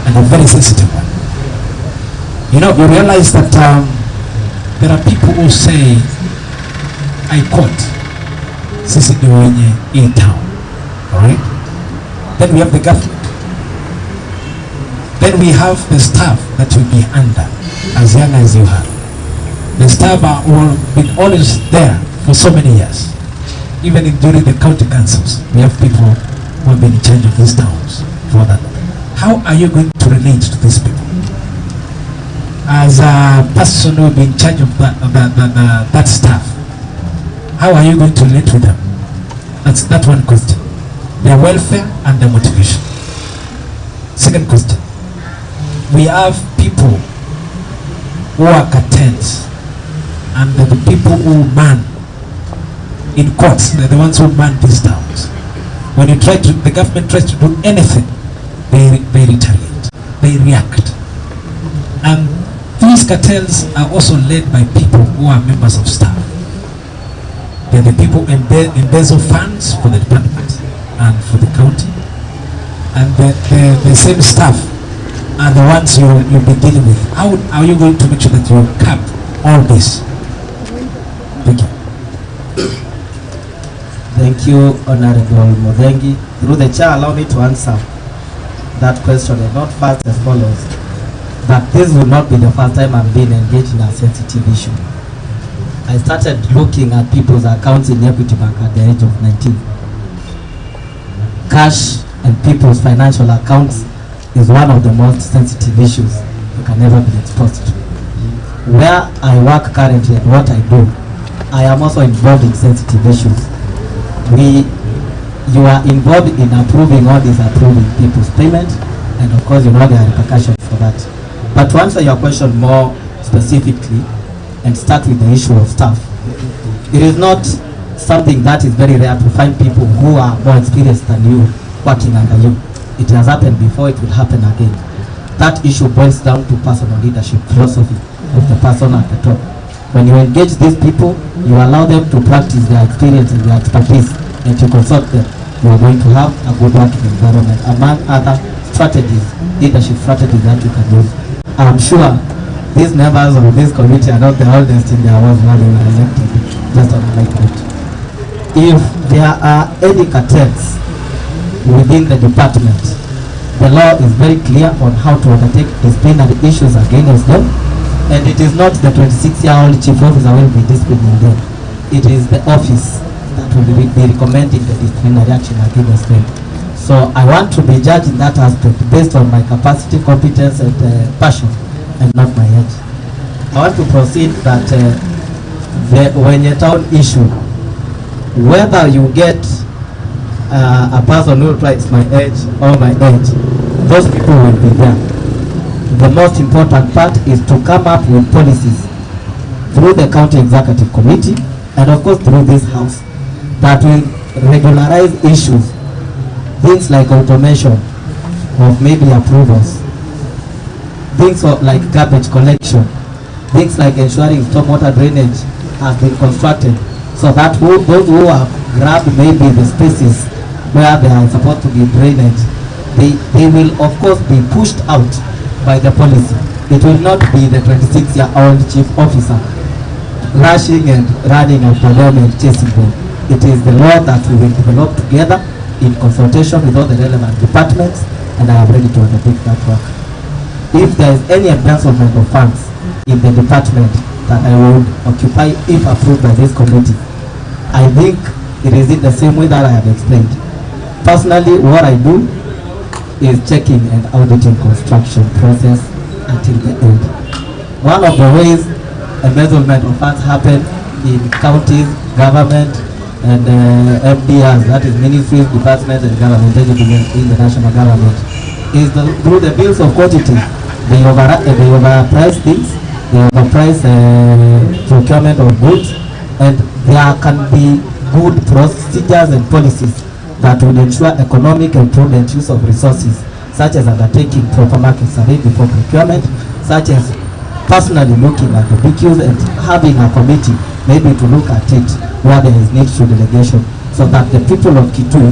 and a very sensitive one. You know, you realize that there are people who say, I quote, sisi ni wenye in town, all right? Then we have the government. Then we have the staff that will be under, as young as you have. The staff are all been always there for so many years. Even during the county councils, we have people who have been in charge of these towns for that. How are you going to relate to these people? As a person who will be in charge of that staff, how are you going to relate with them? That's one question. Their welfare and their motivation. Second question. We have people who are cartels, and the people who man in courts, they're the ones who man these towns. When the government tries to do anything, they retaliate, they react. And these cartels are also led by people who are members of staff. They're the people who embezzle funds for the department and for the county. And the same staff are the ones you'll be dealing with. How are you going to make sure that you cap all this? Thank you. Thank you, Honorable Mudengi. Through the chair, allow me to answer that question, and not first as follows. That this will not be the first time I'm being engaged in a sensitive issue. I started looking at people's accounts in Equity Bank at the age of 19. Cash and people's financial accounts is one of the most sensitive issues you can ever be exposed to. where I work currently and what I do, I am also involved in sensitive issues. You are involved in approving or disapproving people's payment, and of course you know there are repercussions for that. But to answer your question more specifically and start with the issue of staff, it is not something that is very rare to find people who are more experienced than you working under you. It has happened before, it will happen again. That issue boils down to personal leadership philosophy of the person at the top. When you engage these people, you allow them to practice their experience and their expertise, and to consult them. You are going to have a good working environment, among other strategies, leadership strategies that you can use. I'm sure these members of this committee are not the oldest in their world when they were elected, just on a light note. If there are any cartels within the department, the law is very clear on how to undertake disciplinary issues against them, and it is not the 26-year-old chief officer who will be disciplining them. It is the office that will be recommending the disciplinary action against them. So I want to be judged in that aspect based on my capacity, competence, and passion, and not my age. I want to proceed that when a town issue, whether you get a person who writes my age or my age, those people will be there. The most important part is to come up with policies through the county executive committee and of course through this house that will regularize issues, things like automation of maybe approvals, things like garbage collection, things like ensuring stormwater drainage has been constructed, so that those who have grabbed maybe the spaces where they are supposed to be drainage, they will of course be pushed out by the policy. It will not be the 26-year-old chief officer rushing and running after them and chasing them. It is the law that we will develop together in consultation with all the relevant departments, and I am ready to undertake that work. If there is any embezzlement of funds in the department that I would occupy if approved by this committee, I think it is in the same way that I have explained. Personally, what I do is checking and auditing construction process until the end. One of the ways embezzlement of funds happen in counties, government, and MDRs, that is ministries, departments, and government agencies in the national government, is through the bills of quantity. They overprice things, they overprice procurement of goods, and there can be good procedures and policies that would ensure economic and prudent use of resources, such as undertaking proper market survey before procurement, such as personally looking at the BQs and having a committee maybe to look at it where there is need for delegation, so that the people of Kitui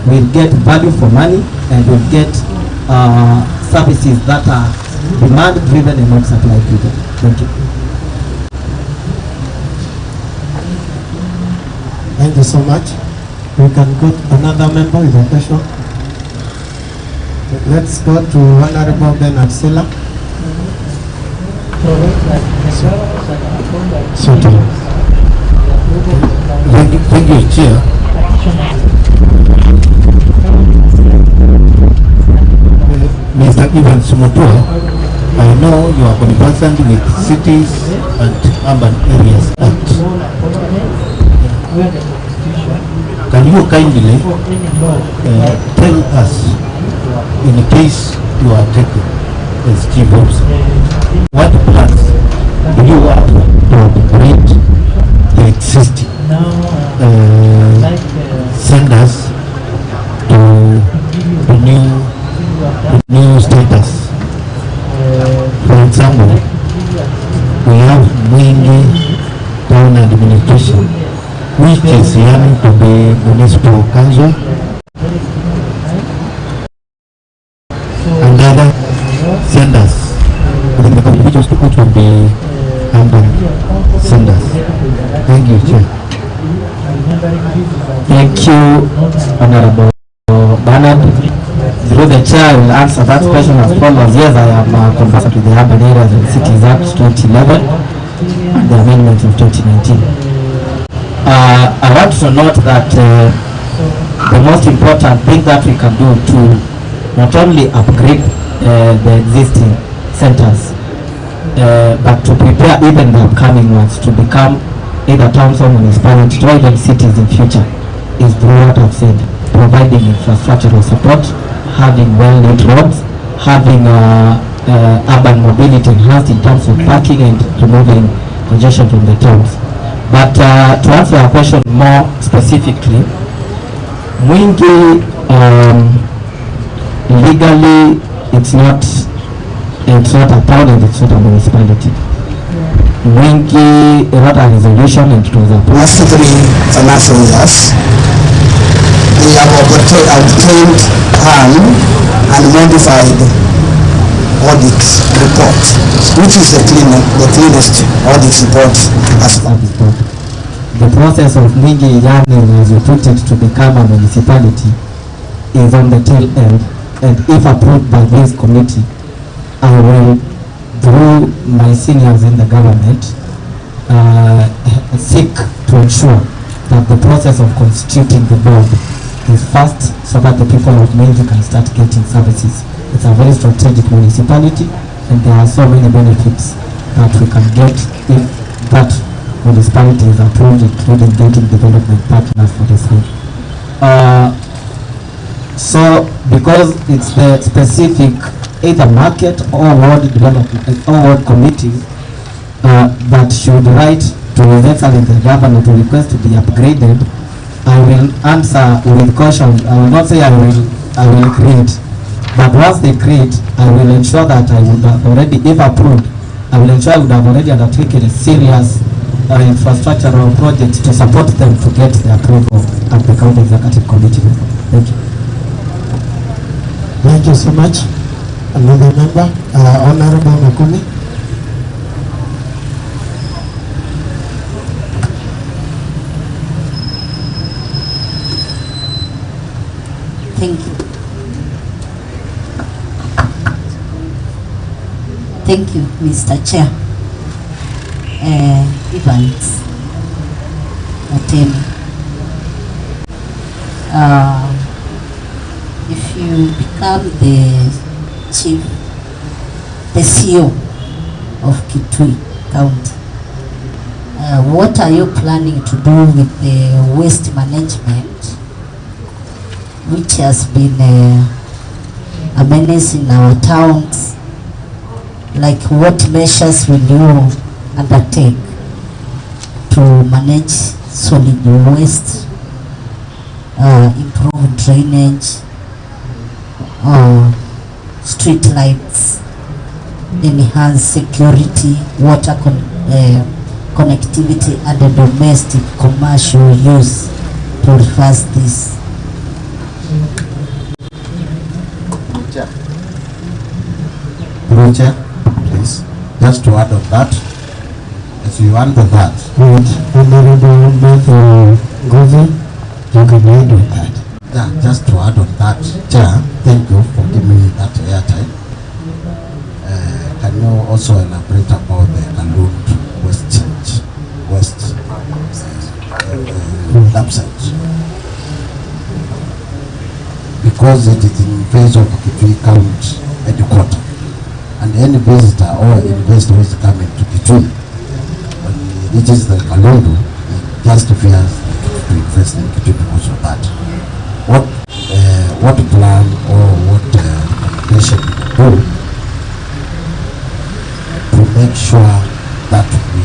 will get value for money and will get services that are demand driven and not supply driven. Thank you. Thank you so much. We can go to another member with a question. Let's go to Honorable Bernard Silla. Thank you, Chair. Mr. Evans Mutua, I know you are conversant with Cities and Urban Areas Act. Can you kindly tell us, in case you are taken as chief officer, what plans do you have to upgrade the existing senders to new status? For example, we have mainly town administration, which is yearning to be municipal council, and other senders within the contributions to which will be urban senders. Thank you, Chair. Thank you, Honorable Bernard. Through the chair, I will answer that question as follows. Yes, I am conversant with the Urban Areas and Cities Act 2011 and the amendment of 2019. I want to note that the most important thing that we can do to not only upgrade the existing centers but to prepare even the upcoming ones to become either towns or municipalities or even cities in future is through what I've said, providing infrastructural support, having well-lit roads, having urban mobility enhanced in terms of parking and removing congestion from the towns. But to answer your question more specifically, Mwingi legally it's not a town and it's not a municipality. Mwingi wrote a resolution and it was approved. Last 3 financial years, we have obtained and modified audit report, which is the cleanest audit report as well. The process of Mwingi learning, as you put it, to become a municipality is on the tail end, and if approved by this committee, I will, through my seniors in the government, seek to ensure that the process of constituting the board is fast so that the people of Mwingi can start getting services. It's a very strategic municipality and there are so many benefits that we can get if that municipality is approved, including getting development partners for the same. So because it's the specific either market or ward development or ward committees that should write to His Excellency the Governor to request to be upgraded, I will answer with caution. I will not say I will create, but once they create, I will ensure that I would have already, if approved, I will ensure I would have already undertaken a serious infrastructural project to support them to get the approval at the County Executive Committee. Thank you. Thank you so much. Another member, Honorable Makumi. Thank you. Thank you, Mr. Chair. Evans Atemi. If you become the CEO of Kitui County, what are you planning to do with the waste management, which has been a menace in our towns? Like, what measures will you undertake to manage solid waste, improve drainage, street lights, enhance security, water connectivity, and the domestic commercial use to reverse this? Chair, please, just to add on that, as you answer that. Honorable Govi, you can add on that. Yeah, just to add on that, Chair, thank you for giving me that airtime. Can you also elaborate about the Kalund waste dump site? Because it is in phase of Kitui County headquarters, and any visitor or investor who is coming to Kitui, when he reaches the Kalundu, he just fears to invest in Kitui because of that. What plan or what recommendation you can do to make sure that we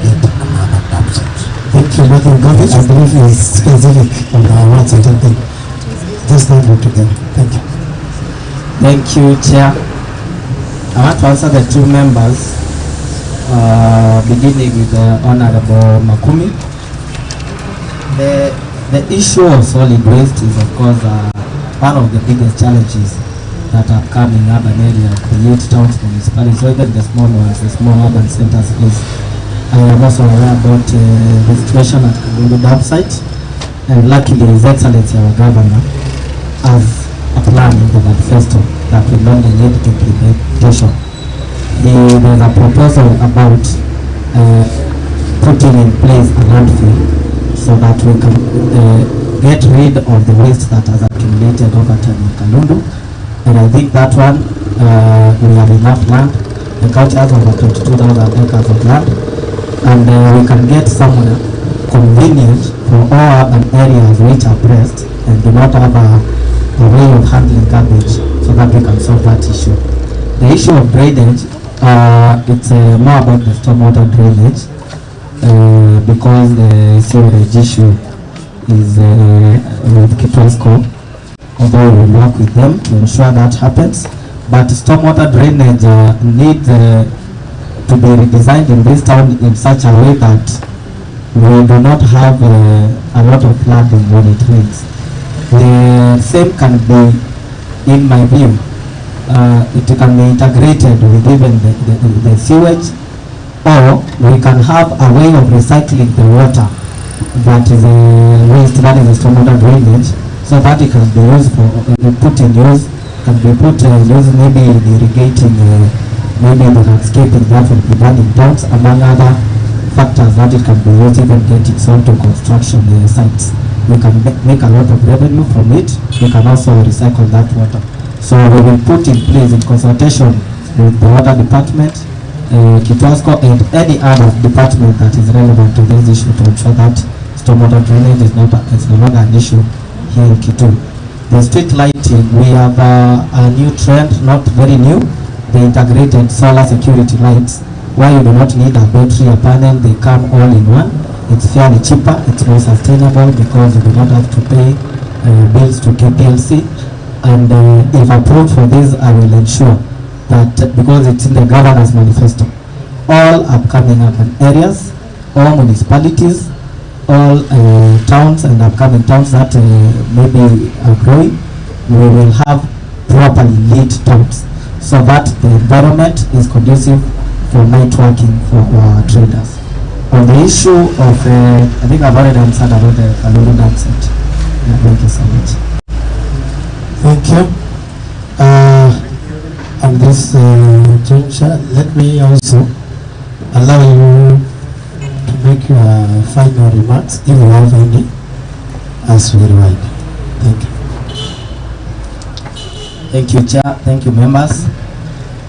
get another dump site? Thank you, Madam Governor. I believe it is specific on our words. I don't think. Just leave it together. Thank you. Thank you, Chair. I want to answer the two members, beginning with the Honorable Makumi. The issue of solid waste is, of course, one of the biggest challenges that are coming in urban areas, the 8 towns, municipalities, so even the small ones, the small urban centers face. I am also aware about the situation at Kalundu dump site, and luckily His Excellency our Governor has a plan in the manifesto that will only lead to implementation. There's a proposal about putting in place a landfill so that we can get rid of the waste that has accumulated over time in Kalundu. And I think that one, we have enough land The county has over 22,000 acres of land, and we can get somewhere convenient for all urban areas which are pressed and do not have a way of handling garbage, so that we can solve that issue. The issue of drainage, it's more about the stormwater drainage, because the sewerage issue is with Kitui, although we will work with them to ensure that happens. But stormwater drainage needs to be redesigned in this town in such a way that we do not have a lot of flooding when it rains. The same can be, in my view, it can be integrated with even the sewage, or we can have a way of recycling the water that is a waste, that is a stormwater drainage, so that it can be used for, put in use, can be put in use maybe in irrigating, maybe the landscaping that will be done in towns, among other factors that it can be used, even getting some to construction sites. We can make a lot of revenue from it. We can also recycle that water. So we will put in place, in consultation with the water department, Kitui, and any other department that is relevant to this issue, to ensure that stormwater drainage is no longer an issue here in Kitui. The street lighting, we have a new trend, not very new, the integrated solar security lights, where you do not need a battery, a panel, they come all in one. It's fairly cheaper, it's more sustainable because you do not have to pay bills to KPLC. And if approved for this, I will ensure that, because it's in the governance manifesto, all upcoming urban areas, all municipalities, all towns and upcoming towns that maybe are growing, we will have properly lit towns, so that the environment is conducive for night working for our traders. On the issue of, I think I've already answered about the Kalulu dam set. Thank you so much. Thank you. On this juncture, let me also allow you to make your final remarks, if you have any, as we rewind. Thank you. Thank you, Chair. Thank you, members.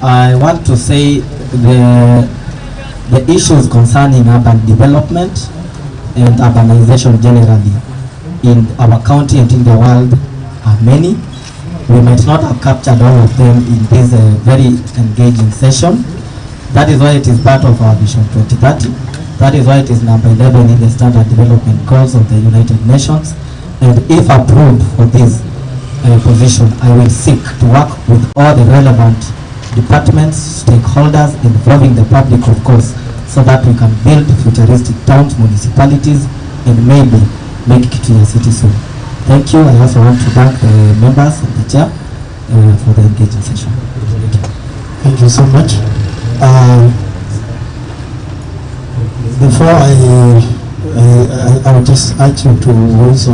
I want to say the issues concerning urban development and urbanization generally in our county and in the world are many. We might not have captured all of them in this very engaging session. That is why it is part of our Vision 2030. That is why it is number 11 in the Standard Development Goals of the United Nations. And if approved for this position, I will seek to work with all the relevant departments, stakeholders, involving the public, of course, so that we can build futuristic towns, municipalities, and maybe make Kitui a city soon. Thank you. I also want to thank the members and the chair for the engaging session. Thank you so much. Before I would just urge you to also,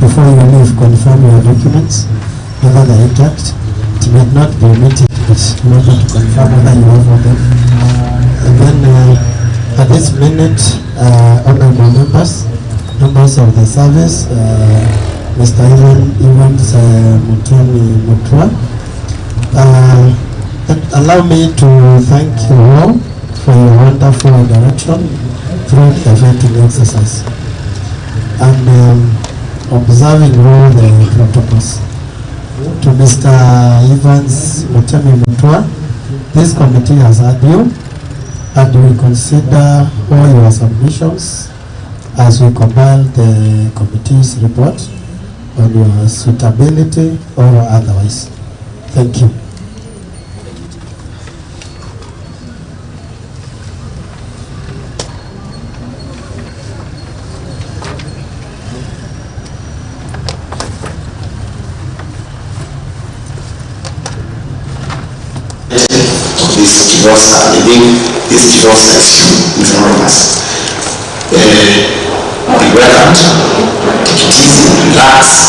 before you leave, confirm your documents, whether they are intact. It may not be omitted, but in order to confirm whether you have all them. And then at this minute, honorable members of the service, Mr. Evans Mutemi Mutua, allow me to thank you all for your wonderful direction through the vetting exercise and observing all the protocols. To Mr. Evans Mutemi Mutua, this committee has heard you and we consider all your submissions as we compile the committee's report on your suitability or otherwise. Thank you. This divorce, I think this divorce is in front of us. Be welcomed, take it easy, relax.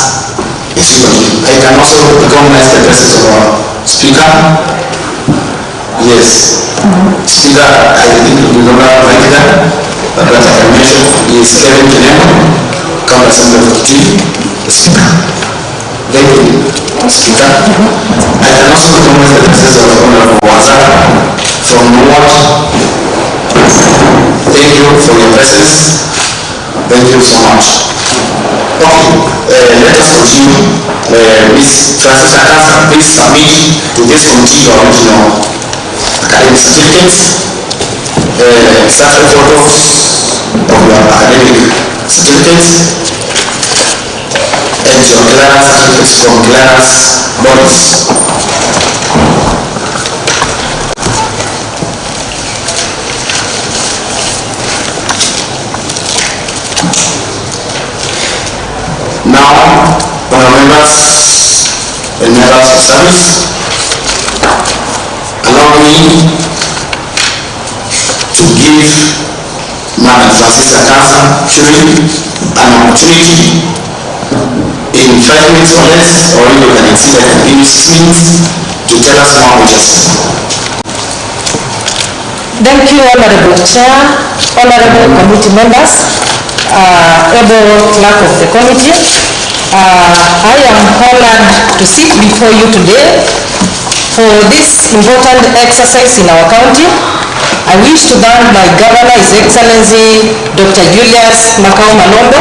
I can also recognize the presence of our speaker. Yes, speaker, I think we don't have right there, but I can mention is Kevin Kinemo, County Assembly of Kitui, the speaker. Thank you, speaker. I can also recognize the presence of Honorable Wazara from Ward. Thank you for your presence. Thank you so much. Okay, let us continue. Ms. Francis Akasa, please submit to this committee your original academic certificates, certain photos of your academic certificates, and your clearance certificates from clearance bodies. Now, honourable members and members of service, allow me to give Madam Francis Akasa an opportunity in 5 minutes or less, or you can exceed it in 6 minutes, to tell us more about yourself. Thank you, Honourable Chair, Honourable Committee members, able clerk of the committee. I am honored to sit before you today for this important exercise in our county. I wish to thank my Governor, His Excellency Dr. Julius Makau Malombe,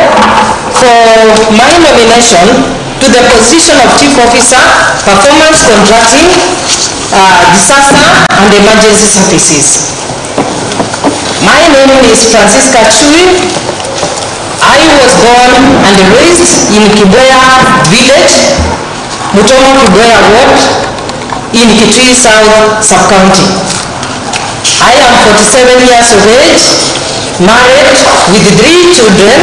for my nomination to the position of Chief Officer, Performance Contracting, Disaster and Emergency Services. My name is Francisca Kitui. I was born and raised in Kiboya Village, Mutomo Kiboya Ward, in Kitui South Sub-County. I am 47 years of age, married with 3 children,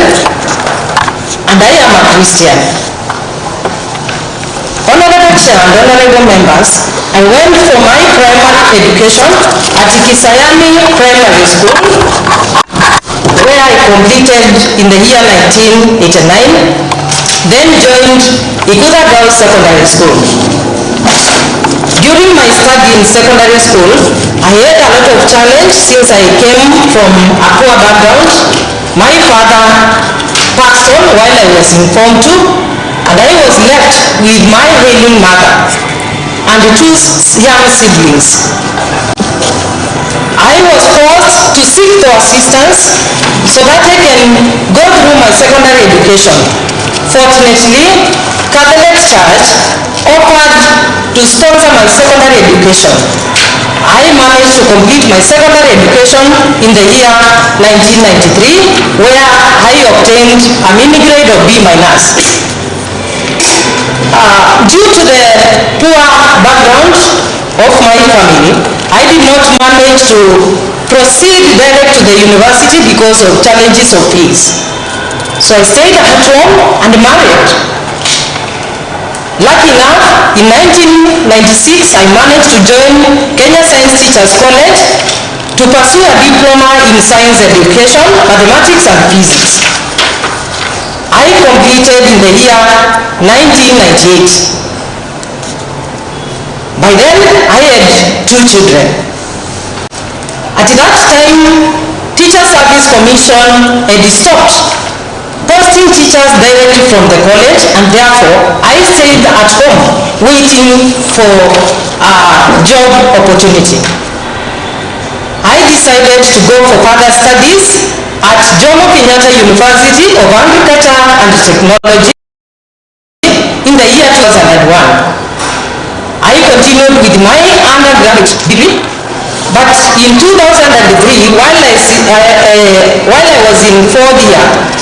and I am a Christian. Honorable Chair and honorable members, I went for my primary education at Kisayani Primary School, where I completed in the year 1989, then joined Ikuda Girls Secondary School. During my study in secondary school, I had a lot of challenge since I came from a poor background. My father passed on while I was in Form 2, and I was left with my ailing mother and 2 young siblings. I was forced to seek for assistance so that I can go through my secondary education. Fortunately, Catholic Church offered to sponsor my secondary education. I managed to complete my secondary education in the year 1993, where I obtained a mini grade of B-. Due to the poor background of my family, I did not manage to proceed direct to the university because of challenges of fees. So I stayed at home and married. Lucky enough, in 1996, I managed to join Kenya Science Teachers College to pursue a diploma in science education, mathematics and physics. I completed in the year 1998. By then, I had 2 children. At that time, Teacher Service Commission had stopped posting teachers directly from the college, and therefore I stayed at home waiting for a job opportunity. I decided to go for further studies at Jomo Kenyatta University of Agriculture and Technology in the year 2001. I continued with my undergraduate degree, but in 2003, while I was in 4th year,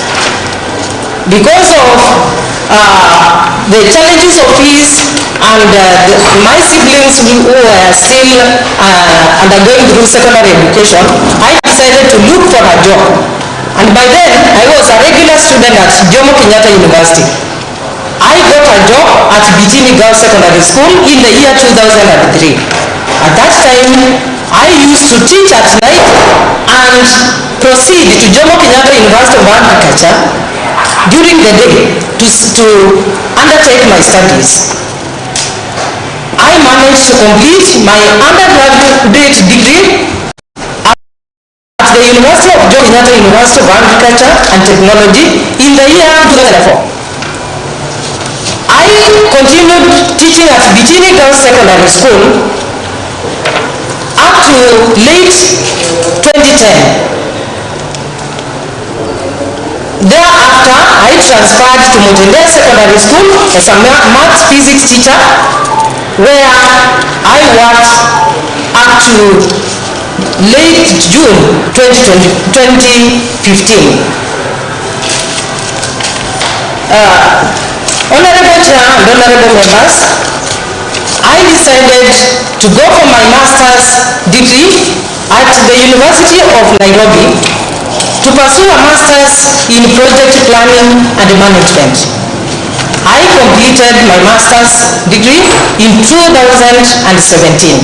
because of the challenges of fees and my siblings who were still undergoing through secondary education, I decided to look for a job. And by then, I was a regular student at Jomo Kenyatta University. I got a job at Bitini Girls Secondary School in the year 2003. At that time, I used to teach at night and proceed to Jomo Kenyatta University of Agriculture during the day to undertake my studies. I managed to complete my undergraduate degree at the University of Jomo Kenyatta University of Agriculture and Technology in the year 2004. I continued teaching at Bitini Girls Secondary School up to late 2010. Thereafter, I transferred to Mutendea Secondary School as a maths physics teacher, where I worked up to late June 2015. Honorable Chair and Honorable Members, I decided to go for my master's degree at the University of Nairobi to pursue a master's in project planning and management. I completed my master's degree in 2017.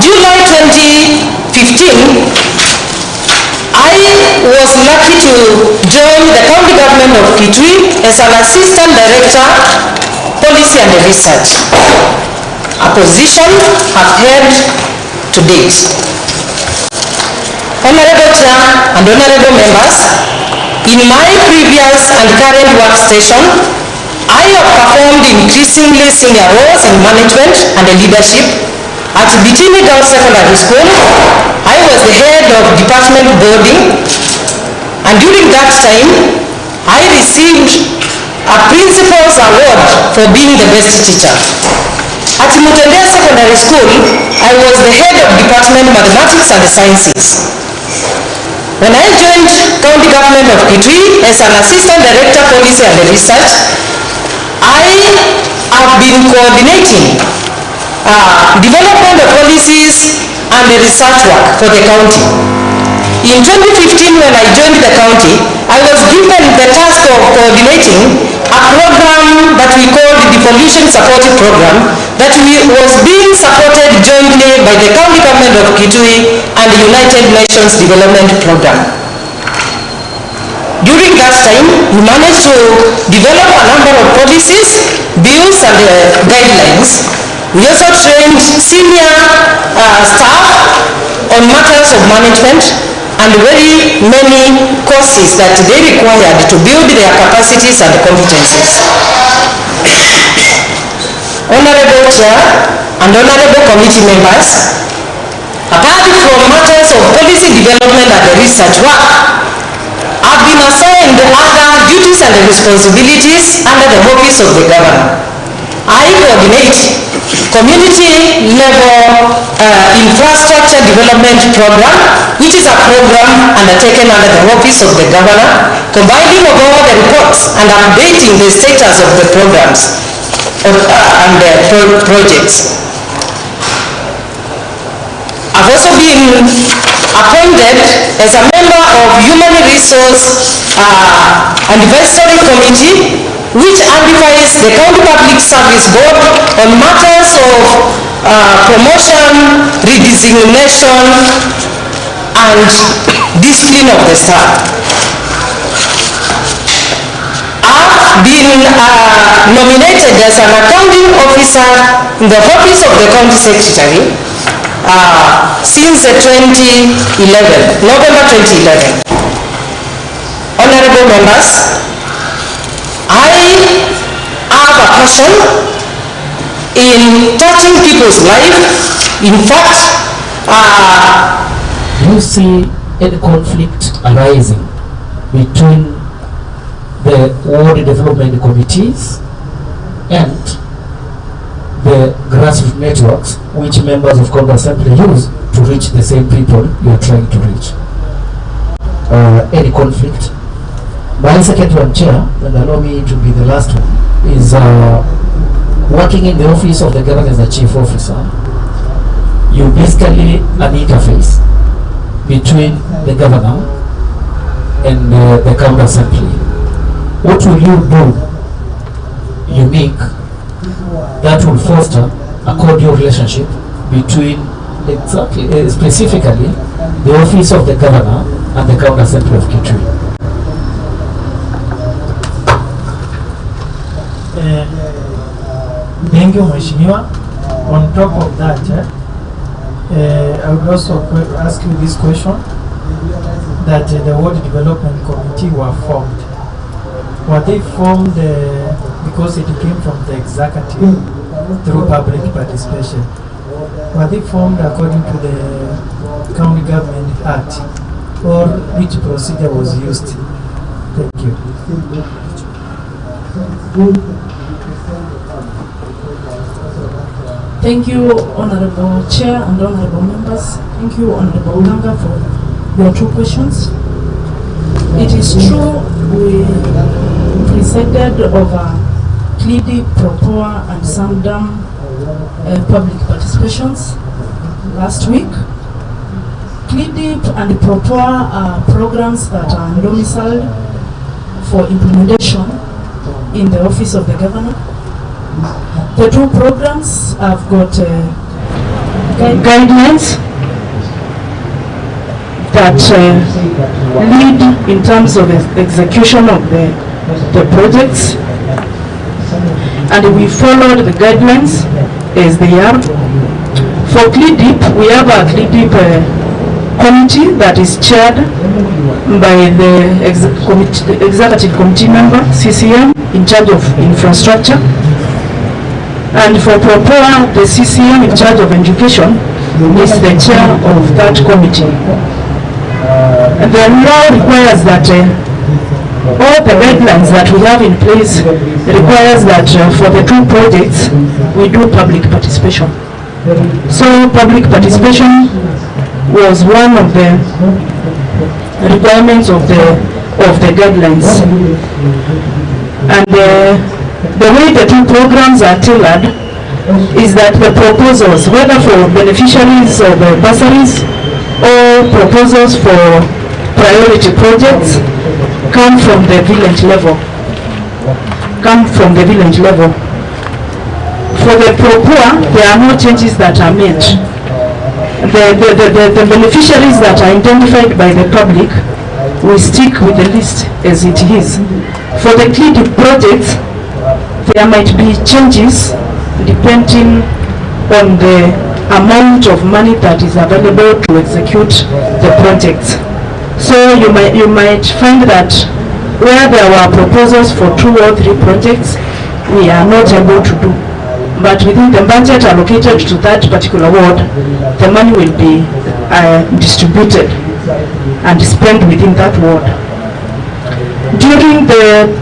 July 2015, I was lucky to join the county government of Kitui as an assistant director, policy and research, a position I've held to date. Honorable Chair and honorable members, in my previous and current workstation, I have performed increasingly senior roles in management and leadership. At Bitini Girls Secondary School, I was the head of department boarding, and during that time, I received a Principal's Award for being the best teacher. At Mutendea Secondary School, I was the head of department mathematics and sciences. When I joined county government of Kitui as an assistant director, policy and research, I have been coordinating development of policies and the research work for the county. In 2015, when I joined the county, I was given the task of coordinating a program that we called the Pollution Supportive Program that was being supported jointly by the county government of Kitui and the United Nations Development Program. During that time, we managed to develop a number of policies, bills and guidelines. We also trained senior staff on matters of management and very many courses that they required to build their capacities and competencies. Honorable Chair and honorable committee members, apart from matters of policy development and research work, I've been assigned other duties and responsibilities under the office of the governor. I coordinate community level infrastructure development program, which is a program undertaken under the office of the governor, combining of all the reports and updating the status of the programs and projects. I've also been appointed as a member of Human Resource Advisory Committee, which advises the County Public Service Board on matters of promotion, redesignation, and discipline of the staff. I've been nominated as an accounting officer in the office of the county secretary since 2011, November 2011. Honorable members, I have a passion in touching people's lives. In fact, do you see any conflict arising between the ward development committees and the grassroots networks which members of county assembly use to reach the same people you are trying to reach? Any conflict? My second one, Chair, and allow me to be the last one, is working in the office of the governor as a chief officer. You basically an interface between the governor and the county assembly. What will you do unique that will foster a cordial relationship between specifically the office of the governor and the county assembly of Kitui? Thank you, Mheshimiwa. On top of that, I would also ask you this question, that the Ward Development Committee were formed. Were they formed because it came from the executive, through public participation? Were they formed according to the County Government Act, or which procedure was used? Thank you. Thank you, Honorable Chair and Honorable Members. Thank you, Honorable Ganga, for your two questions. It is true we presided over CLIDI, PROPOA and SAMDAM public participations last week. CLIDI and PROPOA are programs that are domiciled for implementation in the Office of the Governor. The two programs have got guidelines that lead in terms of execution of the projects, and we followed the guidelines as they are. For CLIDIP, we have a CLIDIP committee that is chaired by the executive committee member, CCM, in charge of infrastructure. And for PROPOA, the CCM in charge of education is the chair of that committee. And the law requires that all the guidelines that we have in place requires that for the two projects we do public participation. So public participation was one of the requirements of the guidelines. And the way the two programs are tailored is that the proposals, whether for beneficiaries of bursaries or proposals for priority projects, come from the village level. For the PROPOA, there are no changes that are made. The beneficiaries that are identified by the public will stick with the list as it is. For the CLIDI projects, there might be changes depending on the amount of money that is available to execute the project. So you might find that where there were proposals for 2 or 3 projects, we are not able to do. But within the budget allocated to that particular ward, the money will be distributed and spent within that ward. During the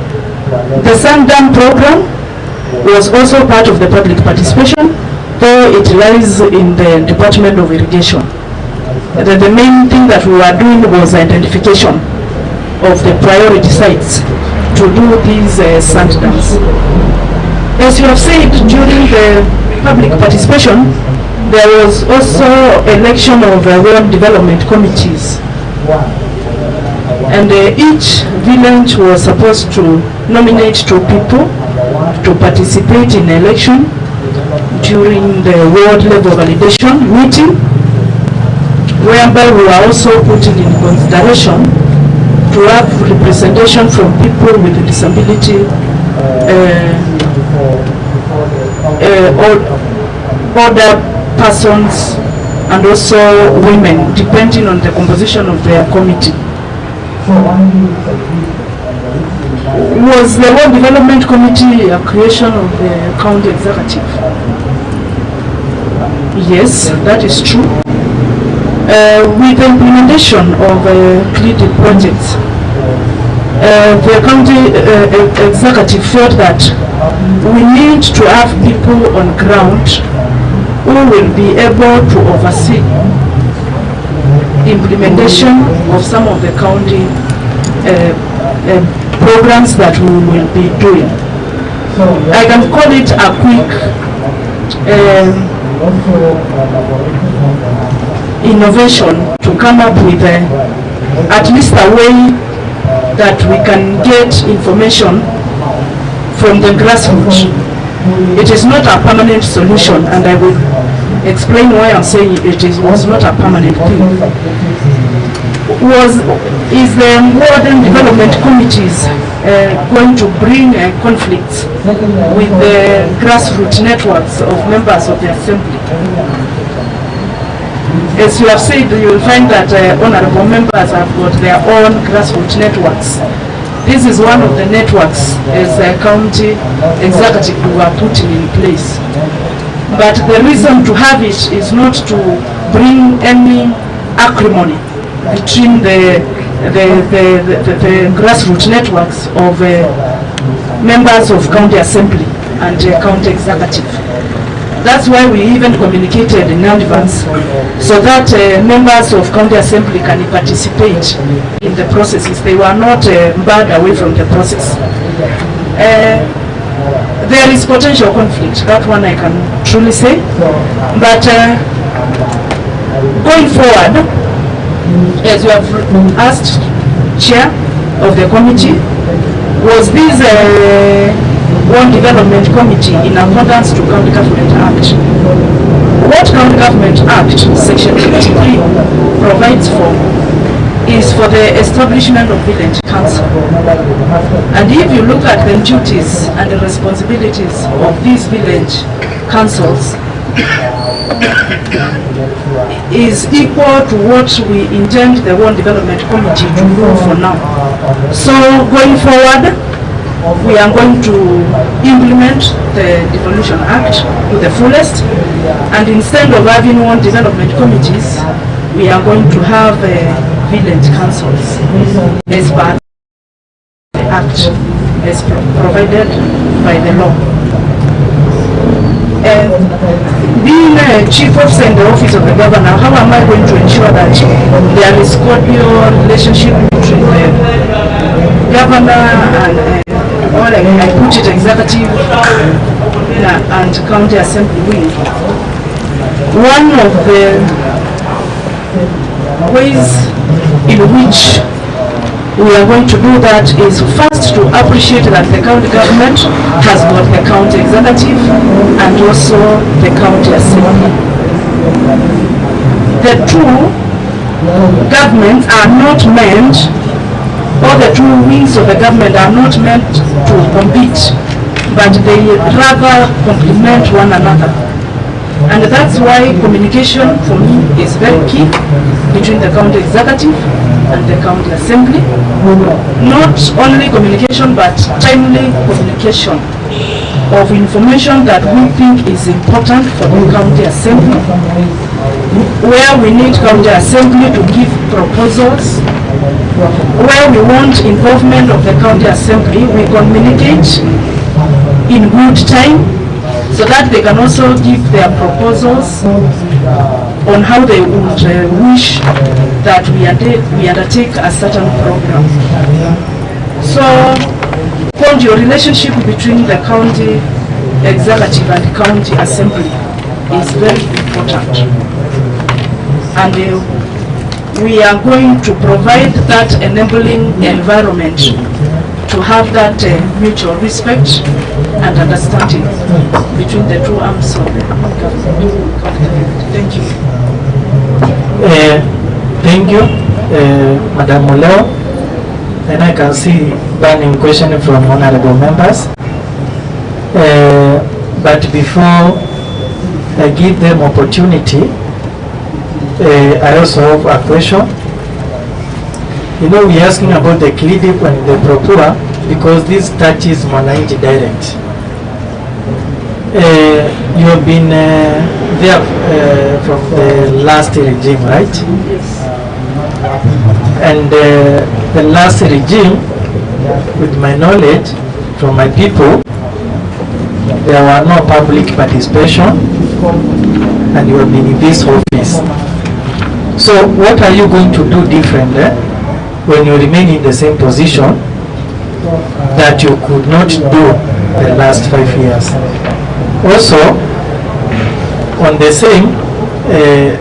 SAMDAM program was also part of the public participation, though it lies in the Department of Irrigation. The main thing that we were doing was identification of the priority sites to do these sand dams. As you have said, during the public participation, there was also election of ward development committees. And each village was supposed to nominate 2 people to participate in election during the ward level validation meeting, whereby we were also putting in consideration to have representation from people with disability, older persons, and also women, depending on the composition of their committee. Was the Ward Development Committee a creation of the county executive? Yes, that is true. With the implementation of CLIDI projects, the county executive felt that we need to have people on ground who will be able to oversee implementation of some of the county programs that we will be doing. I can call it a quick innovation to come up with at least a way that we can get information from the grassroots. It is not a permanent solution, and I will explain why I'm saying was not a permanent thing. Is the ward and development committees going to bring conflicts with the grassroots networks of members of the assembly? As you have said, you will find that honorable members have got their own grassroots networks. This is one of the networks as a county executive we were putting in place. But the reason to have it is not to bring any acrimony between the grassroots networks of members of county assembly and county executive. That's why we even communicated in advance so that members of county assembly can participate in the processes. They were not barred away from the process. There is potential conflict, that one I can truly say. But going forward, as you have asked, Chair of the committee, was this One Development Committee in accordance to County Government Act. What County Government Act, Section 53, provides for is for the establishment of village council. And if you look at the duties and the responsibilities of these village councils, is equal to what we intend the One Development Committee to do for now. So going forward, we are going to implement the Devolution Act to the fullest, and instead of having one development committees, we are going to have village councils as per the Act, as provided by the law. Being a chief officer in the office of the governor, how am I going to ensure that there is cordial relationship between the governor and I put it executive and county assembly wing? One of the ways in which we are going to do that is first to appreciate that the county government has got the county executive and also the county assembly. The two governments are not meant, or the two wings of the government are not meant to compete, but they rather complement one another. And that's why communication for me is very key between the county executive and the county assembly. Not only communication, but timely communication of information that we think is important for the county assembly. Where we need county assembly to give proposals, where we want involvement of the county assembly, we communicate in good time, so that they can also give their proposals on how they would wish that we undertake a certain program. So, your relationship between the county executive and county assembly is very important. And we are going to provide that enabling environment to have that mutual respect and understanding between the two arms of the government. Thank you. Thank you, Madam Muleo. And I can see burning question from honorable members. But before I give them opportunity, I also have a question. You know, we're asking about the CLIDIP and the PROPUA because this touches Mwananchi direct. You have been there from the last regime, right? Yes. And the last regime, with my knowledge from my people, there were no public participation, and you have been in this office. So what are you going to do different when you remain in the same position that you could not do the last 5 years? Also, on the same,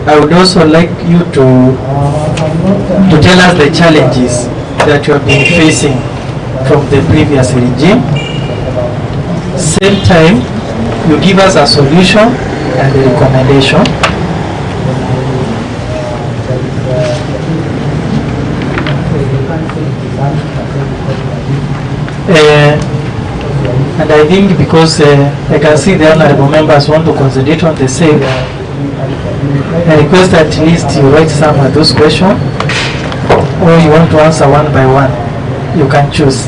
I would also like you to tell us the challenges that you have been facing from the previous regime. Same time, you give us a solution and a recommendation. And I think because I can see the honorable members want to concentrate on the same, I request at least you write some of those questions, or you want to answer one by one. you can choose.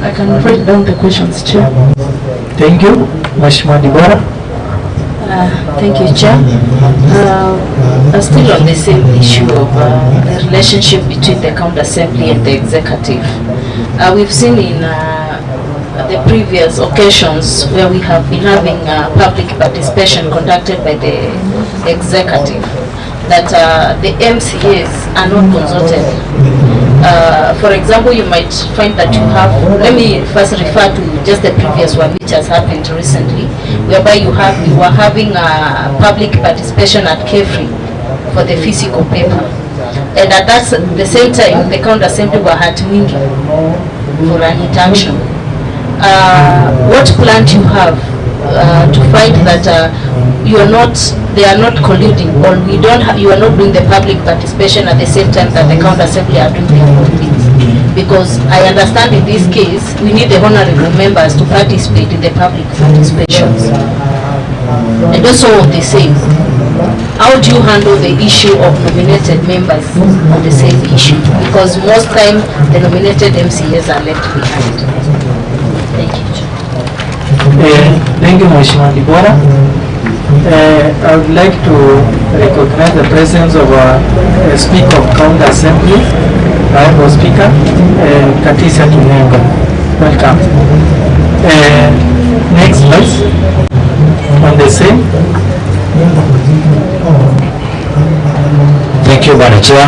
I can write down the questions, Chair. Thank you. Mheshimiwa Dibora. Thank you, Chair. Still on the same issue of the relationship between the County Assembly and the Executive. We've seen in the previous occasions where we have been having public participation conducted by the Executive that the MCAs are not consulted. For example, you might find that you have, let me first refer to just the previous one which has happened recently, whereby you were having public participation at KEFRI for the physical paper. And at the same time, the County Assembly were at Mwingi for an interaction. What plan do you have to find that they are not colluding, or you are not doing the public participation at the same time that the County Assembly are doing their own things? Because I understand in this case, we need the honorable members to participate in the public participations. And also the same, how do you handle the issue of nominated members on the same issue? Because most time the nominated MCAs are left behind. Thank you. Thank you, Mheshimiwa Dibora. I would like to recognize the presence of our Speaker of County Assembly, Honorable Speaker, Katisa Kinengo. Welcome. Next, please. On the same. Thank you, Madam Chair.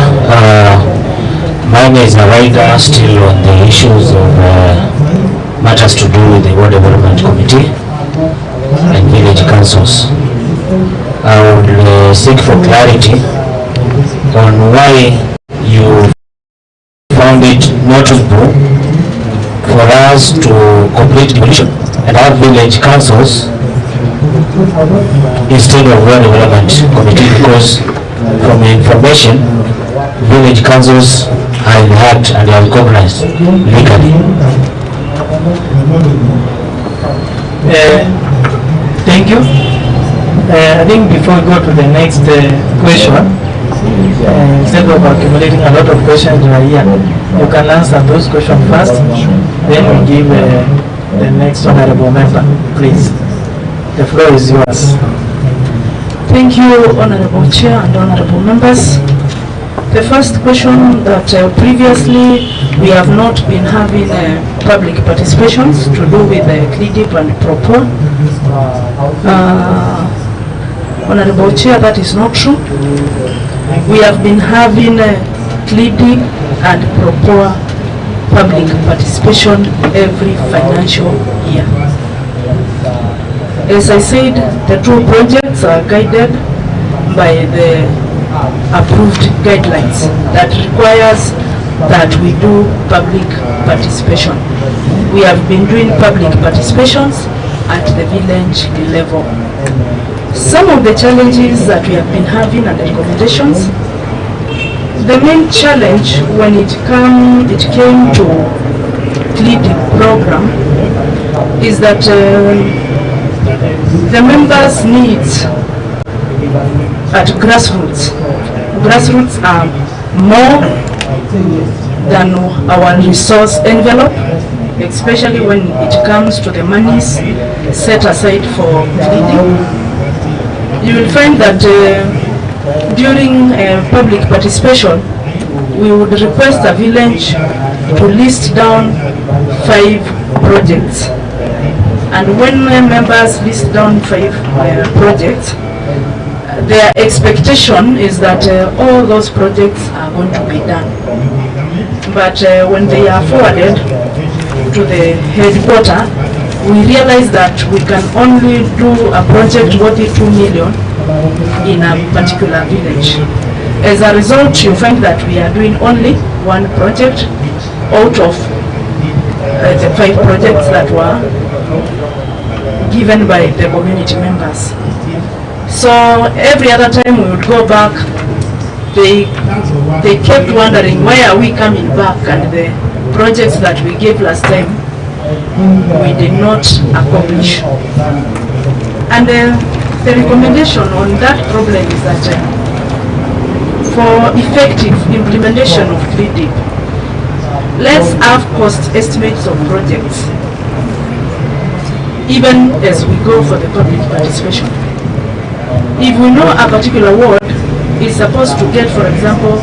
My name is Naraida, still on the issues of matters to do with the Ward Development Committee and village councils. I would seek for clarity on why you found it notable for us to complete demolition and have village councils instead of Ward Development Committee, because from information, village councils are in the act and are recognized legally. Thank you. I think before we go to the next question, instead of accumulating a lot of questions here, you can answer those questions first, then we give the next honorable member, please. The floor is yours. Thank you, Honorable Chair and Honorable Members. The first question that previously we have not been having public participations to do with CLIDIP and PROPOR. Honorable Chair, that is not true. We have been having CLIDIP and PROPOR public participation every financial year. As I said, the two projects are guided by the approved guidelines that requires that we do public participation. We have been doing public participations at the village level. Some of the challenges that we have been having and the recommendations, the main challenge when it came to CLIDIP program is that the members' needs at grassroots are more than our resource envelope, especially when it comes to the monies set aside for CLIDIP. You will find that during public participation, we would request a village to list down 5 projects. And when members list down 5 projects, their expectation is that all those projects are going to be done. But when they are forwarded to the headquarters, we realize that we can only do a project worth 2 million in a particular village. As a result, you find that we are doing only 1 project out of the 5 projects that were given by the community members. So every other time we would go back, they kept wondering, why are we coming back, and the projects that we gave last time we did not accomplish. And the recommendation on that problem is that for effective implementation of CLIDIP, let's have cost estimates of projects, even as we go for the public participation. If we know a particular ward is supposed to get, for example,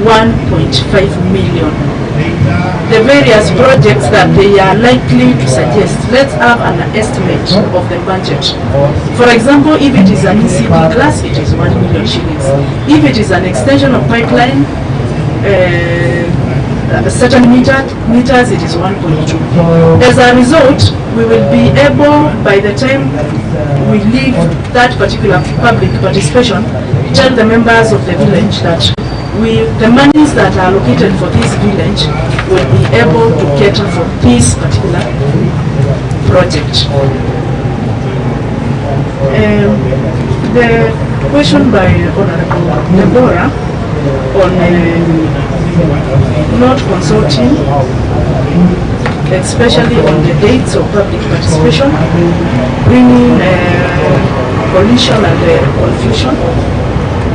1.5 million, the various projects that they are likely to suggest, let's have an estimate of the budget. For example, if it is an ECP class, it is 1 million shillings. If it is an extension of pipeline, certain meters, it is 1.2. As a result, we will be able, by the time we leave that particular public participation, tell the members of the village that the monies that are allocated for this village will be able to cater for this particular project. The question by Honorable Deborah on not consulting, especially on the dates of public participation, bringing collision and confusion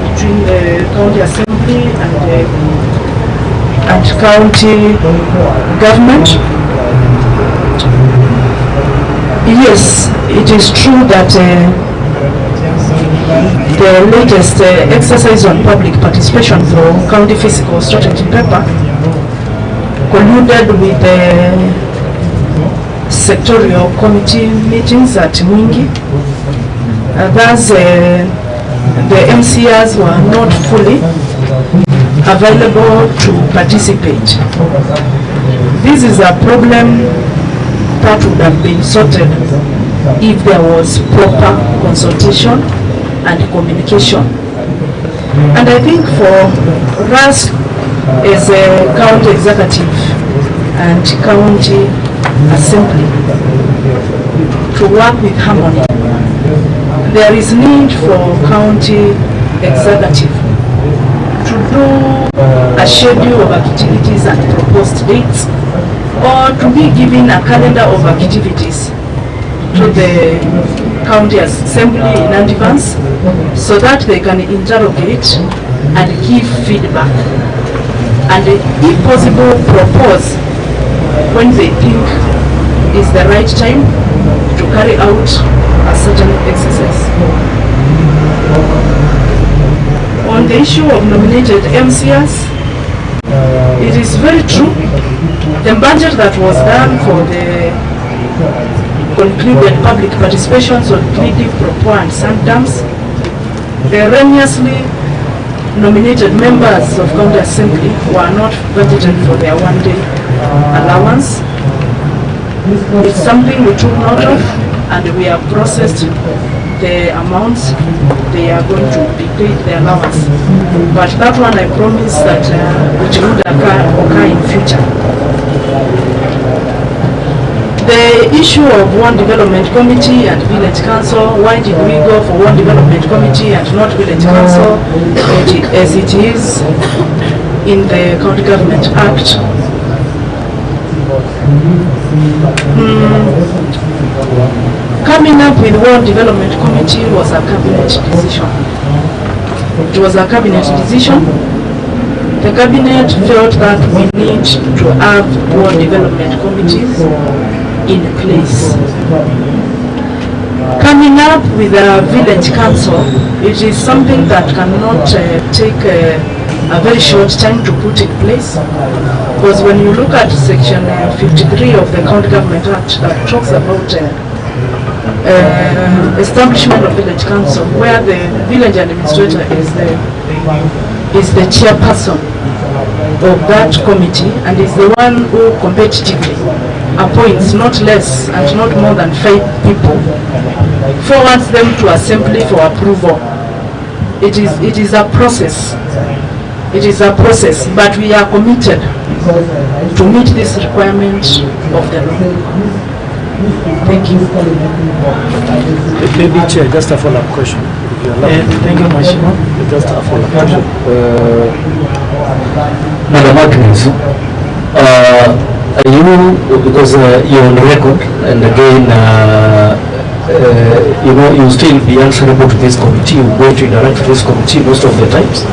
between the county assembly and county government. Yes, it is true that the latest exercise on public participation through county fiscal strategy paper colluded with the sectorial committee meetings at Mwingi. Thus, the MCRs were not fully available to participate. This is a problem that would have been sorted if there was proper consultation and communication. And I think for us as a county executive and county assembly to work with harmony, there is need for county executive to do a schedule of activities and proposed dates, or to be given a calendar of activities to the county assembly in advance, so that they can interrogate and give feedback, and if possible propose when they think is the right time to carry out a certain exercise. On the issue of nominated MCRs, it is very true, the budget that was done for the concluded public participations on Kitui, Propos and Sand Dams, erroneously nominated members of county assembly were not budgeted for their one-day allowance. It's something we took note of, and we have processed the amounts they are going to be paid the allowance. But that one I promise that which would occur in future. The issue of one development committee and village council, why did we go for one development committee and not village council as it is in the County Government Act? Coming up with one development committee was a cabinet decision. It was a cabinet decision. The cabinet felt that we need to have one development committees in place. Coming up with a village council, it is something that cannot take a very short time to put in place, because when you look at section 53 of the County Government Act that talks about establishment of village council, where the village administrator is the chairperson of that committee and is the one who competitively appoints not less and not more than 5 people, forwards them to assembly for approval. It is a process. It is a process, but we are committed to meet this requirement of the law. Thank you. Maybe Chair, just a follow-up question. Thank you, Mheshimiwa. Just a follow-up question. Madam Agnes, because you're on record, and again, you still be answerable to this committee, you go to interact with this committee most of the times.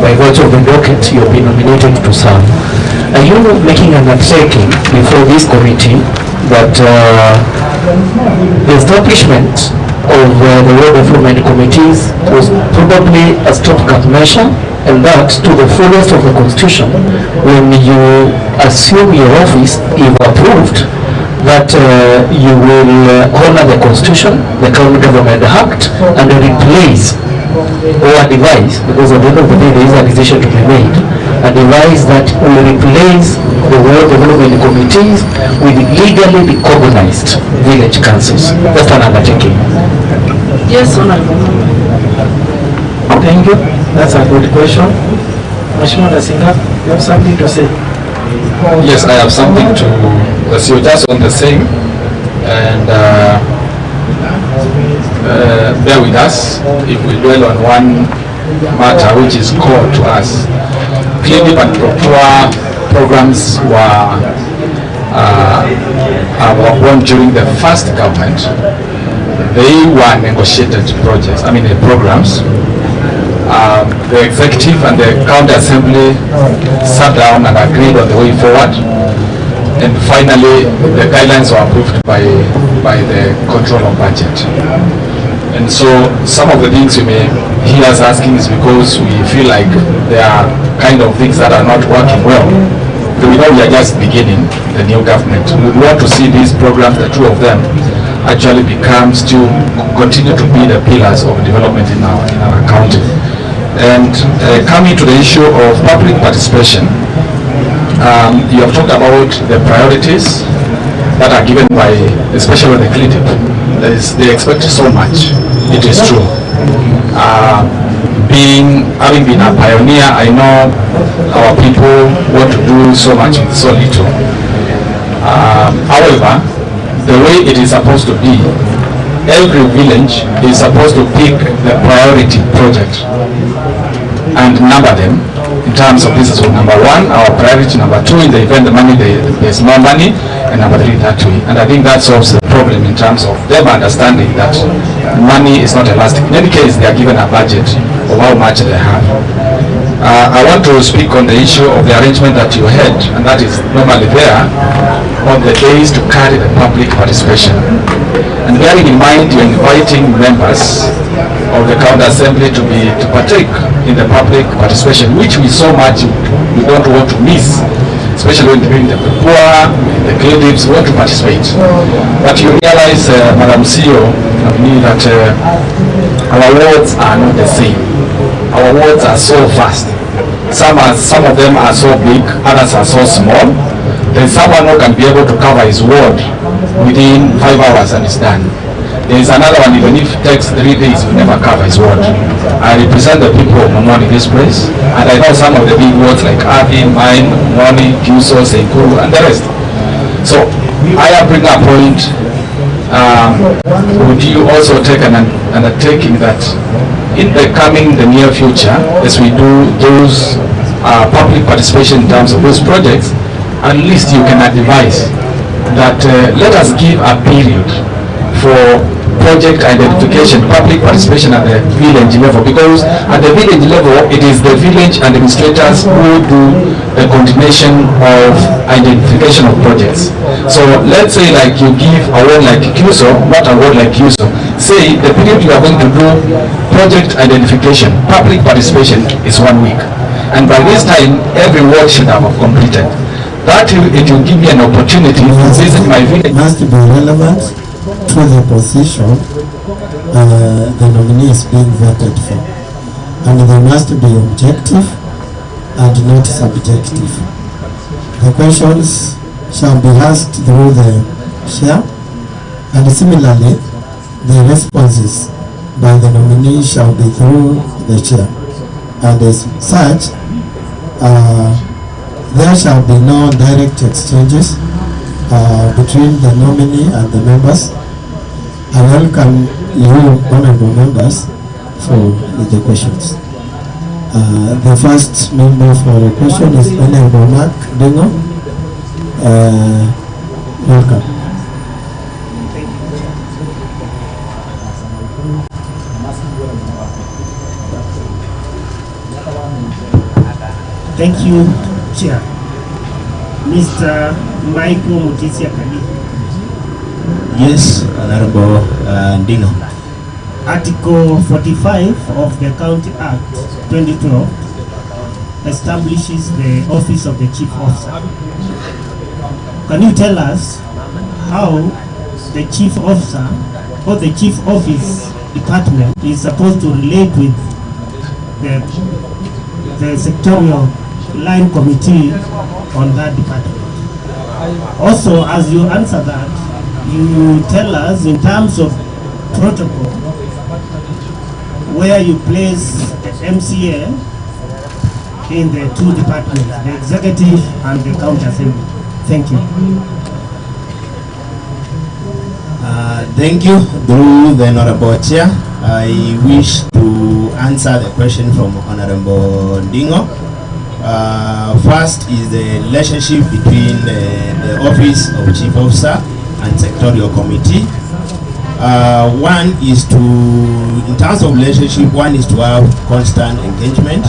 By virtue of the docket, you've been nominated to serve. Are you making an undertaking before this committee that the establishment of the World Development Committees was probably a stopgap measure, and that to the fullest of the Constitution, when you assume your office, if approved, that you will honor the Constitution, the County Government Act, and replace or advise, because at the end of the day there is a decision to be made, a device that will replace the World Development Committees with legally recognized village councils. That's an undertaking. Yes, Honorable. Thank you. That's a good question. Mheshimiwa Dasinga, you have something to say? Yes, I have something to so just on the same, and bear with us if we dwell on one matter which is core to us. Clearly, but proper programs were born during the first government. They were negotiated projects, the programs. The executive and the county assembly sat down and agreed on the way forward, and finally the guidelines were approved by the control of budget. And so some of the things you may hear us asking is because we feel like there are kind of things that are not working well. We know we are just beginning the new government. We want to see these programs, the two of them, actually continue to be the pillars of development in our county. And coming to the issue of public participation, you have talked about the priorities that are given by, especially the CLITIP. They expect so much. It is true. Having been a pioneer, I know our people want to do so much with so little. However, the way it is supposed to be, every village is supposed to pick the priority project and number them in terms of this is number one, our priority, number two, in the event the money there's more money, and number three that way. And I think that solves the problem in terms of them understanding that money is not elastic. In any case, they are given a budget of how much they have. I want to speak on the issue of the arrangement that you had, and that is normally there on the days to carry the public participation. And bearing in mind you're inviting members of the county assembly to partake in the public participation, which we so much we don't want to miss, especially when doing the poor, the creatives want to participate. But you realize, Madam CEO, Nominee, that our wards are not the same. Our wards are so vast. Some of them are so big, others are so small. There's someone who can be able to cover his ward within 5 hours and it's done. There's another one, even if it takes 3 days, will never cover his ward. I represent the people of Momoni in this place, and I know some of the big wards like Athi, mine, Momoni, Kiuso, Senkuru, and the rest. So I bring a point. Would you also take an undertaking that in the near future, as we do those public participation in terms of those projects, at least you can advise that let us give a period for project identification, public participation at the village level, because at the village level, it is the village administrators who do the coordination of identification of projects. So let's say like you give a ward like Kiuso, not a ward like Kiuso, say the period you are going to do project identification, public participation is 1 week. And by this time, every ward should have completed. That it will give me an opportunity to visit my village. It must be relevant to the position the nominee is being vetted for, and they must be objective and not subjective. The questions shall be asked through the chair, and similarly the responses by the nominee shall be through the chair, and as such there shall be no direct exchanges between the nominee and the members. I welcome you, honorable members, for the questions. The first member for the question is Honorable Mark Dingo. Welcome. Thank you, Chair. Mr. Michael Mutisia Kali. Yes, Honorable Ndingo. Article 45 of the County Act 2012 establishes the office of the Chief Officer. Can you tell us how the Chief Officer or the Chief Office Department is supposed to relate with the sectorial line committee on that department? Also, as you answer that, you tell us in terms of protocol where you place the MCA in the two departments, the executive and the county assembly. Thank you. Thank you. Through the Honorable Chair, I wish to answer the question from Honorable Ndingo. First is the relationship between the Office of Chief Officer and Sectorial Committee. One is to, in terms of relationship, one is to have constant engagement,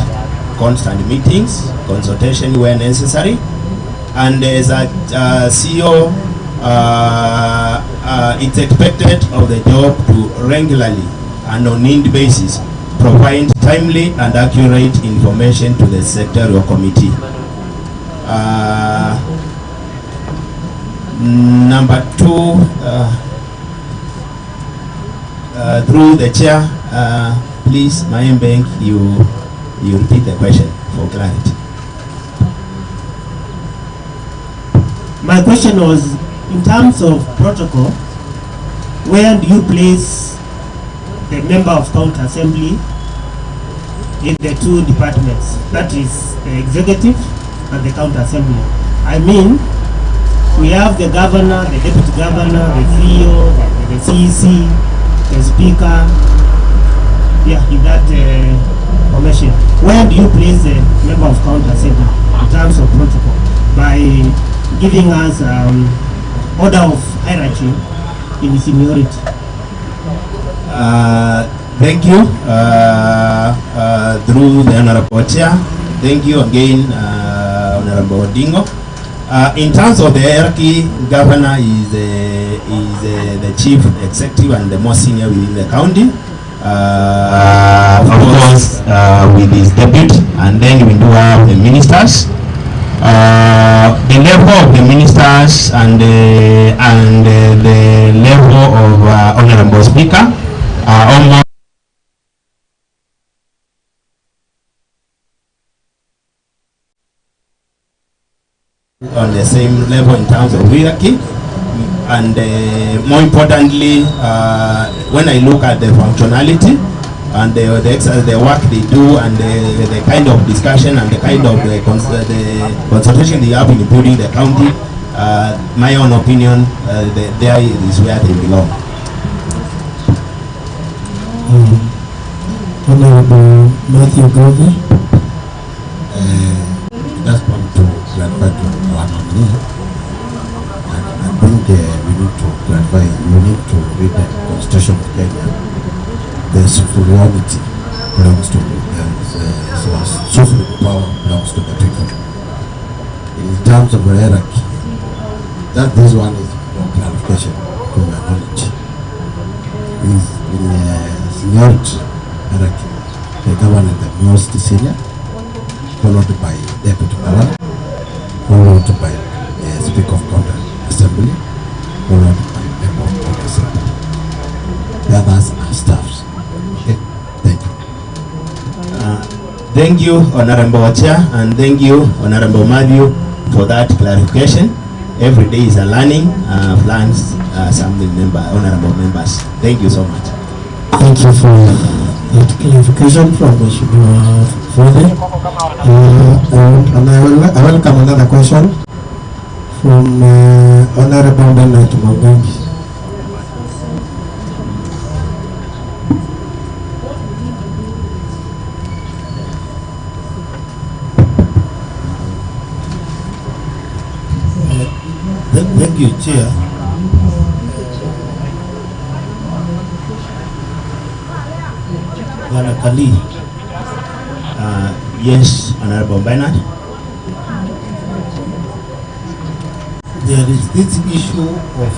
constant meetings, consultation where necessary, and as a CEO, it's expected of the job to regularly and on need basis provide timely and accurate information to the sectorial committee. Number two, through the chair, please, Mayim Bank, you repeat the question for clarity. My question was, in terms of protocol, where do you place the member of county assembly in the two departments, that is the executive and the county assembly? I mean, we have the governor, the deputy governor, the CEO, the CEC, the speaker, in that commission. Where do you place the member of county assembly in terms of protocol? By giving us order of hierarchy in seniority. Thank you. Through the Honorable Chair, thank you again, Honorable Dingo. In terms of the hierarchy, governor is the chief executive and the most senior within the county. Of course, with his deputy, and then we do have the ministers. The level of the ministers and the level of Honorable Speaker are almost on the same level in terms of hierarchy. And more importantly, when I look at the functionality and the work they do and the kind of discussion and the kind of the consultation they have in building the county, my own opinion, there is where they belong. Honorable Matthew Govi. Just want to clarify to our nominee. I think we need to clarify, you need to read the Constitution of Kenya. The superiority belongs to sovereign power belongs to the people. In terms of hierarchy, that this one is for clarification to your knowledge. Is in seniority hierarchy, the governor the most senior, followed by deputy governor, followed by speaker of county assembly, followed by member of county assembly. The others are staffs. Okay, thank you. Thank you, Honorable Chair, and thank you, Honorable Matthew, for that clarification. Every day is a learning, plans, something, honorable members. Thank you so much. Thank you for that clarification from Mheshimiwa Fode. And I welcome another question from Honorable Bernard Mabengi. Thank you, Chair. Bwana Kali. Yes, Honorable Bernard. there is this issue of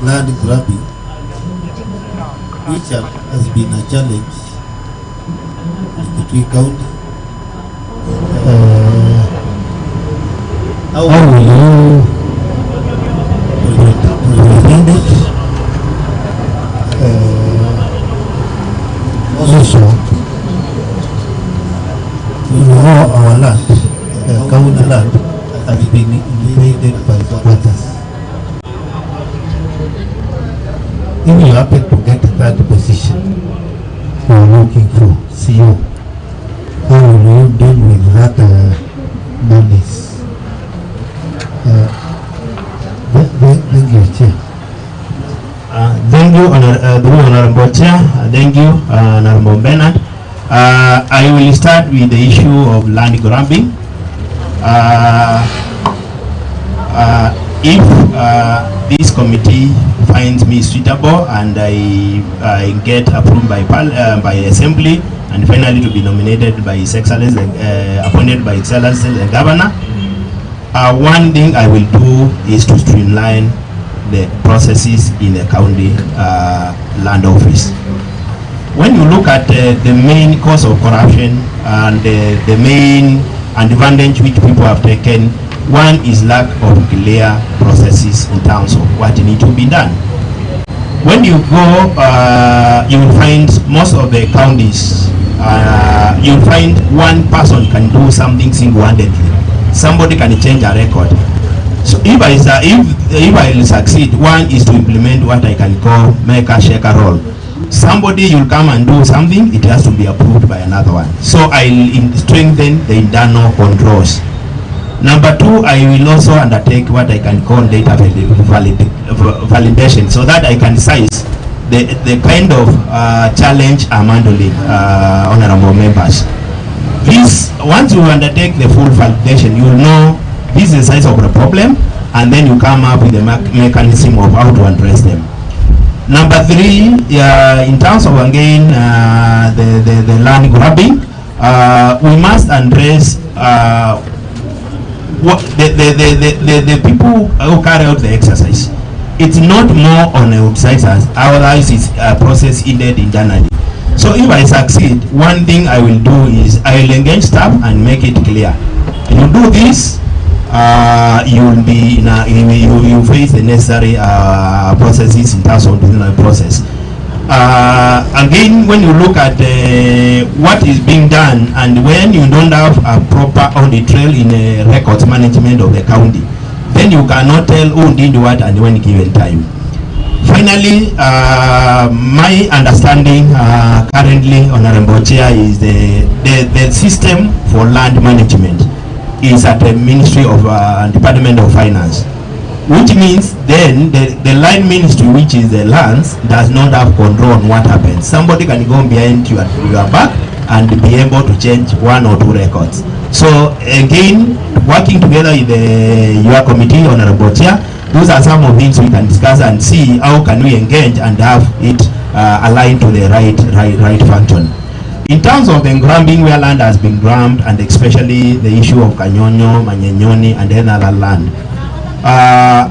land grabbing, which has been a challenge in the Kitui County. How will you prevent it? Also, you know, our land, county land, has been invaded by squatters. If you happen to get that position you are looking for, CEO, how will you deal with that monies? Thank you, Chair. Thank you, Honorable Chair. Thank you, Honorable Bernard. I will start with the issue of land grabbing. If this committee finds me suitable and I get approved by Assembly and finally to be nominated by His Excellency, appointed by His Excellency the Governor, one thing I will do is to streamline the processes in the county land office. When you look at the main cause of corruption and the main advantage which people have taken, one is lack of clear processes in terms of what needs to be done. When you go, you will find most of the counties, you will find one person can do something single-handedly. Somebody can change a record. So if I will succeed, one is to implement what I can call make a shaker roll. Somebody will come and do something, it has to be approved by another one. So I'll strengthen the internal controls. Number two, I will also undertake what I can call data validation, so that I can size the kind of challenge I'm handling, honorable members. This, once you undertake the full validation, you will know this is the size of the problem, and then you come up with a mechanism of how to address them. Number three, in terms of again the land grabbing, we must address what the people who carry out the exercise. It's not more on the outsiders, otherwise it's a process ended internally. So if I succeed, one thing I will do is I will engage staff and make it clear. You do this, you will be in a, you face the necessary processes in terms of the process. Again, when you look at what is being done, and when you don't have a proper audit trail in records management of the county, then you cannot tell who did what at any given time. Finally, my understanding currently, Honorable Chair, is the system for land management is at the Ministry of Department of Finance, which means then the line ministry, which is the lands, does not have control on what happens. Somebody can go behind your back and be able to change one or two records. So again, working together with your committee, Honorable Chair, those are some of things we can discuss and see how can we engage and have it aligned to the right function. In terms of the grabbing, where land has been grabbed, and especially the issue of Kanyonyo, Manyenyoni, and then other land,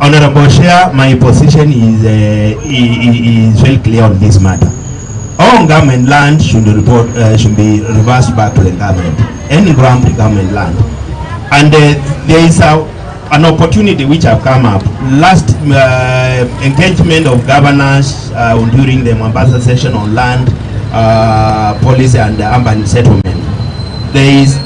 Honorable Chair, my position is very clear on this matter. All government land should be reversed back to the government. Any grabbed government land, and there is an opportunity which have come up. Last engagement of governors during the Mombasa session on land policy and urban settlement.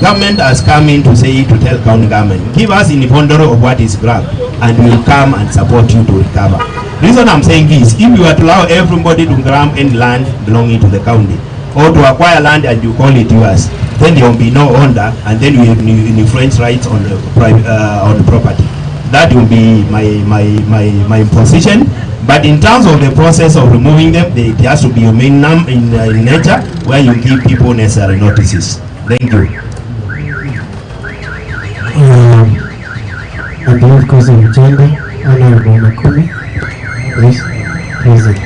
Government has come in to say to tell county government, give us in the inventory of what is grabbed, and we will come and support you to recover. The reason I'm saying this, if you were to allow everybody to grab any land belonging to the county, or to acquire land and you call it yours, then there will be no owner, and then you infringe rights on the property. That will be my position. But in terms of the process of removing them, it has to be in nature, where you give people necessary notices. Thank you. And then, of course, of gender, Honorable Makumi, please, present.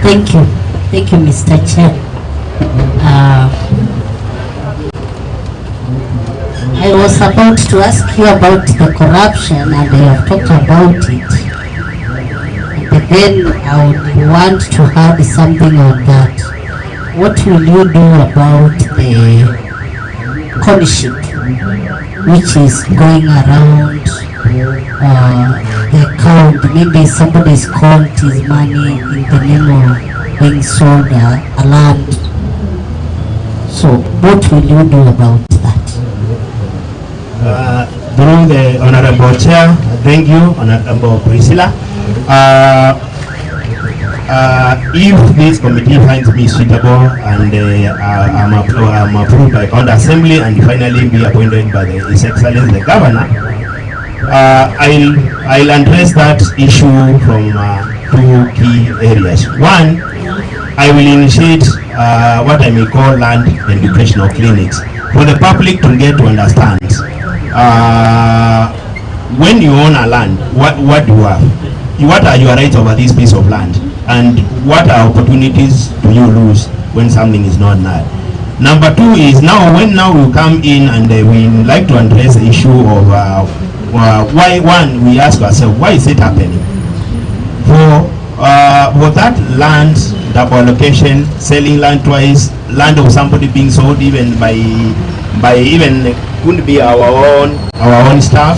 Thank you. Thank you, Mr. Chair. I was about to ask you about the corruption and I have talked about it. But then I would want to add something on that. What will you do about the call sheet which is going around the account? Maybe somebody's called his money in the name of being sold a land. So what will you do about that? Through the Honorable Chair, thank you, Honorable Priscilla. If this committee finds me suitable and I'm approved by county assembly and finally be appointed by His Excellency the Governor, I'll address that issue from two key areas. One, I will initiate what I may call land educational clinics for the public to get to understand. When you own a land, what do you have? What are your rights over this piece of land? And what are opportunities do you lose when something is not done? Number two is now we come in and we like to address the issue of why, one, we ask ourselves, why is it happening? For that land double allocation, selling land twice, land of somebody being sold even by even couldn't be our own staff.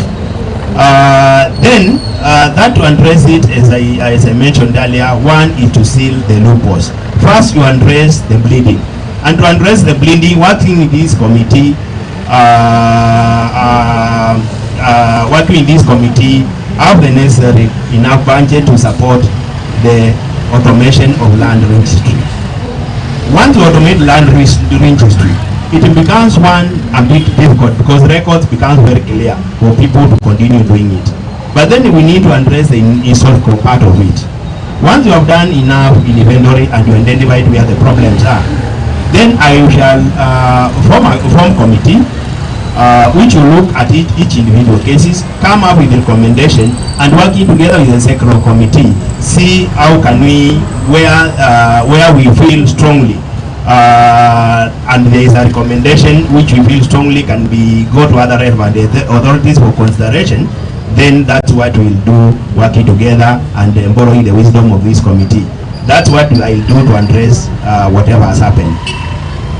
Then that to address it, as I mentioned earlier, one is to seal the loopholes. First, you address the bleeding, and to address the bleeding, working in this committee, have the necessary enough budget to support the automation of land registry. Once you automate land registry, it becomes a bit difficult because records becomes very clear for people to continue doing it. But then we need to address the historical part of it. Once you have done enough inventory and you identified where the problems are, then I shall form a committee which will look at each individual cases, come up with a recommendation, and working together with the sectoral committee, see how can we, where we feel strongly and there is a recommendation which we feel strongly can be go to other relevant authorities for consideration, then that's what we'll do, working together and borrowing the wisdom of this committee. That's what I'll do to address whatever has happened.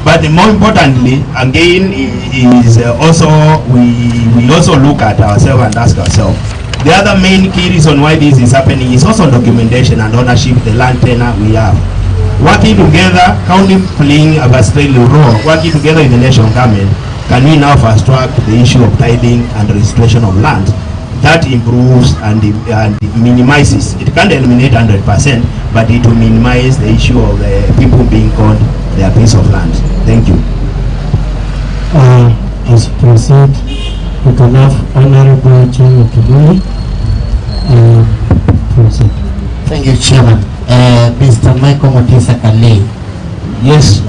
But more importantly, again, is also we also look at ourselves and ask ourselves. The other main key reason why this is happening is also documentation and ownership, the land tenure we have. Working together, county playing a versatile role, working together in the national government, can we now fast track the issue of tithing and registration of land? That improves and minimizes. It can't eliminate 100%, but it will minimize the issue of people being called their piece of land. Thank you. As you proceed, we can have Honorable John Kitui. Proceed. Thank you, Chairman. Mr. Michael Motisa Kalei. Yes,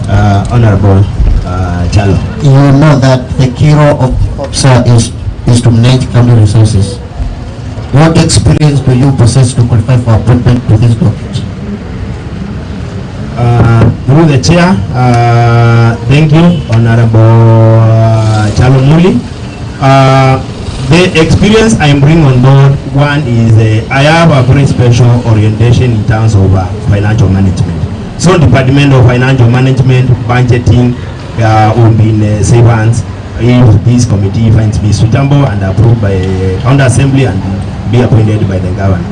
Honorable Chalo. You know that the key role of officer is to manage county resources. What experience do you possess to qualify for appointment to this docket? Through the chair, thank you, Honorable Chalo Muli. The experience I'm bringing on board, one is I have a very special orientation in terms of financial management. So Department of Financial Management, budgeting will be in safe hands if this committee finds me suitable and approved by county assembly and be appointed by the governor.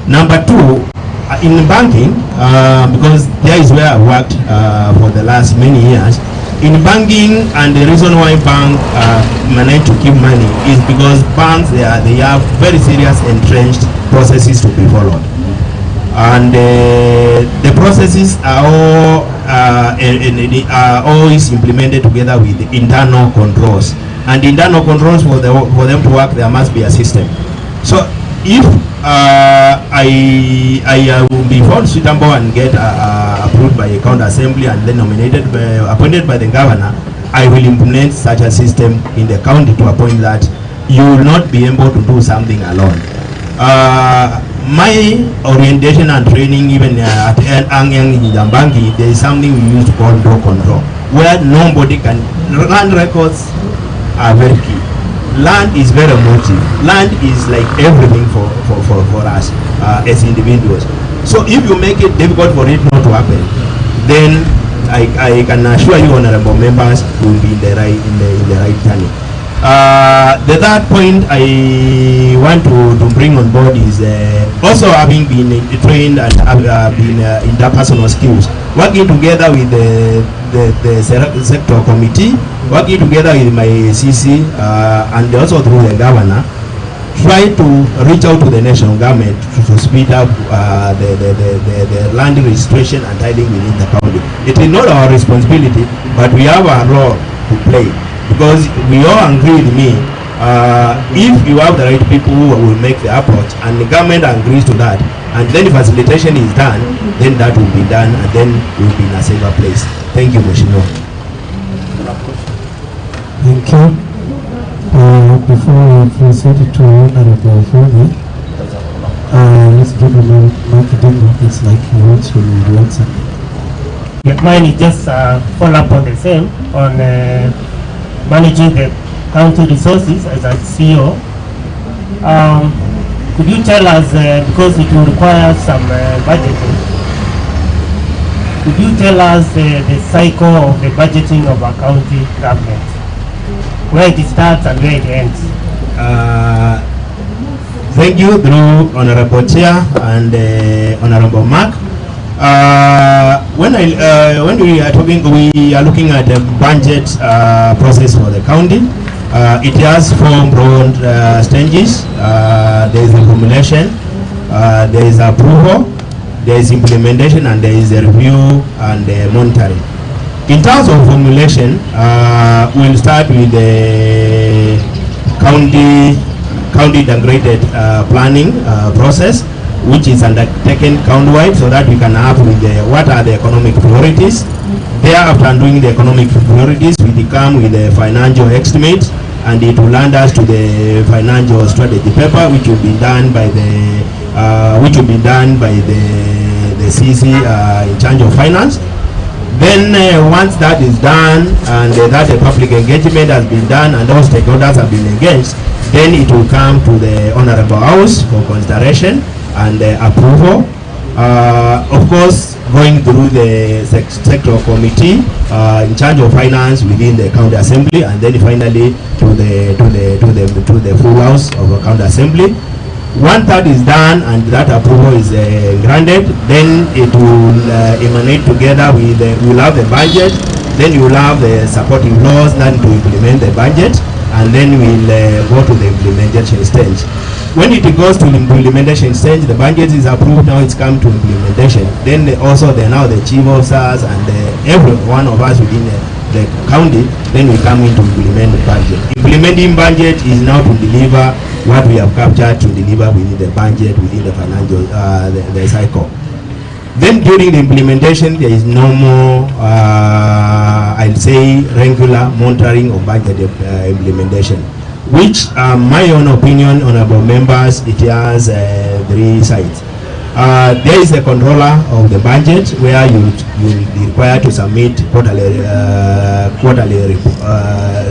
Number two, in banking, because there is where I worked for the last many years. In banking, and the reason why banks manage to keep money is because banks they have very serious entrenched processes to be followed, and the processes are always implemented together with the internal controls. And internal controls for them to work, there must be a system. So if I will be found suitable and get approved by a county assembly and then appointed by the governor, I will implement such a system in the county to a point that you will not be able to do something alone. my orientation and training, even at Anyang in Jambangi, there is something we used to call draw control, where nobody can. Land records are very key. Land is very emotive. Land is like everything for us as individuals. So if you make it difficult for it not to happen, then I can assure you, honorable members, will be in the right journey. The third point I want to bring on board is also having been trained and been interpersonal skills, working together with the sector committee, working together with my CC and also through the governor, try to reach out to the national government to speed up the land registration and tiling within the county. It is not our responsibility, but we have a role to play. Because we all agree with me, if you have the right people who will make the approach and the government agrees to that, and then the facilitation is done, then that will be done and then we'll be in a safer place. Thank you, Mheshimiwa. Thank you. Before we proceed to Honorable Fumi, let's give him Mark Dingo. It's like he wants to answer. Yeah, mine is just follow up on the same, on managing the county resources as a CEO. Could you tell us, because it will require some budgeting, could you tell us the cycle of the budgeting of a county government? Where it starts and where it ends? Thank you, through Honorable Chair and Honorable Mark. When we are talking, we are looking at the budget process for the county. It has 4 broad stages. There is the formulation, there is approval, there is implementation, and there is the review and the monitoring. In terms of formulation, we'll start with the county integrated planning process, which is undertaken countywide, so that we can have with what are the economic priorities. Thereafter, doing the economic priorities, we come with the financial estimate, and it will land us to the financial strategy paper, which will be done by the CC in charge of finance. Then once that is done and that the public engagement has been done and those stakeholders have been engaged, then it will come to the Honorable House for consideration and approval. Of course, going through the sector committee in charge of finance within the county assembly, and then finally to the full house of the county assembly. 1/3 is done and that approval is granted, then it will emanate together with we'll have the budget, then you will have the supporting laws then to implement the budget, and then we'll go to the implementation stage. When it goes to the implementation stage, the budget is approved, now it's come to implementation. Then now the chief officers and every one of us within the county, then we come in to implement the budget. Implementing budget is now to deliver what we have captured, to deliver within the budget, within the financial the cycle. Then during the implementation, there is no more, I'll say, regular monitoring of budget implementation, which, my own opinion, honorable members, it has 3 sides. There is a controller of the budget where you will be required to submit quarterly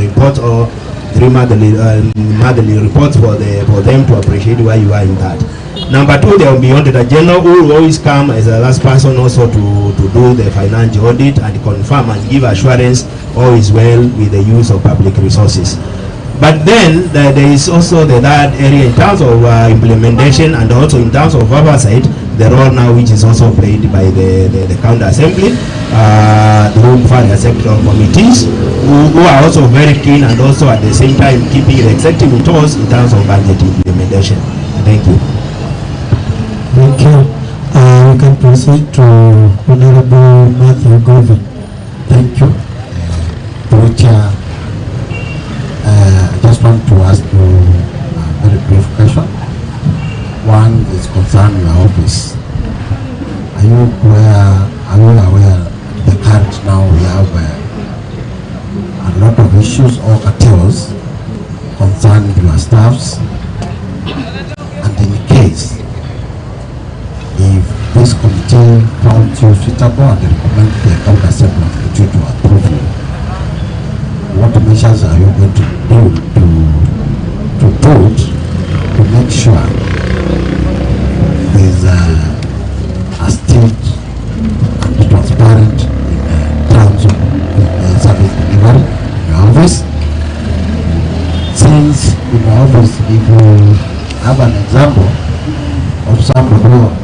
reports or 3 monthly reports for them to appreciate where you are in that. Number 2, there will be auditor general who will always come as a last person also to do the financial audit and confirm and give assurance all is well with the use of public resources. But then there is also the third area in terms of implementation and also in terms of oversight, the role now which is also played by the county assembly, the fire sector committees, who are also very keen and also at the same time keeping the executive toes in terms of budget implementation. Thank you. Thank you. We can proceed to Honorable Matthew Govin. Thank you. Chair, just want to ask you a very brief question. One is concerning your office. Are you aware the current now we have a lot of issues or cartels concerning your staffs, and in case committee found you suitable and recommend the county assembly of Kitui to approve you, what measures are you going to do to put to make sure there is a state and transparent in terms of service delivery in your office? Since in your office, if you have an example of someone who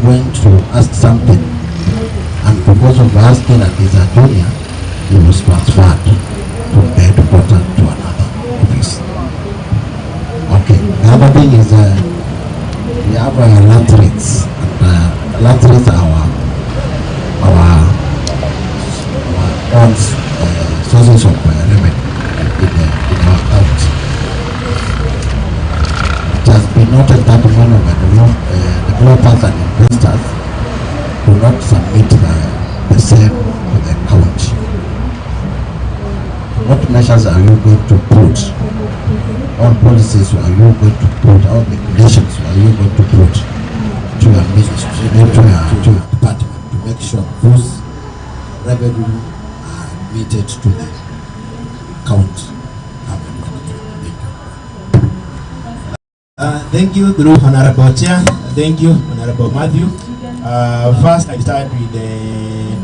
went to ask something, and because of asking that he's a junior, he was transferred from the headquarters to another office. Okay. The other thing is we have land rates, and land rates are our own sources of revenue in our account. It has been noted that many of the developers and investors do not submit the same to the county. What measures are you going to put? What policies are you going to put? What regulations are you going to put to your ministry, to your department, to make sure those revenue are meted to the county? Thank you, through Honorable Chair. Thank you, Honorable Matthew. First, I start with the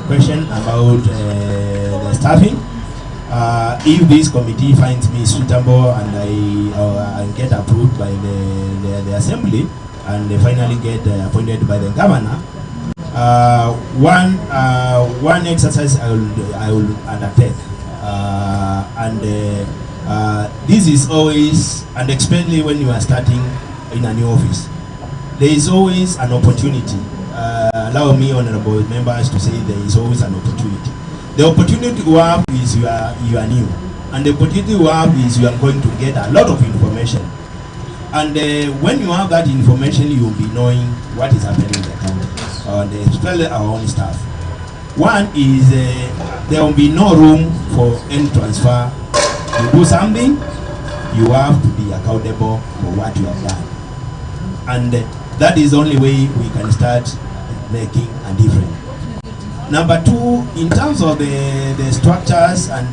question about the staffing. If this committee finds me suitable and I get approved by the assembly and they finally get appointed by the governor, one exercise I will undertake, this is always, and especially when you are starting in a new office, there is always an opportunity. Allow me, honorable members, to say there is always an opportunity. The opportunity you have is you are new, and the opportunity you have is you are going to get a lot of information. And when you have that information, you will be knowing what is happening in the country, especially our own staff. One is there will be no room for any transfer. You do something, you have to be accountable for what you have done. And that is the only way we can start making a difference. Number two, in terms of the structures and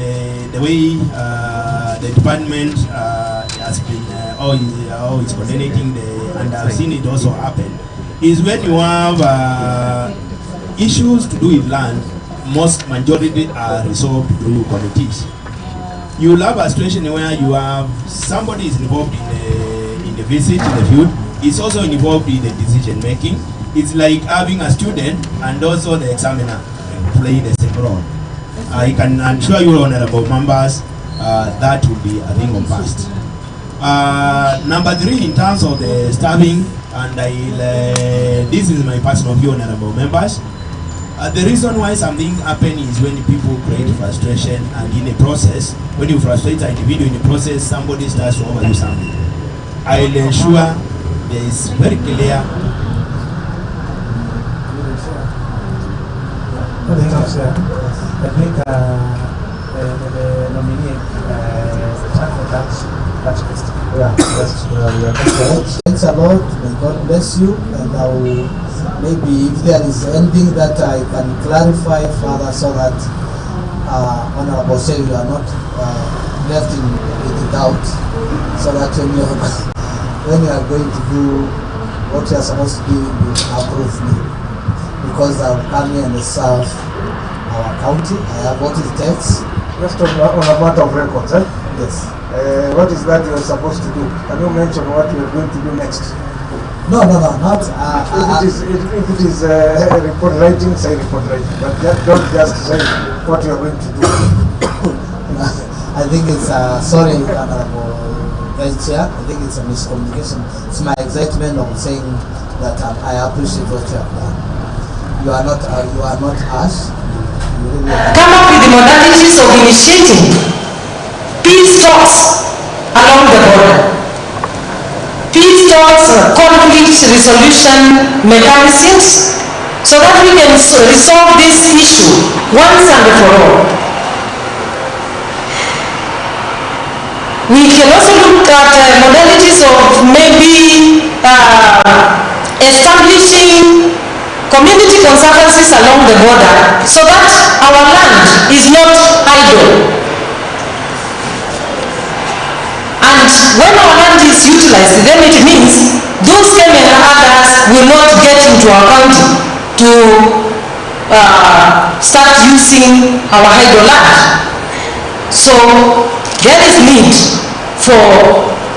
the way the department has been, how it's coordinating, and I've seen it also happen, is when you have issues to do with land, majority are resolved through committees. You will have a situation where you have somebody is involved in the visit, in the field, is also involved in the decision making. It's like having a student and also the examiner play the same role. I'm sure you honorable members, that will be a thing of past. Number three, in terms of the staffing, and this is my personal view, honorable members. The reason why something happens is when people create frustration, and in the process, when you frustrate an individual in the process, somebody starts to overdo something. I will ensure there is very clear. I think the nominee Thanks a lot, may God bless you, and I will, maybe if there is anything that I can clarify further so that Honorable say you are not left in doubt, so that when you are going to do what you are supposed to do, you approve me, because I will come here and serve our county. I have what it takes. Just on a matter of records, eh? Yes. What is that you are supposed to do? Can you mention what you are going to do next? No, not. If it is report writing, say report writing. But don't just say what you are going to do. I think it's sorry, Honorable Vice Chair. I think it's a miscommunication. It's my excitement of saying that I appreciate what you have done. You are not harsh. Come up with the modalities of initiating peace talks along the border. Peace talks, conflict resolution mechanisms, so that we can resolve this issue once and for all. We can also look at modalities of maybe establishing community conservancies along the border so that our land is not idle. And when our land is utilized, then it means those Kenyan others will not get into our county to start using our idle land. So there is need for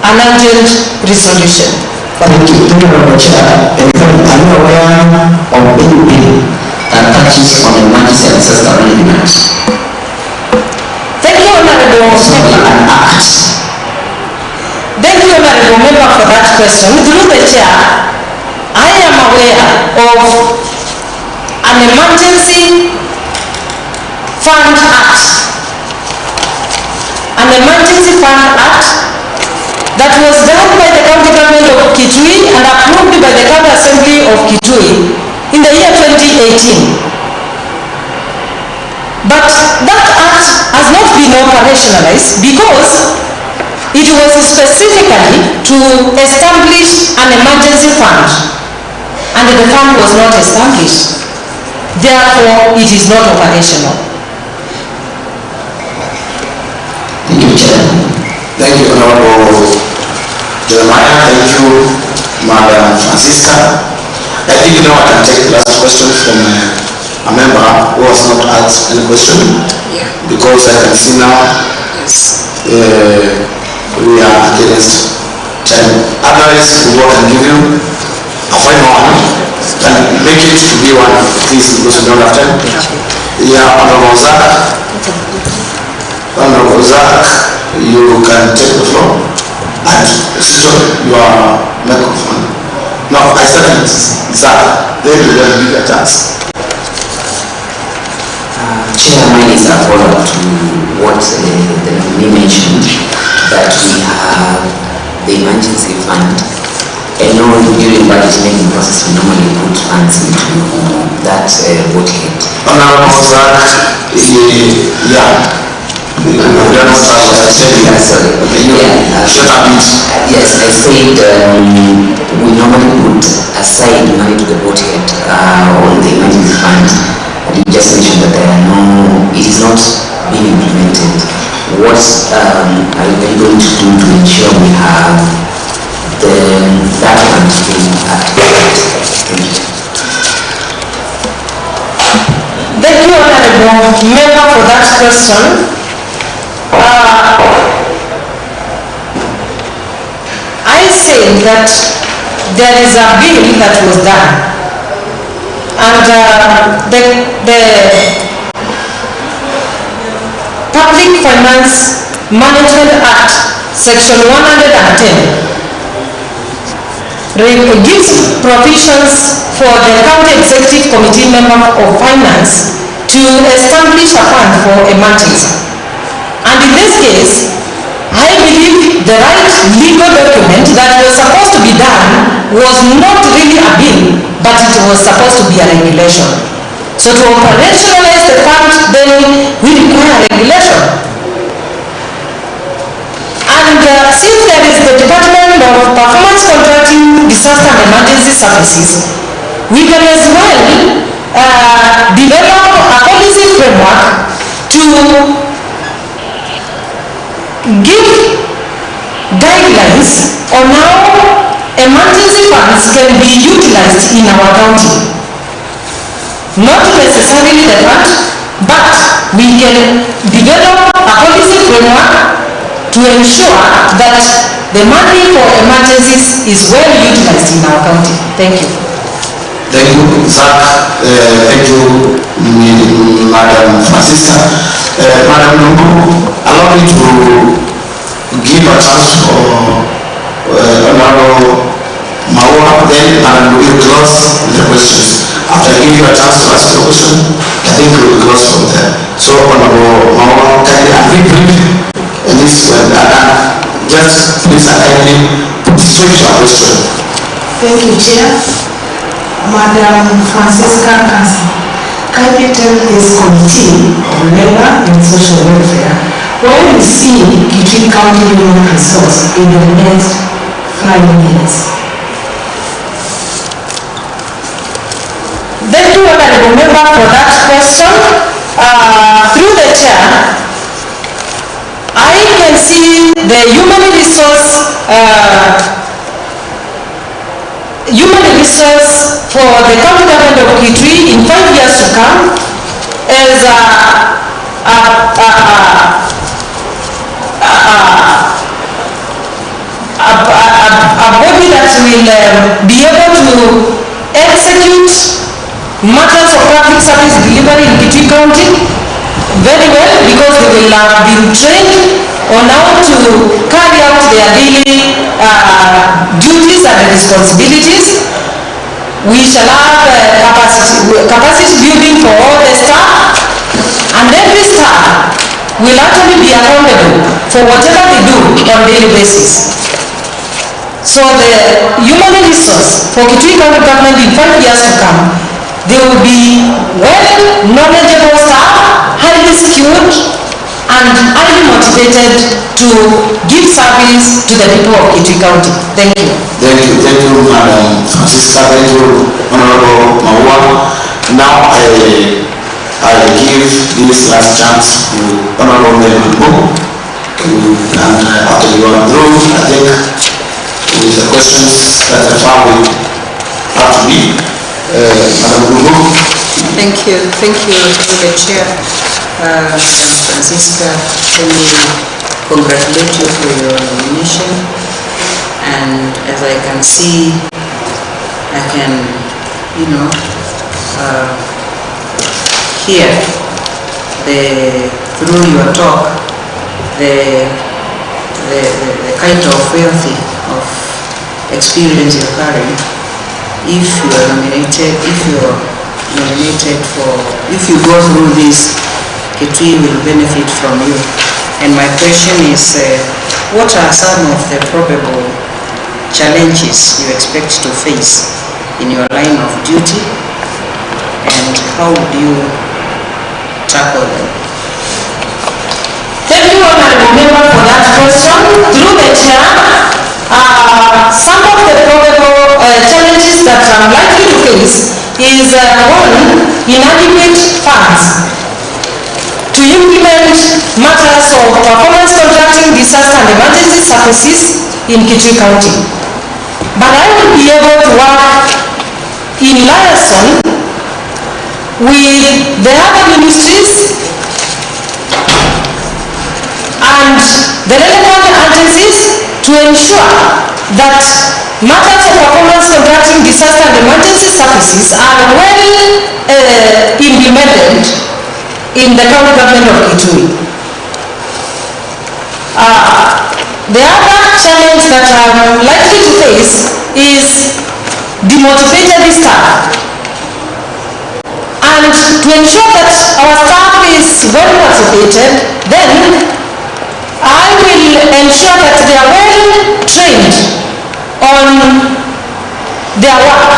an urgent resolution. Thank you, Honorable Chair. Are you aware of any bill that touches on emergency and disaster management? Thank you, Honorable Member. Thank you, Honorable Member, for that question. Through the Chair, I am aware of an emergency fund act. An emergency fund act that was done by the county government of Kitui and approved by the county assembly of Kitui in the year 2018. But that act has not been operationalized because it was specifically to establish an emergency fund, and the fund was not established. Therefore, it is not operational. Thank you, Chair. Thank you, Honorable Jeremiah. Thank you, Madam Francisca. I think now I can take the last question from a member who has not asked any question, because I can see now we are against time. Otherwise, we can give you a final one. Can make it to be one, please, because we don't have time. Yeah, Honorable Zach. Honorable Zach, you can take the floor and switch on your microphone. No, I second Zach. Then you will give a chance. Chair, mine is a follow-up to what the nominee mentioned, that we have the emergency fund. I know during budget making process we normally put funds into that bucket. Honorable Zach, yeah. Yes, I said we normally put aside money to the bucket on the emergency fund. You just mentioned that it is not being implemented. What are you going to do to ensure we have that fund being activated? Thank you, Honorable Member, for that question. I say that there is a bill that was done, and the Public Finance Management Act, Section 110, gives provisions for the County Executive Committee member of Finance to establish a fund for emergency. And in this case, I believe the right legal document that was supposed to be done was not really a bill, but it was supposed to be a regulation. So to operationalize the fund, then we require regulation. And since there is the Department of Performance Contracting, Disaster and Emergency Services, we can as well develop a policy framework to give guidelines on how emergency funds can be utilized in our county. Not necessarily the fund, but we can develop a policy framework to ensure that the money for emergencies is well utilized in our county. Thank you. Thank you, Zach. Thank you, Madam Francisca. Madam Lungu, allow me to give a chance for Honorable Maua, then Madam will close the questions. After I give you a chance to ask your question, I think we will close from there. So, Honorable Maua, kindly and be brief in this one. Just please kindly switch your question. Thank you, Chair. Madam Francisca Kasi, kindly tell this committee on labor and social welfare where we see Kitui County human resource in the next 5 years. honorable member for that question. Through the chair, I can see the human resource for the county government of Kitui in 5 years to come as a body that will be able to execute matters of public service delivery in Kitui County very well, because they will have been trained on how to carry out their daily duties and responsibilities. We shall have capacity building for all the staff, and every staff will actually be accountable for whatever they do on a daily basis. So the human resource for Kitui County government in 5 years to come, they will be well knowledgeable staff, highly skilled and highly motivated to give service to the people of Kitui County. Thank you. Thank you, Madam Francisca. Thank you, Honorable Maua. Now I give this last chance to Honorable Mayor, and after you are through, I think with the questions that are found have to be. Madam Gugu. Thank you to the chair, Madam Francisca. Let me congratulate you for your nomination. And as I can see, I can, hear through your talk the kind of wealth of experience you're carrying. If you go through this, Kitui will benefit from you. And my question is, what are some of the probable challenges you expect to face in your line of duty, and how would you tackle them? Thank you, Honorable Member, for that question. Through the chair, some of the probable challenges that I'm likely to face is one, inadequate funds to implement matters of performance contracting, disaster and emergency services in Kitui County. But I will be able to work in liaison with the other ministries and the relevant agencies to ensure that matters of performance contracting, disaster and emergency services are well implemented in the county government of Kitui. The other challenge that I'm likely to face is demotivated staff. And to ensure that our staff is well motivated, then I will ensure that they are well trained on their work.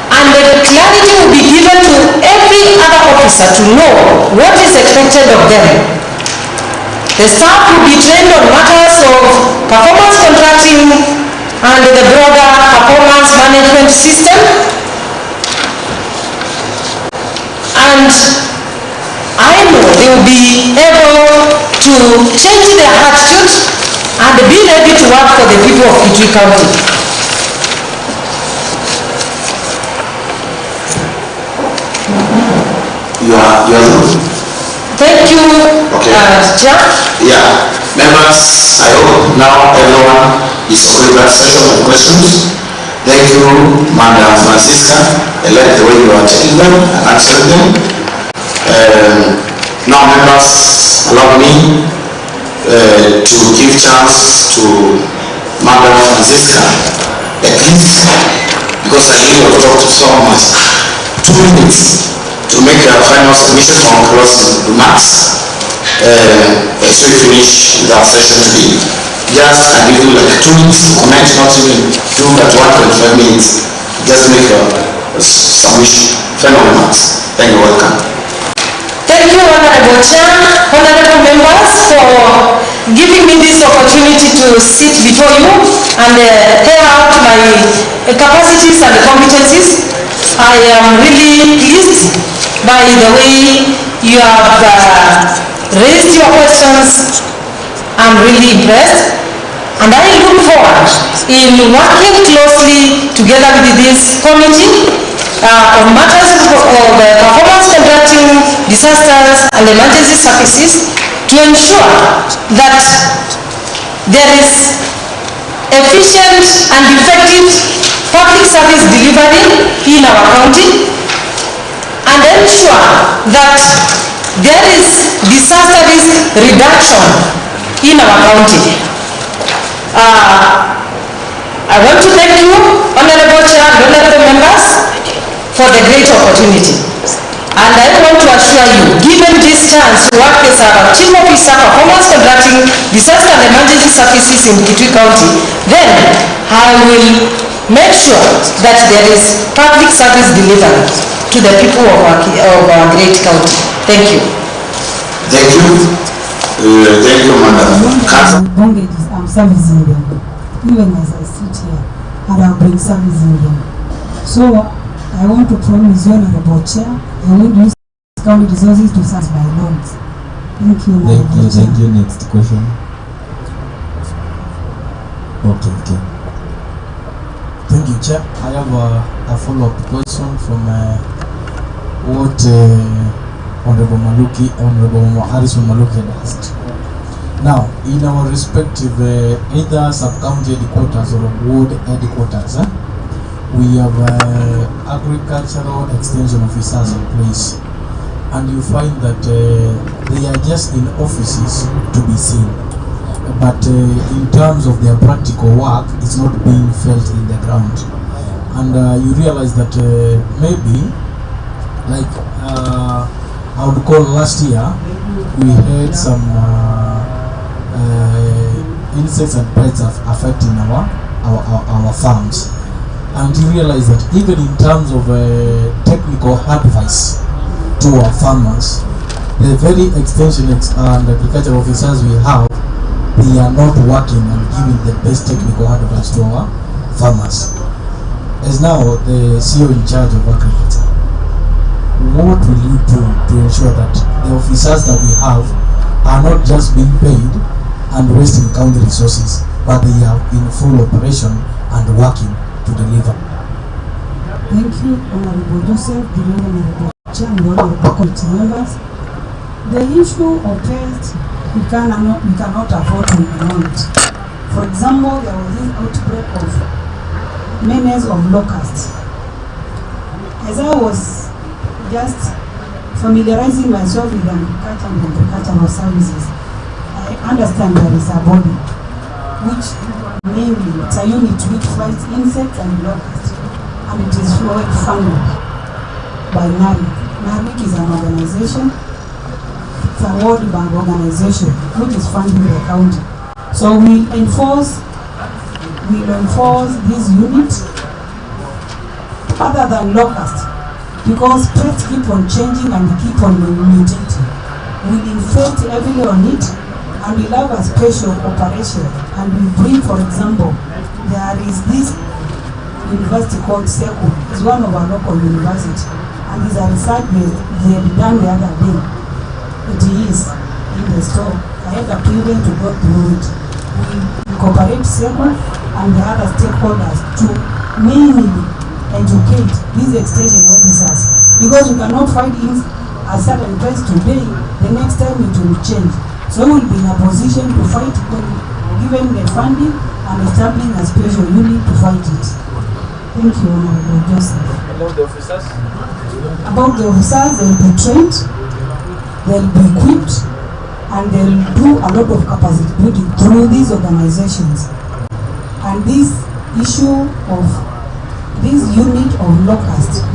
And the clarity will be given to every other officer to know what is expected of them. The staff will be trained on matters of performance contracting and the broader performance management system. And I know they will be able to change their attitude and be ready to work for the people of Kitui County. You are Thank you, Chair. Yeah, members, I hope now everyone is okay with that session of questions. Thank you, Madam Francisca. I like the way you are taking them and answering them. Now, members, allow me to give chance to Madam Francisca, at least, because I need to talk to so much, 2 minutes to make a final submission on closing remarks. As we finish with our session today, just I give you like 2 minutes to comment, not even do that 1.5 minutes. Just make a submission, final remarks. Thank you, welcome. Thank you, Honorable Chair, honorable members, for giving me this opportunity to sit before you and air out my capacities and competencies. I am really pleased by the way you have raised your questions. I'm really impressed, and I look forward in working closely together with this committee on matters of performance contracting, disasters and emergency services to ensure that there is efficient and effective public service delivery in our county, and ensure that there is disaster risk reduction in our county. I want to thank you, Honorable Chair and Honorable Members, for the great opportunity. And I want to assure you, given this chance to work as our Chief Officer Performance Contracting, Disaster and Emergency Services in Kitui County, then I will make sure that there is public service delivery to the people of our great county. Thank you. Thank you. Thank you, Madam. I'm servicing them, even as I sit here, and I'll bring service in them. So I want to promise you, Honorable Chair, I will use county resources to serve my loans. Thank you, Honorable Chair. Thank you. Next question. Okay. Thank you, Chair. I have a follow-up question from what Honorable Harrison Maluki had asked. Now, in our respective either sub-county headquarters or ward headquarters, we have agricultural extension officers in place, and you find that they are just in offices to be seen, but in terms of their practical work, it's not being felt in the ground. And you realize that maybe, like I would call last year, we had some insects and pests affecting our farms. And you realize that even in terms of technical advice to our farmers, the very extension and agricultural officers we have, they are not working and giving the best technical advice to our farmers. As now the CEO in charge of agriculture, what will you do to ensure that the officers that we have are not just being paid and wasting county resources, but they are in full operation and working to deliver? Thank you, Honorable Joseph, the Honorable Chair, and the Honorable Committee members. The issue of pest, we cannot afford to ignore it. For example, there was this outbreak of menace of locusts. As I was just familiarizing myself with agriculture and agricultural services, I understand there is a body which mainly it's a unit which fights insects and locusts, and it is funded by NARIC. NARIC is an organization, it's a World Bank organization which is funding the county. So we'll enforce this unit other than locusts, because pests keep on changing and keep on mutating. We'll infect heavily on it, and we'll have a special operation, and we bring, for example, there is this university called SECO. It's one of our local universities, and it's a research they had done the other day. It is in the store. I had a privilege to go through it. We incorporate SECO and the other stakeholders to mainly educate these extension officers, because we cannot find in a certain place today, the next time it will change. So we will be in a position to fight when given the funding and establishing a special unit to fight it. Thank you, Honorable Joseph. About the officers? About the officers, they will be trained, they will be equipped, and they will do a lot of capacity building through these organizations. And this issue of this unit of locust,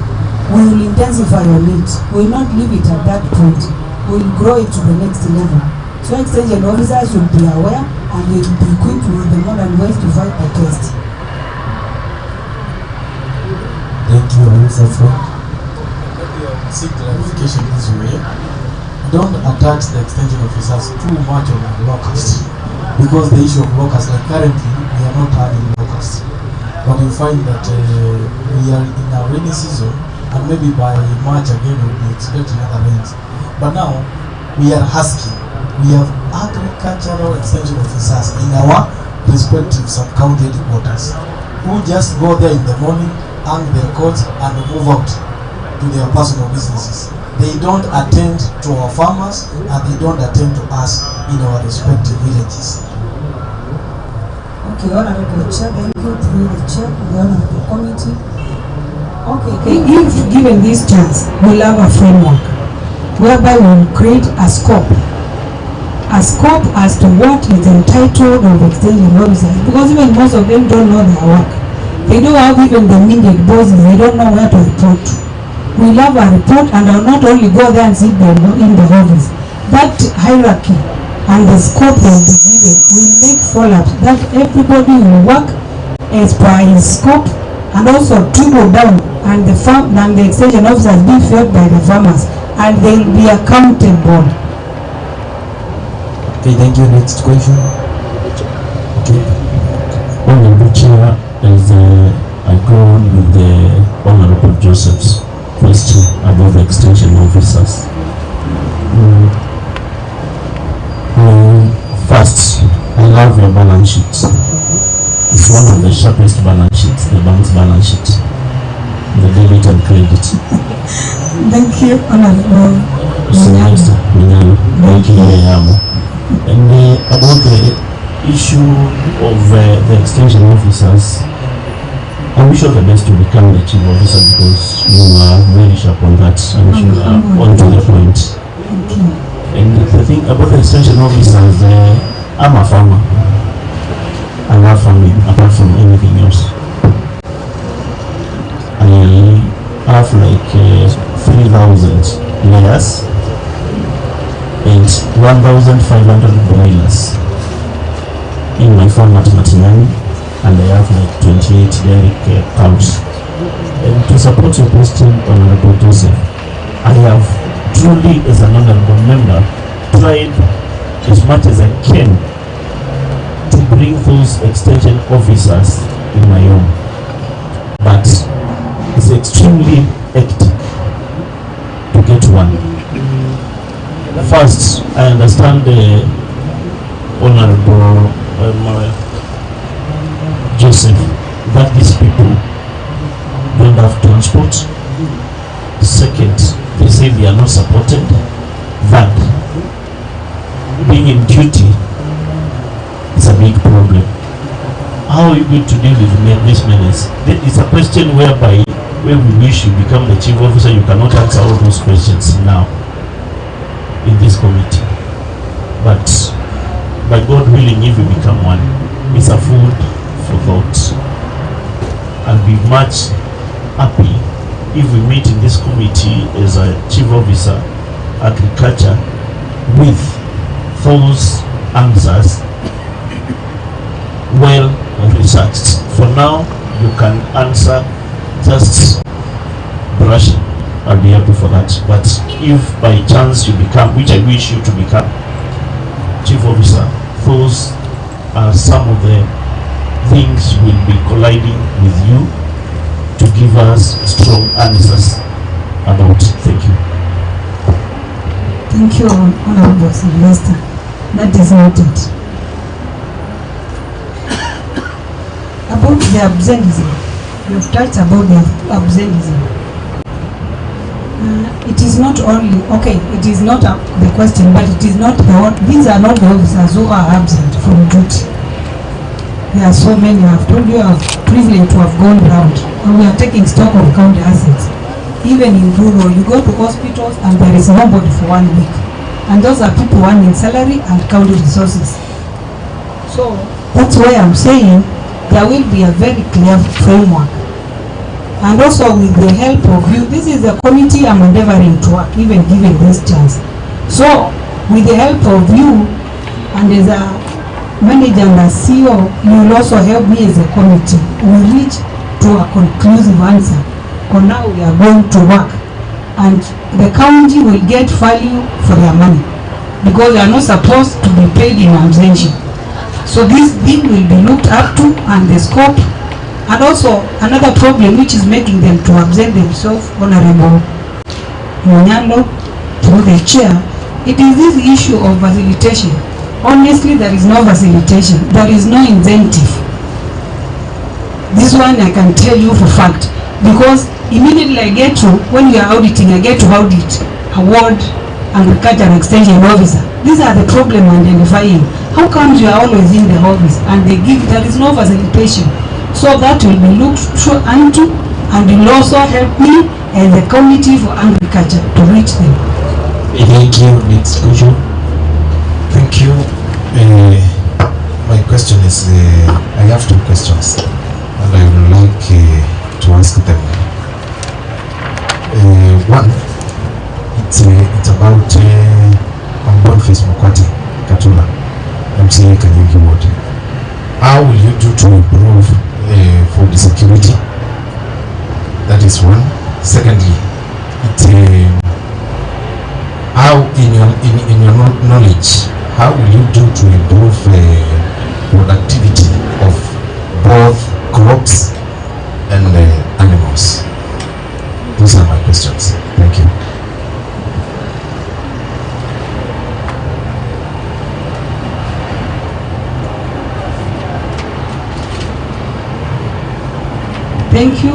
we will intensify on it. We will not leave it at that point. We will grow it to the next level. So extension officers should be aware, and they will be equipped with the modern ways to fight the pest. Thank you, Officer Frank. Seek clarification this way. Don't attach the extension officers too much on the locust, because the issue of locust, like currently, we are not having locust. but you find that we are in a rainy season, and maybe by March again we'll be expecting other rains. But now we are asking, we have agricultural extension officers in our respective sub-county headquarters who just go there in the morning, hang their coats and move out to their personal businesses. They don't attend to our farmers and they don't attend to us in our respective villages. Okay, Honorable Chair, thank you through the chair, the Honorable Committee. Okay, if given this chance, we'll have a framework whereby we'll create a scope as to what is entitled of extension officers, because even most of them don't know their work. They don't have even the needed bosses, they don't know where to report to. We'll have a report and I'll not only go there and sit there in the office. That hierarchy and the scope will be given will make follow-up that everybody will work as per his scope and also trickle down, and the farm and the extension officers be fed by the farmers and they will be accountable. Okay, thank you. Next question. Okay. Honorable Chair, as I go on with the Honorable Joseph's question about the extension officers. First, I love your balance sheet. It's one of the sharpest balance sheets, the bank's balance sheet, the debit and credit. Thank you, Honorable. Thank you. And about the issue of the extension officers, I wish you all the best to become the chief officer because you are very sharp on that and you are on to the point. And the thing about the extension officers, I'm a farmer. I love farming apart from anything else. I have like 3,000 layers and 1,500 broilers in my farm at Matinani, and I have like 28 dairy cows. And to support your question, Honorable Joseph, I have truly, as an honorable member, tried as much as I can to bring those extension officers in my home, but it's extremely hectic to get one. First, I understand the Honorable Joseph that these people don't have transport. Second, they say they are not supported. That being in duty is a big problem. How are you going to deal with this menace? It's a question whereby when we wish you become the chief officer, you cannot answer all those questions now in this committee. But by God willing, if we become one, it's a food for thought. I'll be much happy if we meet in this committee as a chief officer, agriculture, with those answers well researched. For now, you can answer just brushing. I'll be happy for that. But if by chance you become, which I wish you to become, chief officer, those are some of the things will be colliding with you to give us strong answers about. Thank you. Thank you, Honorable Sylvester. That is noted. About the absenteeism, you've touched about the absenteeism. It is not only, okay, it is not the question, but it is not the one, these are not the officers who are absent from duty. There are so many. I've told you I'm privileged to have gone round, and we are taking stock of county assets. Even in rural, you go to hospitals and there is nobody for 1 week. And those are people earning salary and county resources. So that's why I'm saying there will be a very clear framework. And also with the help of you, this is the committee I'm endeavoring to work, even given this chance. So with the help of you and as a manager and a CEO, you will also help me as a committee. We reach to a conclusive answer. For now we are going to work and the county will get value for their money because they are not supposed to be paid in absentia. So this thing will be looked up to and the scope And also another problem which is making them to absent themselves, Honorable Munyando, through the chair, it is this issue of facilitation. Honestly, there is no facilitation. There is no incentive. This one I can tell you for fact, because immediately I get to, when we are auditing, I get to audit, award, agriculture extension officer. These are the problem identifying. How come you are always in the office and they give, there is no facilitation? So that will be looked through into, and will also help me and the committee for agriculture to reach them. Thank you. Next question. Thank you. My question is, I have two questions, and I would like to ask them. One, it's about Boniface Mukwati Katula, MCA Kanyuki Ward. How will you do to improve for the security? That is one. Secondly, how in your knowledge, how will you do to improve productivity of both crops and animals? Those are my questions. Thank you. Thank you,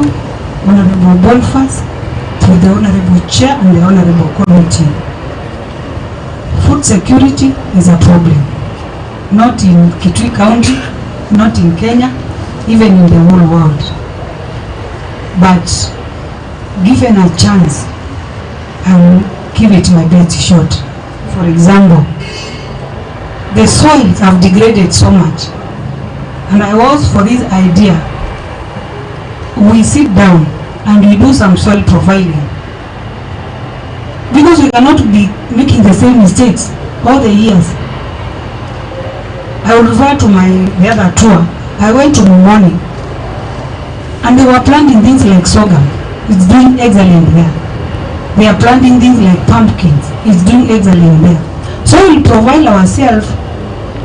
Honorable Boniface, to the Honorable Chair and the Honorable Committee. Food security is a problem, not in Kitui County, not in Kenya, even in the whole world. But given a chance, I will give it my best shot. For example, the soils have degraded so much, and I was for this idea. We sit down and we do some soil profiling, because we cannot be making the same mistakes all the years. I will refer to the other tour. I went to Nominee and they were planting things like sorghum. It's doing excellent there. They are planting things like pumpkins. It's doing excellent there. So we provide ourselves,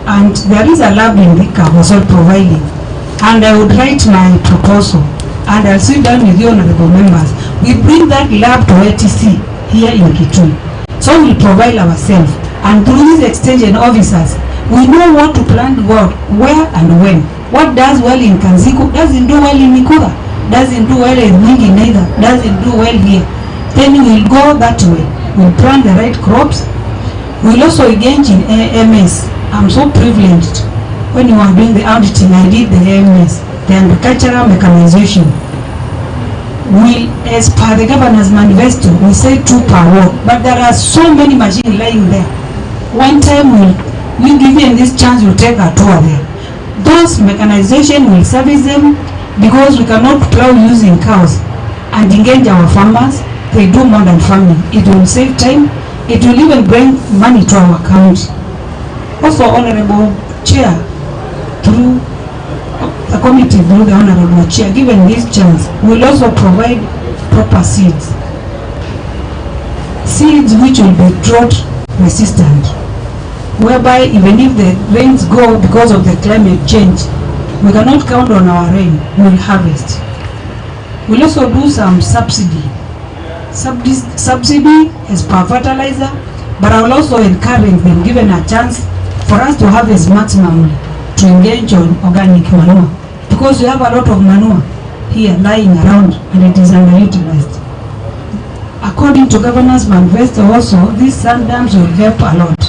and there is a lab in Dhika for soil profiling, and I would write my proposal and I'll sit down with you honorable members. We bring that lab to ATC here in Kitui. So we provide ourselves, and through these extension officers, we know what to plant what, where and when. What does well in Kanziku doesn't do well in Mikura, doesn't do well in Mwingi neither, doesn't do well here. Then we'll go that way. We'll plant the right crops. We'll also engage in AMS. I'm so privileged. When you are doing the auditing, I did the AMS. The agricultural mechanization will, as per the governor's manifesto, we say 2 per ward, but there are so many machines lying there. One time we'll give you this chance, we'll take a tour there. Those mechanization will service them, because we cannot plow using cows and engage our farmers. They do modern farming. It will save time. It will even bring money to our county. Also, Honorable Chair, through the committee, through the Honorable Chair, given this chance, will also provide proper seeds. Seeds which will be drought resistant, whereby even if the rains go because of the climate change, we cannot count on our rain, we'll harvest. We'll also do some subsidy as per fertilizer, but I will also encourage them, given a chance, for us to harvest maximally, to engage on organic manure, because we have a lot of manure here lying around and it is underutilized. According to Governor's manifesto also, these sand dams will help a lot,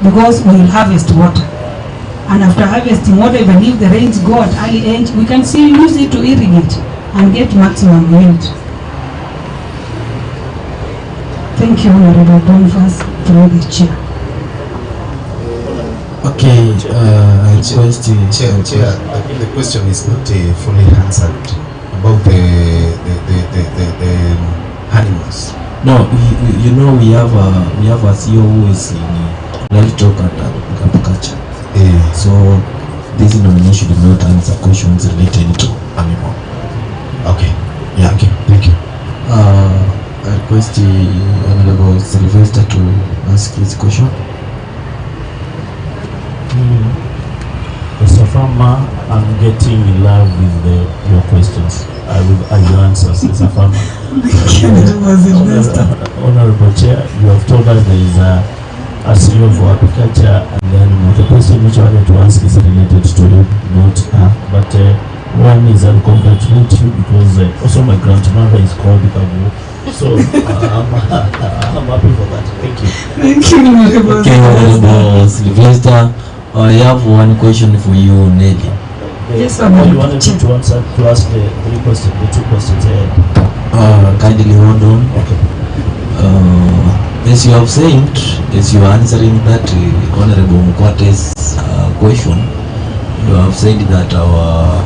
because we will harvest water. And after harvesting water, even if the rains go at early age, we can still use it to irrigate and get maximum yield. Thank you, Honorable Boniface, through the chair. Okay, I request Chair, I think the question is not fully answered about the animals. No, you know we have a CEO who is in livestock and agriculture. So this nominee should not answer questions related to animal. Okay. Yeah. Okay. Thank you. I request the Honorable Sylvester to ask his question. First of farmer, I'm getting in love with your questions. I will answer as a farmer. Honorable Chair, you have told us there is a CEO for agriculture, and then the question which I wanted to ask is related to you, not her. But one is I'll congratulate you because also my grandmother is called Kabu. So I'm happy for that. Thank you. Thank you. Okay, Honorable Sylvester, I have one question for you, Nelly. Yes, you wanted to answer to ask the two questions ahead. Kindly hold on. Okay. As you have said, as you are answering that Honorable Mukwate's question, you have said that our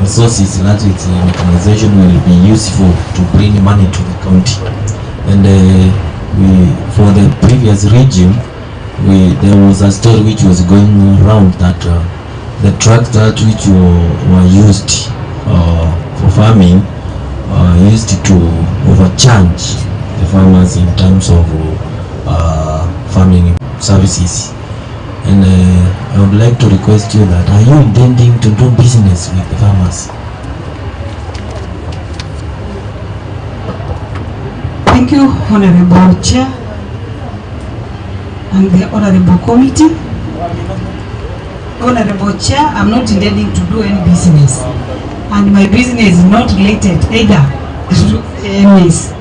resources, largely mechanization, will be useful to bring money to the county. And for the previous regime, there was a story which was going around that the tractors which were used for farming used to overcharge the farmers in terms of farming services. And I would like to request you that, are you intending to do business with the farmers? Thank you, Honorable Chair and the Honorable Committee. Honorable Chair, I'm not intending to do any business, and my business is not related either to MS.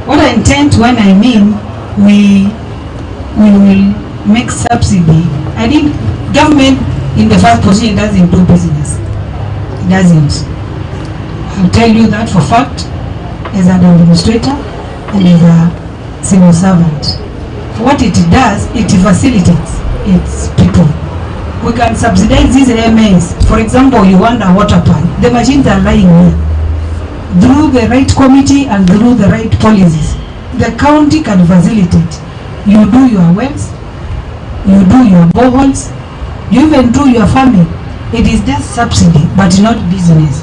What I intend when I mean we will make subsidy, I think government in the first position doesn't do business. It doesn't. I'll tell you that for fact as an administrator and as a civil servant. What it does, it facilitates its people. We can subsidize these AMAs. For example, you want a water plant. The machines are lying here. Through the right committee and through the right policies, the county can facilitate. You do your wells, you do your boreholes, you even do your farming. It is just subsidy, but not business.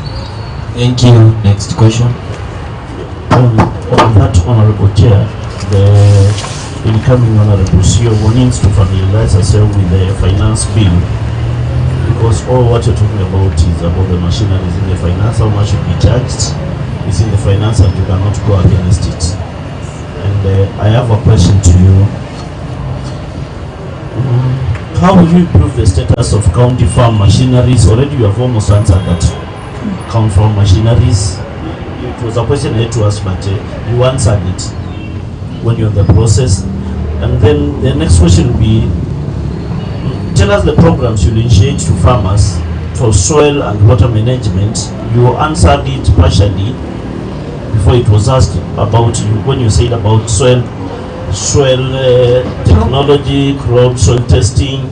Thank you. Next question. On that, Honorable Chair, the incoming Honorable CEO needs to familiarize herself with the finance bill, because all what you're talking about is about the machineries in the finance, how much should be charged is in the finance, and you cannot go against it. And I have a question to you. How will you improve the status of county farm machineries? Already you have almost answered that. County farm machineries, it was a question I had to ask, but you answered it when you're in the process. And then the next question will be, tell us the programs you'll initiate to farmers for soil and water management. You answered it partially before it was asked about you, when you said about soil technology, crop soil testing,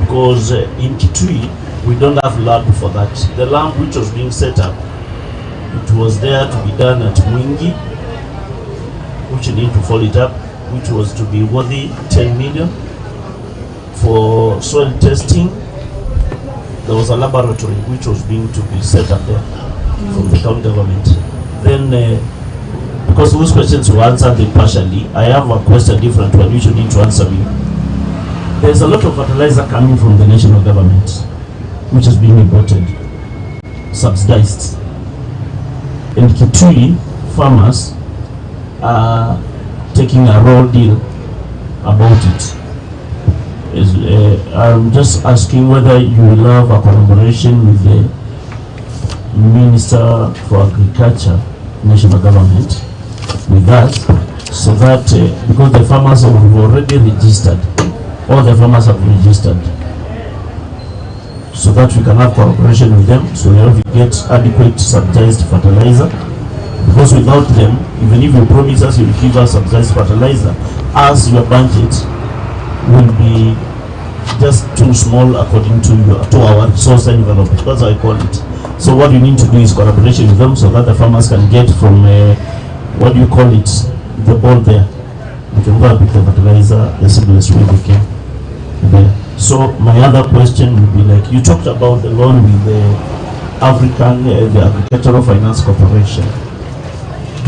because in Kitui we don't have lab for that. The lab which was being set up, it was there to be done at Mwingi, which you need to follow it up, which was to be worthy 10 million for soil testing. There was a laboratory which was being to be set up there from the county government. Then because those questions were answered partially, I have a question different one which you need to answer me. There's a lot of fertilizer coming from the national government which is being imported, subsidized, and Kitui farmers are taking a raw deal about it. I'm just asking whether you will have a collaboration with the Minister for Agriculture, national government, with that, so that because the farmers have already registered, all the farmers have registered, so that we can have cooperation with them, so that we get adequate subsidized fertilizer. Because without them, even if you promise us you will give us subsidized fertilizer, as your budget will be just too small according to our resource envelope. That's how I call it. So what you need to do is collaboration with them, so that the farmers can get from what do you call it, the ball there. You can go and pick the fertilizer the simplest way they can. Okay. So my other question would be like, you talked about the loan with the the Agricultural Finance Corporation.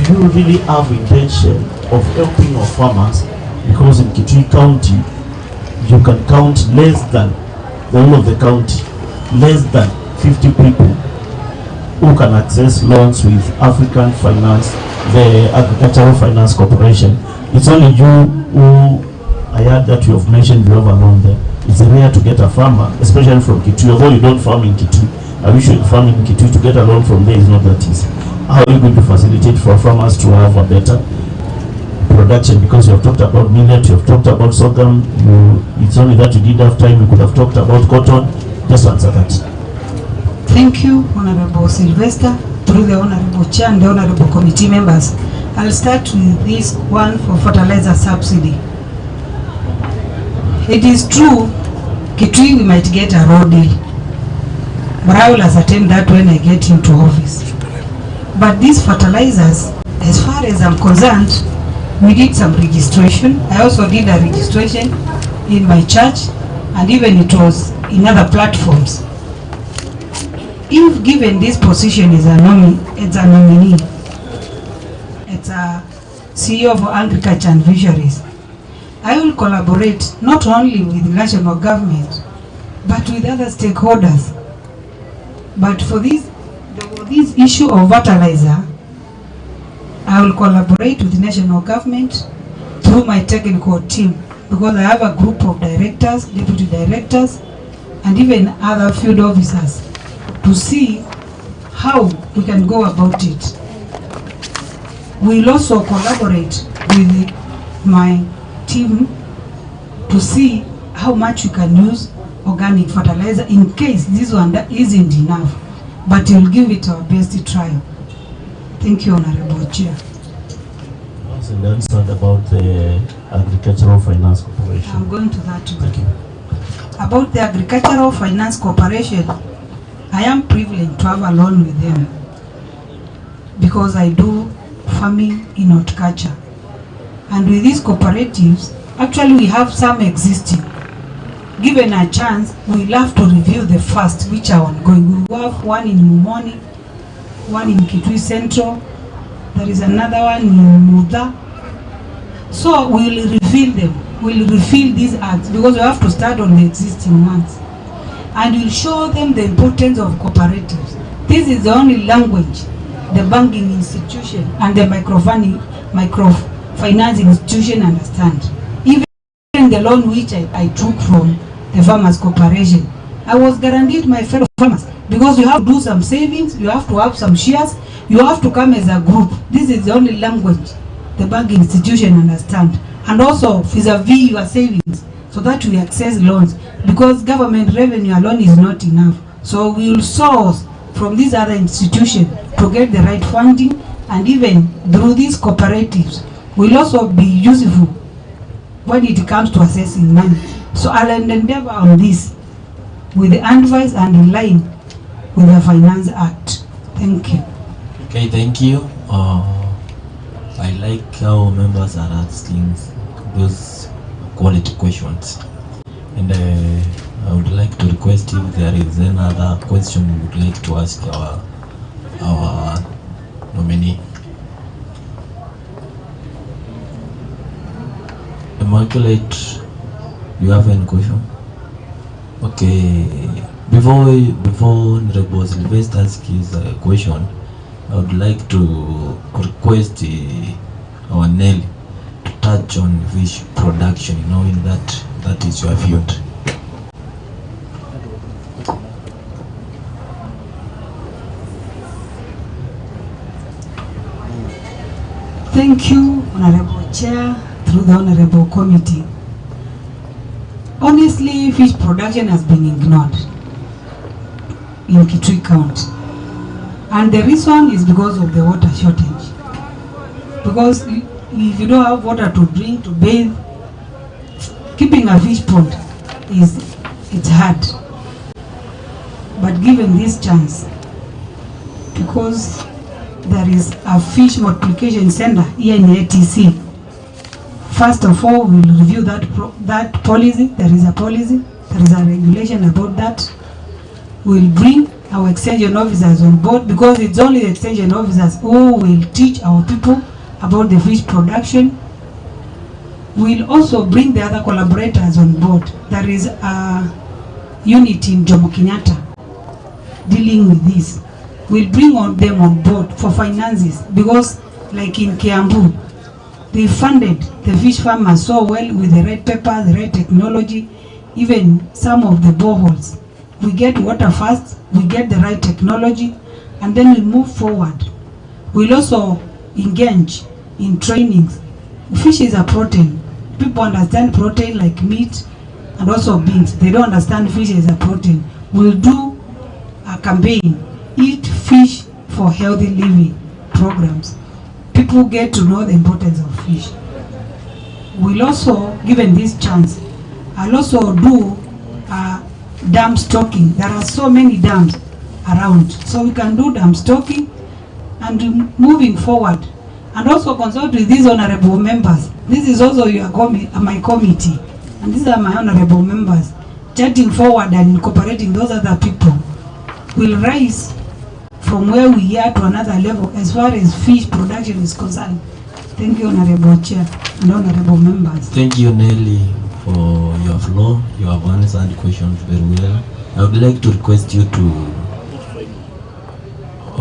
Do you really have intention of helping our farmers? Because in Kitui County, you can count less than the whole of the county, less than 50 people who can access loans with African Finance, the Agricultural Finance Corporation. It's only you who, I heard that you have mentioned you have a loan there. It's rare to get a farmer, especially from Kitui, although you don't farm in Kitui. I wish you farm in Kitui. To get a loan from there is not that easy. How are you going to facilitate for farmers to have a better production? Because you have talked about millet, you have talked about sorghum, it's only that you didn't have time, you could have talked about cotton. Just answer that. Thank you, Honorable Sylvester, through the Honorable Chair and the Honorable Committee members. I'll start with this one for fertilizer subsidy. It is true, Kitui, we might get a road deal, but I will ascertain that when I get into office. But these fertilizers, as far as I'm concerned, we did some registration. I also did a registration in my church, and even it was in other platforms. If given this position as a nominee, it's a CEO for Agriculture and Fisheries, I will collaborate not only with the national government, but with other stakeholders. But for this issue of fertilizer, I will collaborate with the national government through my technical team, because I have a group of directors, deputy directors, and even other field officers to see how we can go about it. We'll also collaborate with my team to see how much you can use organic fertilizer in case this one isn't enough, but we'll give it our best trial. Thank you, Honorable Chair. And answered about the Agricultural Finance Corporation. I'm going to that one. Thank you. About the Agricultural Finance Corporation, I am privileged to have a loan with them because I do farming in horticulture. And with these cooperatives, actually we have some existing. Given a chance, we'll have to review the first which are ongoing. We have one in Mumoni, one in Kitui Central, there is another one in Muda. So we'll refill them. We'll refill these acts because we have to start on the existing ones. And we'll show them the importance of cooperatives. This is the only language the banking institution and the microfinance institution understand. Even the loan which I took from the Farmers Corporation, I was guaranteed my fellow farmers, because you have to do some savings, you have to have some shares, you have to come as a group. This is the only language the banking institution understand. And also vis-a-vis your savings, so that we access loans, because government revenue alone is not enough. So we will source from these other institutions to get the right funding, and even through these cooperatives will also be useful when it comes to assessing money. So I'll endeavor on this with the advice and in line with the Finance Act. Thank you. Okay, thank you. I like how members are asking those quality questions, and I would like to request if there is any other question we would like to ask our nominee. Immaculate, you have any question? Okay, before Honorable Sylvester asks his question, I would like to request our Nelly to touch on fish production, knowing that that is your field. Thank you, Honorable Chair, through the Honorable Committee. Honestly, fish production has been ignored in Kitui County. And the reason is because of the water shortage. Because if you don't have water to drink, to bathe, keeping a fish pond it's hard. But given this chance, because there is a fish multiplication center here in the ATC, first of all, we'll review that policy. There is a policy, there is a regulation about that. We'll bring our extension officers on board, because it's only the extension officers who will teach our people about the fish production. We'll also bring the other collaborators on board. There is a unit in Jomo Kenyatta dealing with this. We'll bring them on board for finances, because like in Kiambu, they funded the fish farmers so well with the right paper, the right technology, even some of the boreholes. We get water first, we get the right technology, and then we move forward. We'll also engage in trainings. Fish is a protein. People understand protein like meat and also beans. They don't understand fish is a protein. We'll do a campaign, Eat Fish for Healthy Living programs. People get to know the importance of fish. We'll also, given this chance, I'll also do dam stocking. There are so many dams around, so we can do dam stocking and moving forward. And also consult with these honorable members. This is also my committee, and these are my honorable members. Chatting forward and incorporating those other people will rise from where we are to another level as far as fish production is concerned. Thank you, Honorable Chair and honorable members. Thank you, Nelly, for your floor. You have answered questions very well. I would like to request you to...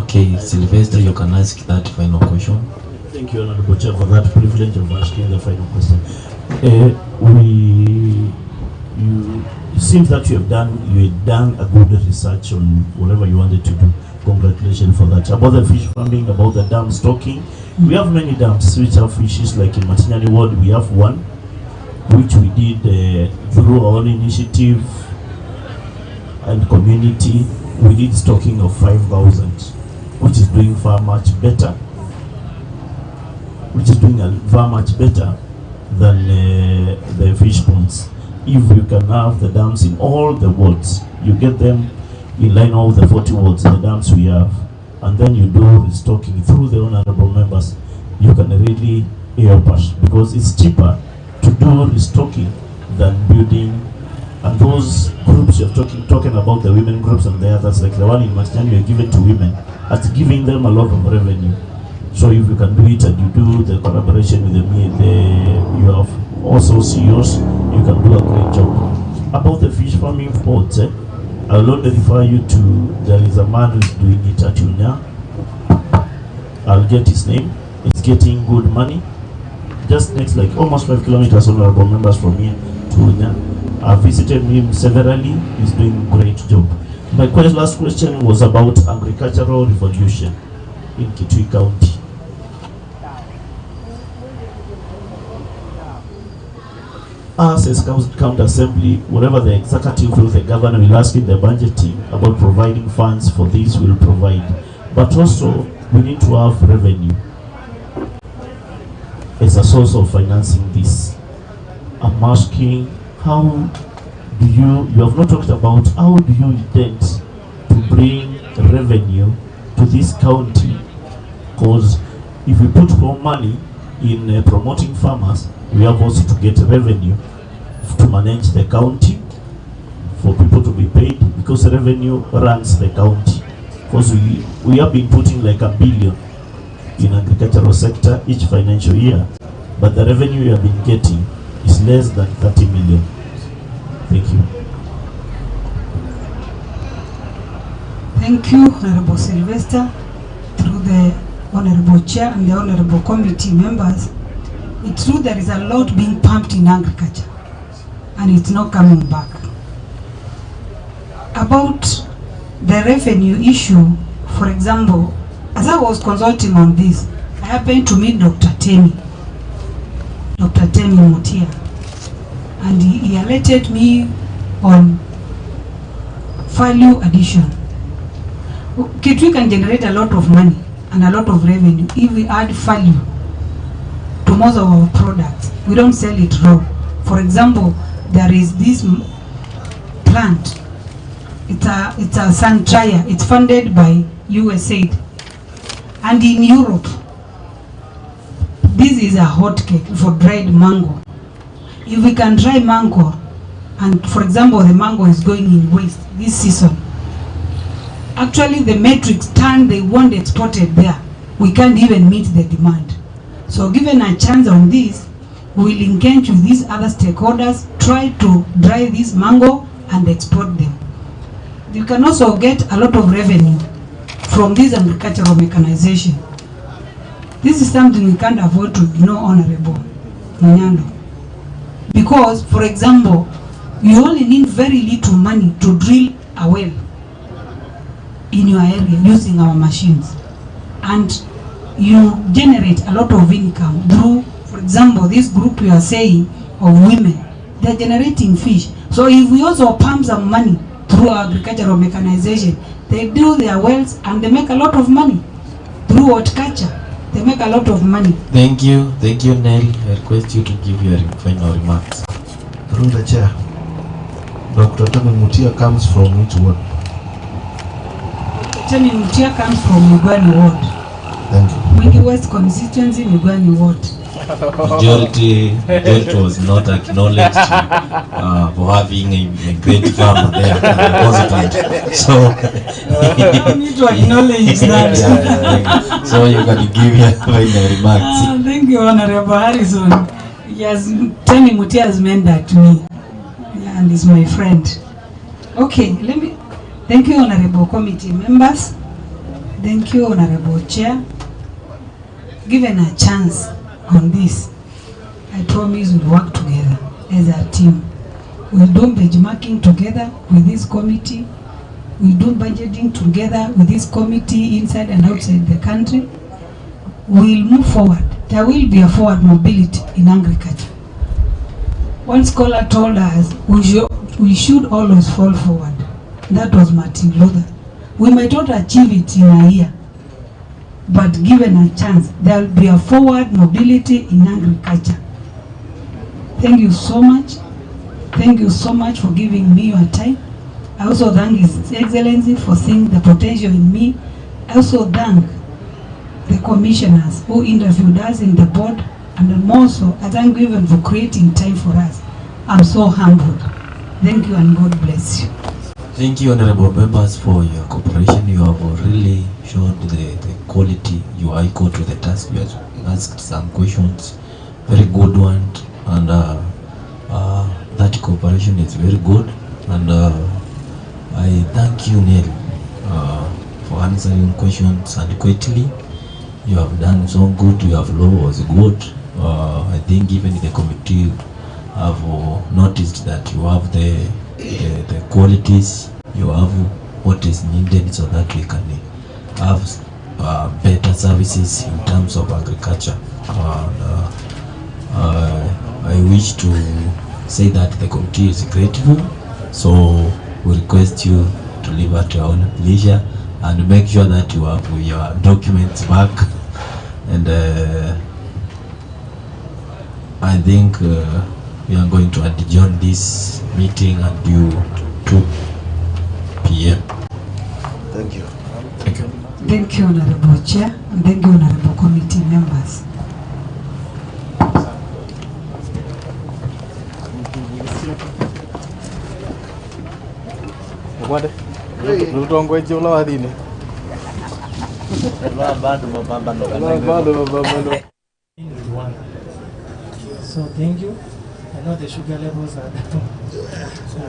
Okay, Sylvester, you can ask that final question. Thank you, Honorable Chair, for that privilege of asking the final question. It seems that you have done a good research on whatever you wanted to do. Congratulations for that. About the fish farming, about the dam stocking, we have many dams which have fishes. Like in Matinyani Ward, we have one which we did through our own initiative and community. We did stocking of 5,000, which is doing far much better. Far much better than the fish ponds. If you can have the dams in all the wards, you get them in line all the 40 wards, the dams we have, and then you do restocking through the honorable members, you can really help us, because it's cheaper to do restocking than building. And those groups you're talking about, the women groups and the others, like the one in Matinyani you're giving to women, it's giving them a lot of revenue. So if you can do it and you do the collaboration with you have also CEOs, you can do a great job. About the fish farming ports, I will only refer you to, there is a man who is doing it at Unya. I'll get his name. It's getting good money. Just next, like almost 5 kilometers, honorable members, from here to Unya. I've visited him severally. He's doing a great job. My last question was about agricultural revolution in Kitui County. Us as county assembly, whatever the executive through the governor will ask in the budget team about providing funds for this, will provide. But also, we need to have revenue as a source of financing this. I'm asking, how do you have not talked about how do you intend to bring revenue to this county? Because if we put more money in promoting farmers, we have also to get revenue to manage the county, for people to be paid, because revenue runs the county. Because we have been putting like $1 billion in agricultural sector each financial year, but the revenue we have been getting is less than 30 million. Thank you. Thank you, Honorable Sylvester, through the Honorable Chair and the Honorable Committee members. It's true there is a lot being pumped in agriculture, and it's not coming back. About the revenue issue, for example, as I was consulting on this, I happened to meet Dr. Temi Mutia, and he alerted me on value addition. Kitui can generate a lot of money and a lot of revenue if we add value to most of our products. We don't sell it raw. For example, there is this plant. It's a sun dryer. It's funded by USAID. And in Europe, this is a hot cake for dried mango. If we can dry mango, and for example, the mango is going in waste this season, actually the metrics ton they want exported there, we can't even meet the demand. So given a chance on this, we will engage with these other stakeholders, try to dry this mango and export them. You can also get a lot of revenue from this agricultural mechanization. This is something we can't afford to ignore, Honorable Nyando. Because, for example, you only need very little money to drill a well in your area using our machines. And you generate a lot of income through, for example, this group you are saying of women, they are generating fish. So if we also pump some money through agricultural mechanization, they do their wells and they make a lot of money. Through horticulture, they make a lot of money. Thank you, Nell. I request you to give your final remarks. Through the chair, Dr. Tami Mutia comes from which ward? Tami Mutia comes from Mugwani Ward. Thank you. Mwingi West constituency, Mugwani Ward. Majority was not acknowledged for having a great farmer there constituent. So you need to acknowledge that. Yeah. So you can give your final remarks. Thank you, Honorable Harrison. Yes, Tami Mutia has meant that to me, yeah, and is my friend. Okay, thank you, Honorable Committee members. Thank you, Honorable Chair. Given a chance on this, I promise we'll work together as a team. We'll do benchmarking together with this committee. We'll do budgeting together with this committee inside and outside the country. We'll move forward. There will be a forward mobility in agriculture. One scholar told us we should always fall forward. That was Martin Luther. We might not achieve it in a year, but given a chance, there will be a forward mobility in agriculture. Thank you so much. Thank you so much for giving me your time. I also thank His Excellency for seeing the potential in me. I also thank the commissioners who interviewed us in the board, and also I thank you even for creating time for us. I'm so humbled. Thank you and God bless you. Thank you, honorable members, for your cooperation. You have really shown the quality. You are equal to the task. You have asked some questions, very good one, and that cooperation is very good. And I thank you, Neil, for answering questions adequately. You have done so good. Your flow was good. I think even the committee have noticed that you have the qualities, you have what is needed so that we can have better services in terms of agriculture. I wish to say that the committee is grateful, so we request you to leave at your own leisure and make sure that you have your documents back. And I think we are going to adjourn this meeting until 2 p.m. Thank you. Thank you. Thank you, Honorable Chair, and thank you, Honorable Committee members. So thank you. I know the sugar levels are down. So